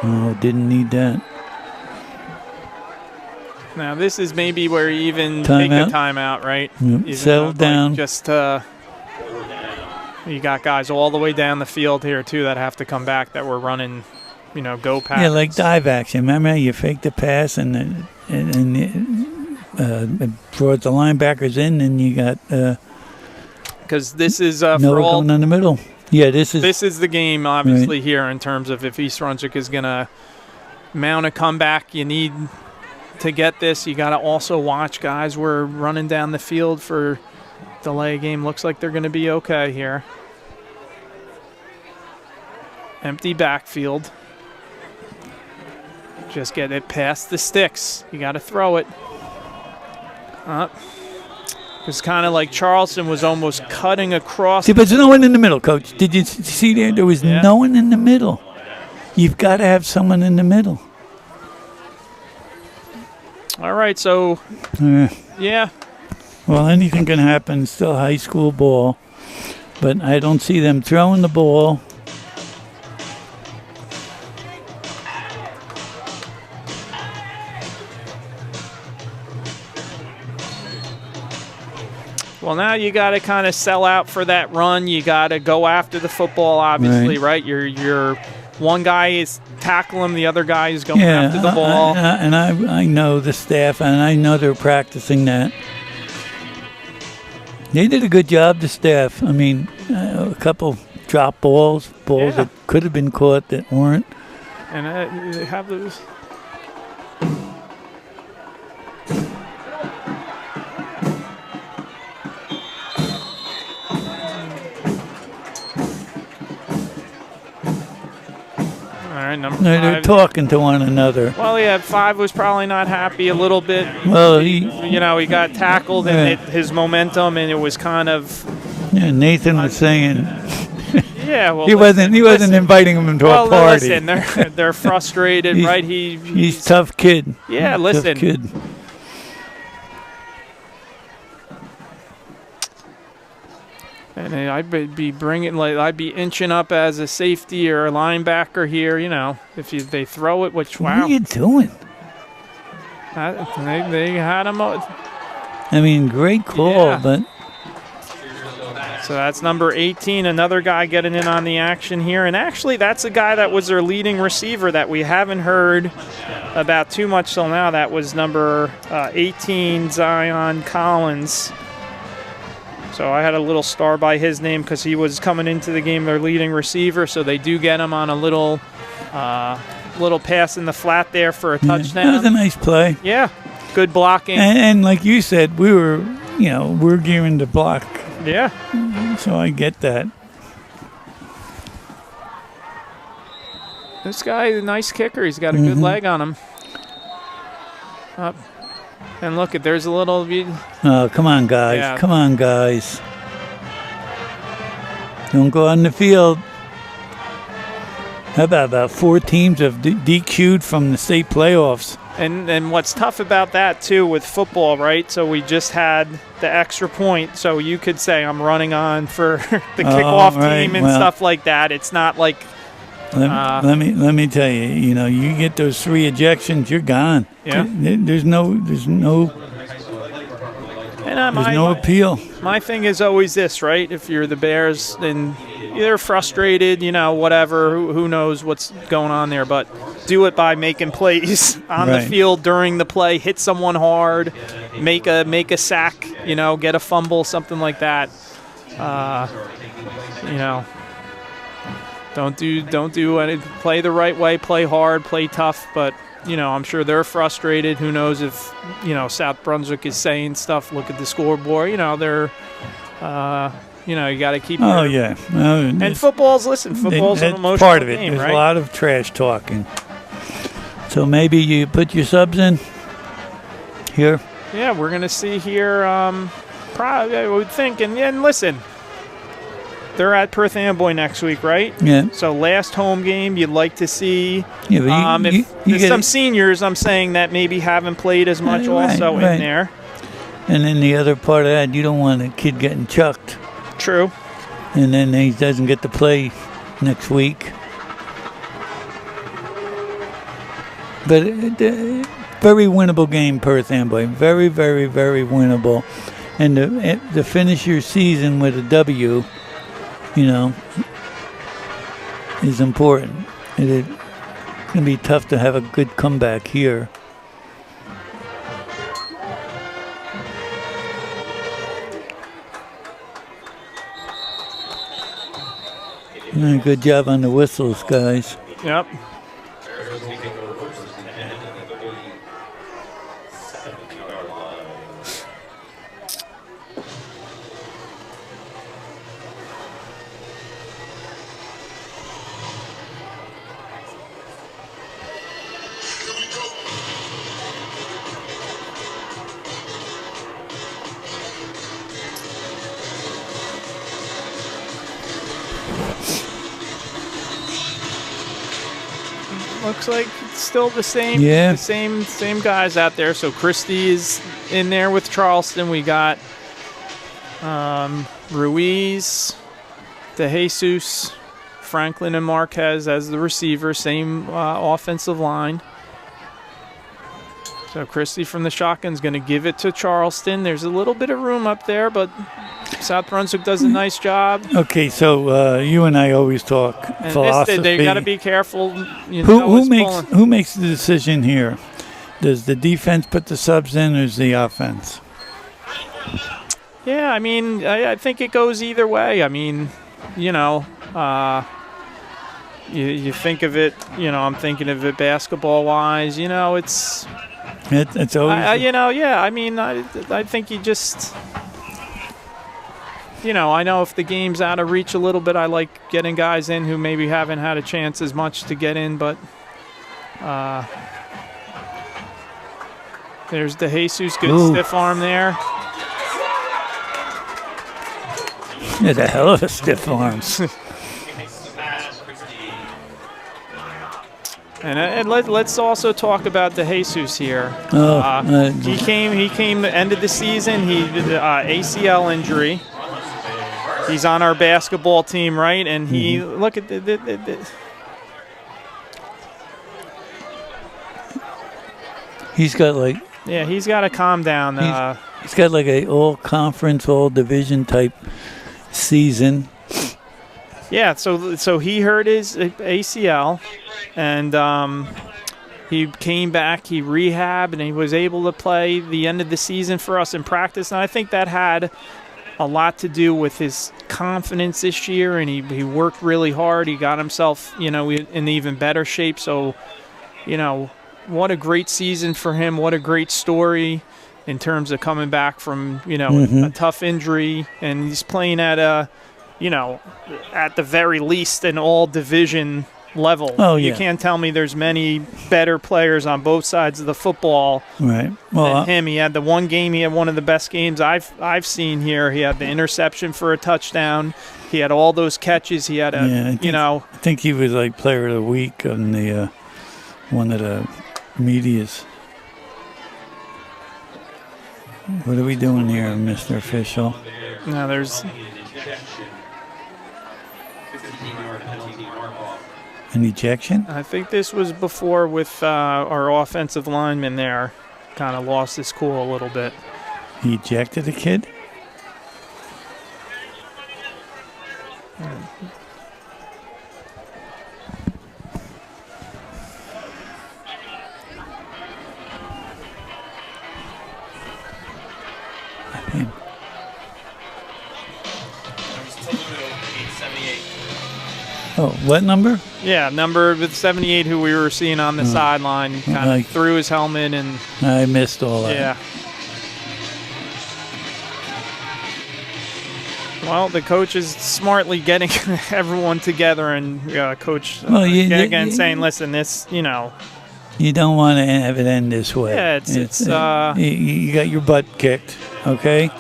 Oh, didn't need that. Now this is maybe where you even take a timeout, right? Yep. Settle down. Just you got guys all the way down the field here too that have to come back that were running, go pass. Yeah, like dive action. Remember, you fake the pass and brought the linebackers in, and you got because this is Noah for all going in the middle. Yeah, this is the game obviously here in terms of if East Brunswick is gonna mount a comeback, you need to get this. You got to also watch guys. We're running down the field for delay game. Looks like they're going to be okay here. Empty backfield. Just get it past the sticks. You got to throw it. It's kind of like Charleston was almost cutting across. See, but there's no one in the middle, Coach. Did you see there? There was no one in the middle. You've got to have someone in the middle. All right, so, yeah. Well, anything can happen. It's still high school ball. But I don't see them throwing the ball. Well, now you got to kind of sell out for that run. You got to go after the football, obviously, right? You're one guy is tackle him, the other guy is going after the ball. And I know the staff, and I know they're practicing that. They did a good job, the staff. I mean, a couple drop balls that could have been caught that weren't. And they have those. All right, number 5. They're talking to one another. Well, yeah, 5 was probably not happy a little bit. Well, he got tackled and his momentum, and it was kind of. Yeah, Nathan was saying. Yeah, well, he wasn't inviting him to a party. Listen, they're frustrated, right? He's a tough kid. Yeah, listen. Tough kid. And I'd be inching up as a safety or a linebacker here, if they throw it, which, wow. What are you doing? They had him. I mean, great call, but. So that's number 18, another guy getting in on the action here. And actually, that's a guy that was their leading receiver that we haven't heard about too much till now. That was number 18, Zion Collins. So I had a little star by his name because he was coming into the game their leading receiver. So they do get him on a little pass in the flat there for a touchdown. That was a nice play. Yeah, good blocking. And like you said, we're gearing to block. Yeah. So I get that. This guy is a nice kicker. He's got a good leg on him. Up. And look, there's a little. Oh, come on, guys. Yeah. Come on, guys. Don't go on the field. How about 4 teams have DQ'd from the state playoffs? And what's tough about that, too, with football, right? So we just had the extra point. So you could say I'm running on for the kickoff team and stuff like that. It's not like. Let me tell you, you get those 3 ejections, you're gone. Yeah. There's no appeal. My thing is always this, right? If you're the Bears, then you're frustrated, whatever. Who knows what's going on there? But do it by making plays on the field during the play. Hit someone hard, make a sack, get a fumble, something like that. Don't do any. Play the right way. Play hard. Play tough. But I'm sure they're frustrated. Who knows if South Brunswick is saying stuff. Look at the scoreboard. They're. You got to keep. Oh yeah. And football's an emotional part of it. game, There's right? a lot of trash talking. So maybe you put your subs in here. Yeah, we're gonna see here. Probably I would think, and listen, they're at Perth Amboy next week, right? Yeah. So last home game, you'd like to see. Yeah, but if there's some seniors, I'm saying that maybe haven't played as much right. in there. And then the other part of that, you don't want a kid getting chucked. True. And then he doesn't get to play next week. But very winnable game, Perth Amboy. Very, very, very winnable. And to finish your season with a W, is important. It's going to be tough to have a good comeback here. Good job on the whistles, guys. Yep. Looks like it's still the same. Yeah. The same guys out there. So Christie is in there with Charleston. We got Ruiz, DeJesus, Franklin, and Marquez as the receiver. Same offensive line. So Christie from the shotgun's going to give it to Charleston. There's a little bit of room up there, but South Brunswick does a nice job. Okay, so you and I always talk And philosophy. they got to be careful. Who makes the decision here? Does the defense put the subs in, or is the offense? Yeah, I think it goes either way. You think of it. I'm thinking of it basketball-wise. It's always. I think you just. I know if the game's out of reach a little bit, I like getting guys in who maybe haven't had a chance as much to get in, but there's DeJesus, good stiff arm there. Yeah, the hell of a stiff arms. And let's also talk about DeJesus here. He came the end of the season. He did ACL injury. He's on our basketball team, right? And he look at He's got he's got to calm down. He's got like a all-conference, all-division type season. Yeah, so he hurt his ACL, and he came back, he rehabbed, and he was able to play the end of the season for us in practice. And I think that had a lot to do with his confidence this year, and he worked really hard. He got himself, in even better shape. So, what a great season for him. What a great story in terms of coming back from, a tough injury. And he's playing at at the very least an all-division level. Oh, yeah. You can't tell me there's many better players on both sides of the football right. than him. He had the one game. He had one of the best games I've seen here. He had the interception for a touchdown. He had all those catches. He had I think he was like player of the week on the one of the medias. What are we doing here, Mr. Official? Now there's an ejection? I think this was before with our offensive lineman there. Kind of lost his cool a little bit. He ejected the kid? Oh, what number? Yeah, number with 78 who we were seeing on the sideline kind of threw his helmet and... I missed all that. Yeah. Well, the coach is smartly getting everyone together, and coach again saying, "Listen, this, you don't want to have it end this way. Yeah, it's you got your butt kicked, okay?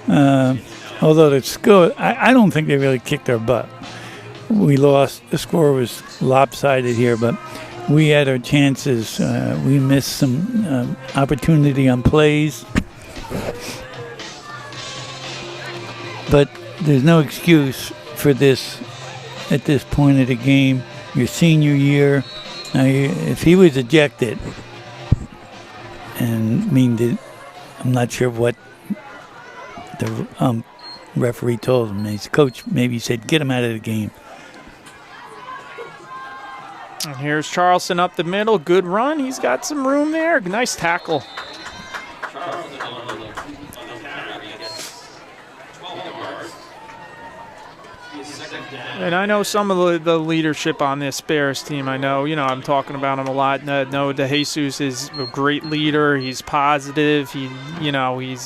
Although the score, I don't think they really kicked our butt. We lost. The score was lopsided here, but we had our chances. We missed some opportunity on plays, but there's no excuse for this at this point of the game. Your senior year. Now, if he was ejected, and I'm not sure what the referee told him. His coach maybe said, "Get him out of the game." And here's Charleston up the middle. Good run. He's got some room there. Nice tackle. And I know some of the leadership on this Bears team. I know, I'm talking about him a lot. No, DeJesus is a great leader. He's positive. He's.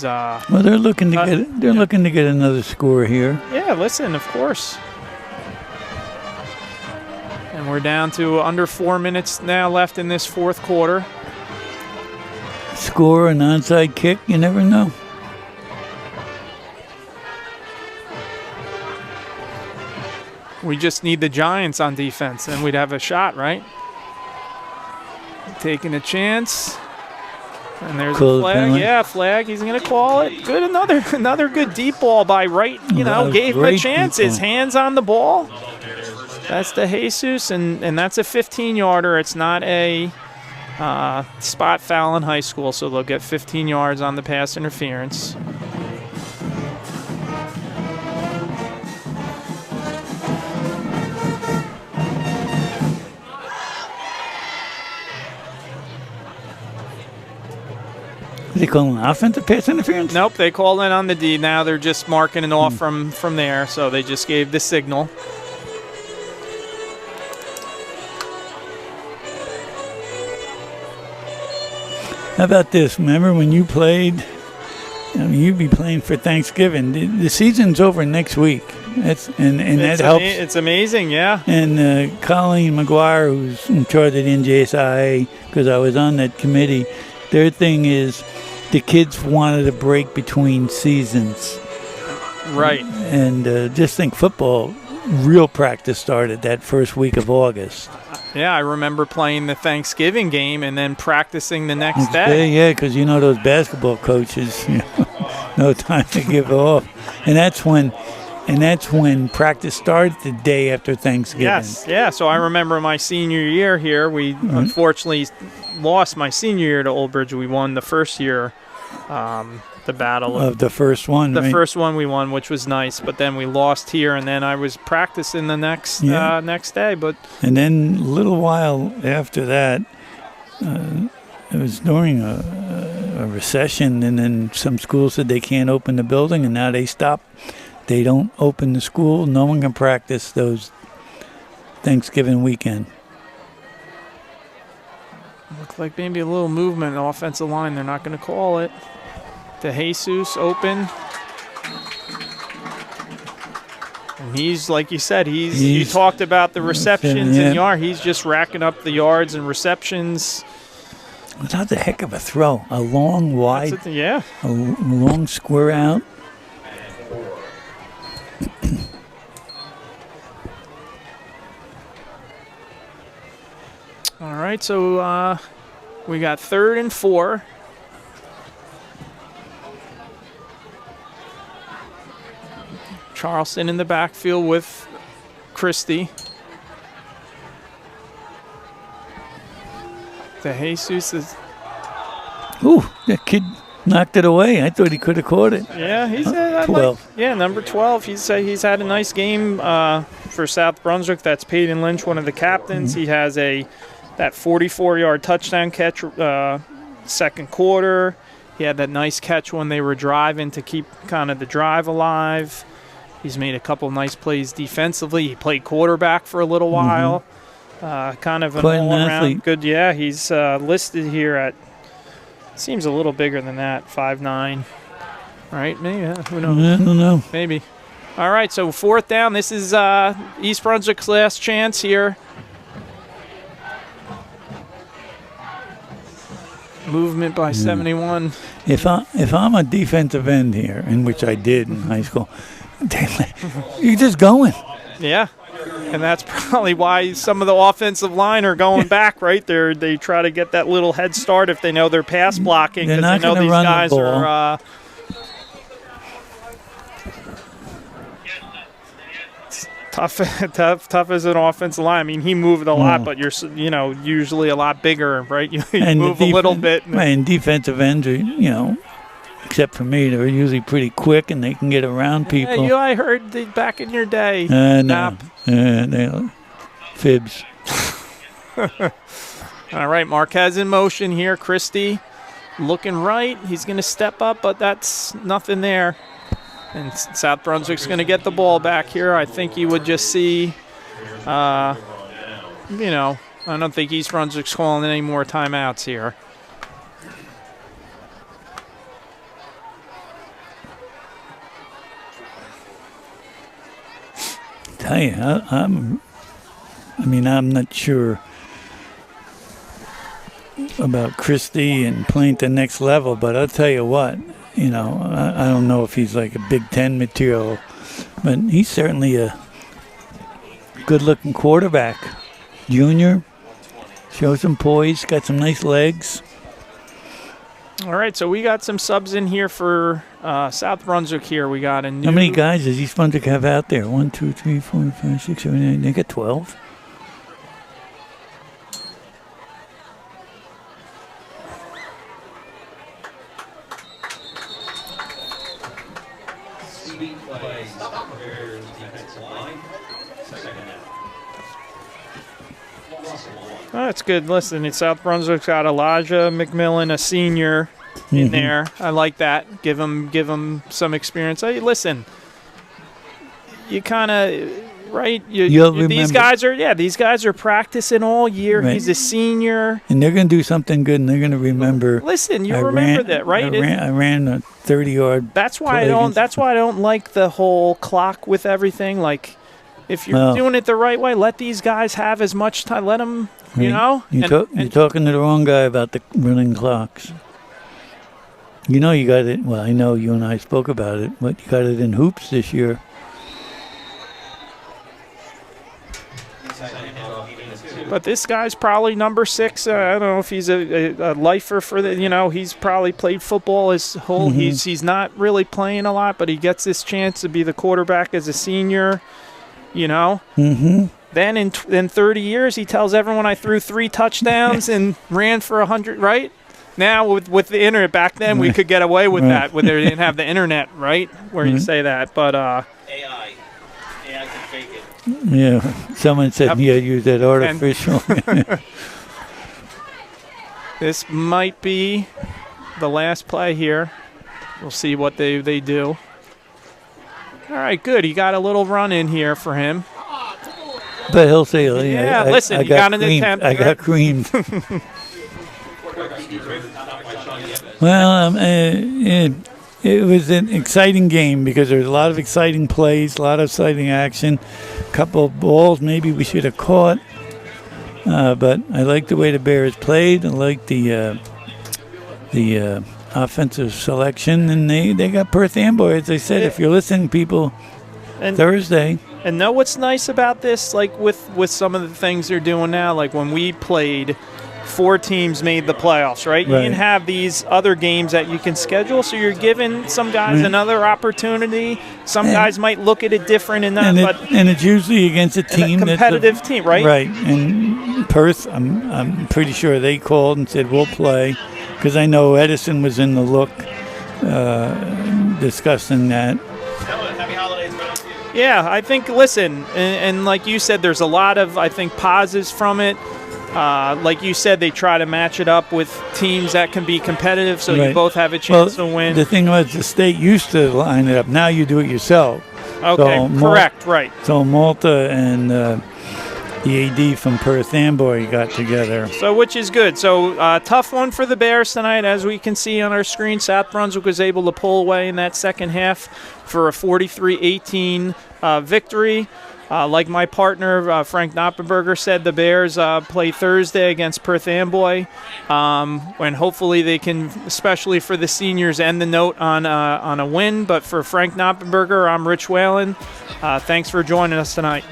Well, they're looking to get another score here. Yeah, listen, of course. And we're down to under 4 minutes now left in this fourth quarter. Score, an onside kick, you never know. We just need the Giants on defense, and we'd have a shot, right? Taking a chance. And there's a flag. Penalty. Yeah, flag. He's going to call it. Good. Another good deep ball by Wright. Gave him a chance. His hands on the ball. That's DeJesus, and that's a 15-yarder. It's not a spot foul in high school, so they'll get 15 yards on the pass interference. Did they call an offensive pass interference? Nope, they called in on the D. Now they're just marking it off from there, so they just gave the signal. How about this? Remember when you played? You'd be playing for Thanksgiving. The season's over next week. That helps. It's amazing, yeah. And Colleen McGuire, who's in charge of the NJSIA, because I was on that committee, their thing is the kids wanted a break between seasons. Right. And just think football, real practice started that first week of August. Yeah, I remember playing the Thanksgiving game and then practicing the next day. Yeah, because those basketball coaches, no time to give off. And that's when practice started the day after Thanksgiving. Yes, yeah. So I remember my senior year here. We unfortunately lost my senior year to Old Bridge. We won the first year, the battle of the first one. The first one we won, which was nice. But then we lost here, and then I was practicing the next day. And then a little while after that, it was during a recession, and then some schools said they can't open the building, and now they stopped. They don't open the school. No one can practice those Thanksgiving weekend. Looks like maybe a little movement in the offensive line. They're not going to call it. DeJesus open. And he's, like you said, you talked about the receptions and yard. He's just racking up the yards and receptions. That's a heck of a throw. A long, wide, a long square out. All right, so we got 3rd and 4. Charleston in the backfield with Christie. DeJesus is... Ooh, that kid knocked it away. I thought he could have caught it. Yeah, he's 12. Number 12. He's had a nice game for South Brunswick. That's Peyton Lynch, one of the captains. He has that 44-yard touchdown catch second quarter. He had that nice catch when they were driving to keep kind of the drive alive. He's made a couple nice plays defensively. He played quarterback for a little while. Kind of an Quite an all-around athlete. good. Yeah, he's listed here at, seems a little bigger than that, 5'9". Right? Maybe. Who knows? I don't know. Maybe. All right, so 4th down. This is East Brunswick's last chance here. Movement by 71. If I'm a defensive end here, in which I did in high school, you're just going. Yeah. And that's probably why some of the offensive line are going back, right? They try to get that little head start if they know they're pass blocking, They're because not they know gonna these run the guys ball. are tough as an offensive line. I mean, he moved a lot, but you're usually a lot bigger, right? You And move a little bit. And defensive ends are, except for me, they're usually pretty quick and they can get around people. Yeah, I heard back in your day. No. Fibs. All right, Marquez in motion here. Christie looking right. He's going to step up, but that's nothing there. And South Brunswick's going to get the ball back here. I think you would just see, I don't think East Brunswick's calling any more timeouts here. Tell you, I'm not sure about Christie and playing at the next level, but I'll tell you what, I don't know if he's like a Big Ten material, but he's certainly a good-looking quarterback. Junior, shows some poise, got some nice legs. All right, so we got some subs in here for South Brunswick here. We got a new... How many guys does East Brunswick have out there? 1, 2, 3, 4, 5, 6, 7, 8. They got 12. Oh, that's good. Listen, it's South Brunswick's got Elijah McMillan, a senior, in there. I like that. Give him some experience. Hey, listen, you kind of right. These guys are practicing all year. Right. He's a senior, and they're going to do something good, and they're going to remember. Listen, remember that, right? I ran a 30-yard. That's why I don't. That's why I don't like the whole clock with everything. Like, if you're doing it the right way, let these guys have as much time. Let them. You're talking to the wrong guy about the running clocks. You got it. Well, I know you and I spoke about it, but you got it in hoops this year. But this guy's probably number 6. I don't know if he's a lifer for the. He's probably played football his whole. He's not really playing a lot, but he gets this chance to be the quarterback as a senior. Then in 30 years, he tells everyone I threw 3 touchdowns and ran for 100, right? Now, with the internet, back then, we could get away with that when they didn't have the internet, right? Where you say that. But AI can fake it. Yeah, someone said use that artificial. This might be the last play here. We'll see what they do. All right, good. He got a little run in here for him. But he'll say, listen, you got an attempt. I got creamed. Well, it was an exciting game because there was a lot of exciting plays, a lot of exciting action, a couple of balls maybe we should have caught. But I like the way the Bears played. I like the offensive selection, and they got Perth Amboy, as I said. If you're listening, people, Thursday. And know what's nice about this, like with some of the things they're doing now, like when we played, 4 teams made the playoffs, right? You can have these other games that you can schedule, so you're giving some guys another opportunity. Some guys might look at it different in that, and it's usually against a team, competitive team, right? Right. And Perth, I'm pretty sure they called and said we'll play, because I know Edison was in the look discussing that. Yeah, I think, listen, and like you said, there's a lot of, I think, positives from it. Like you said, they try to match it up with teams that can be competitive, so you both have a chance to win. The thing was, the state used to line it up. Now you do it yourself. Okay, correct, right. So Malta and the AD from Perth Amboy got together. So which is good. So tough one for the Bears tonight. As we can see on our screen, South Brunswick was able to pull away in that second half for a 43-18 victory. Like my partner, Frank Noppenberger, said, the Bears play Thursday against Perth Amboy, when hopefully they can, especially for the seniors, end the note on a win. But for Frank Noppenberger, I'm Rich Whalen. Thanks for joining us tonight.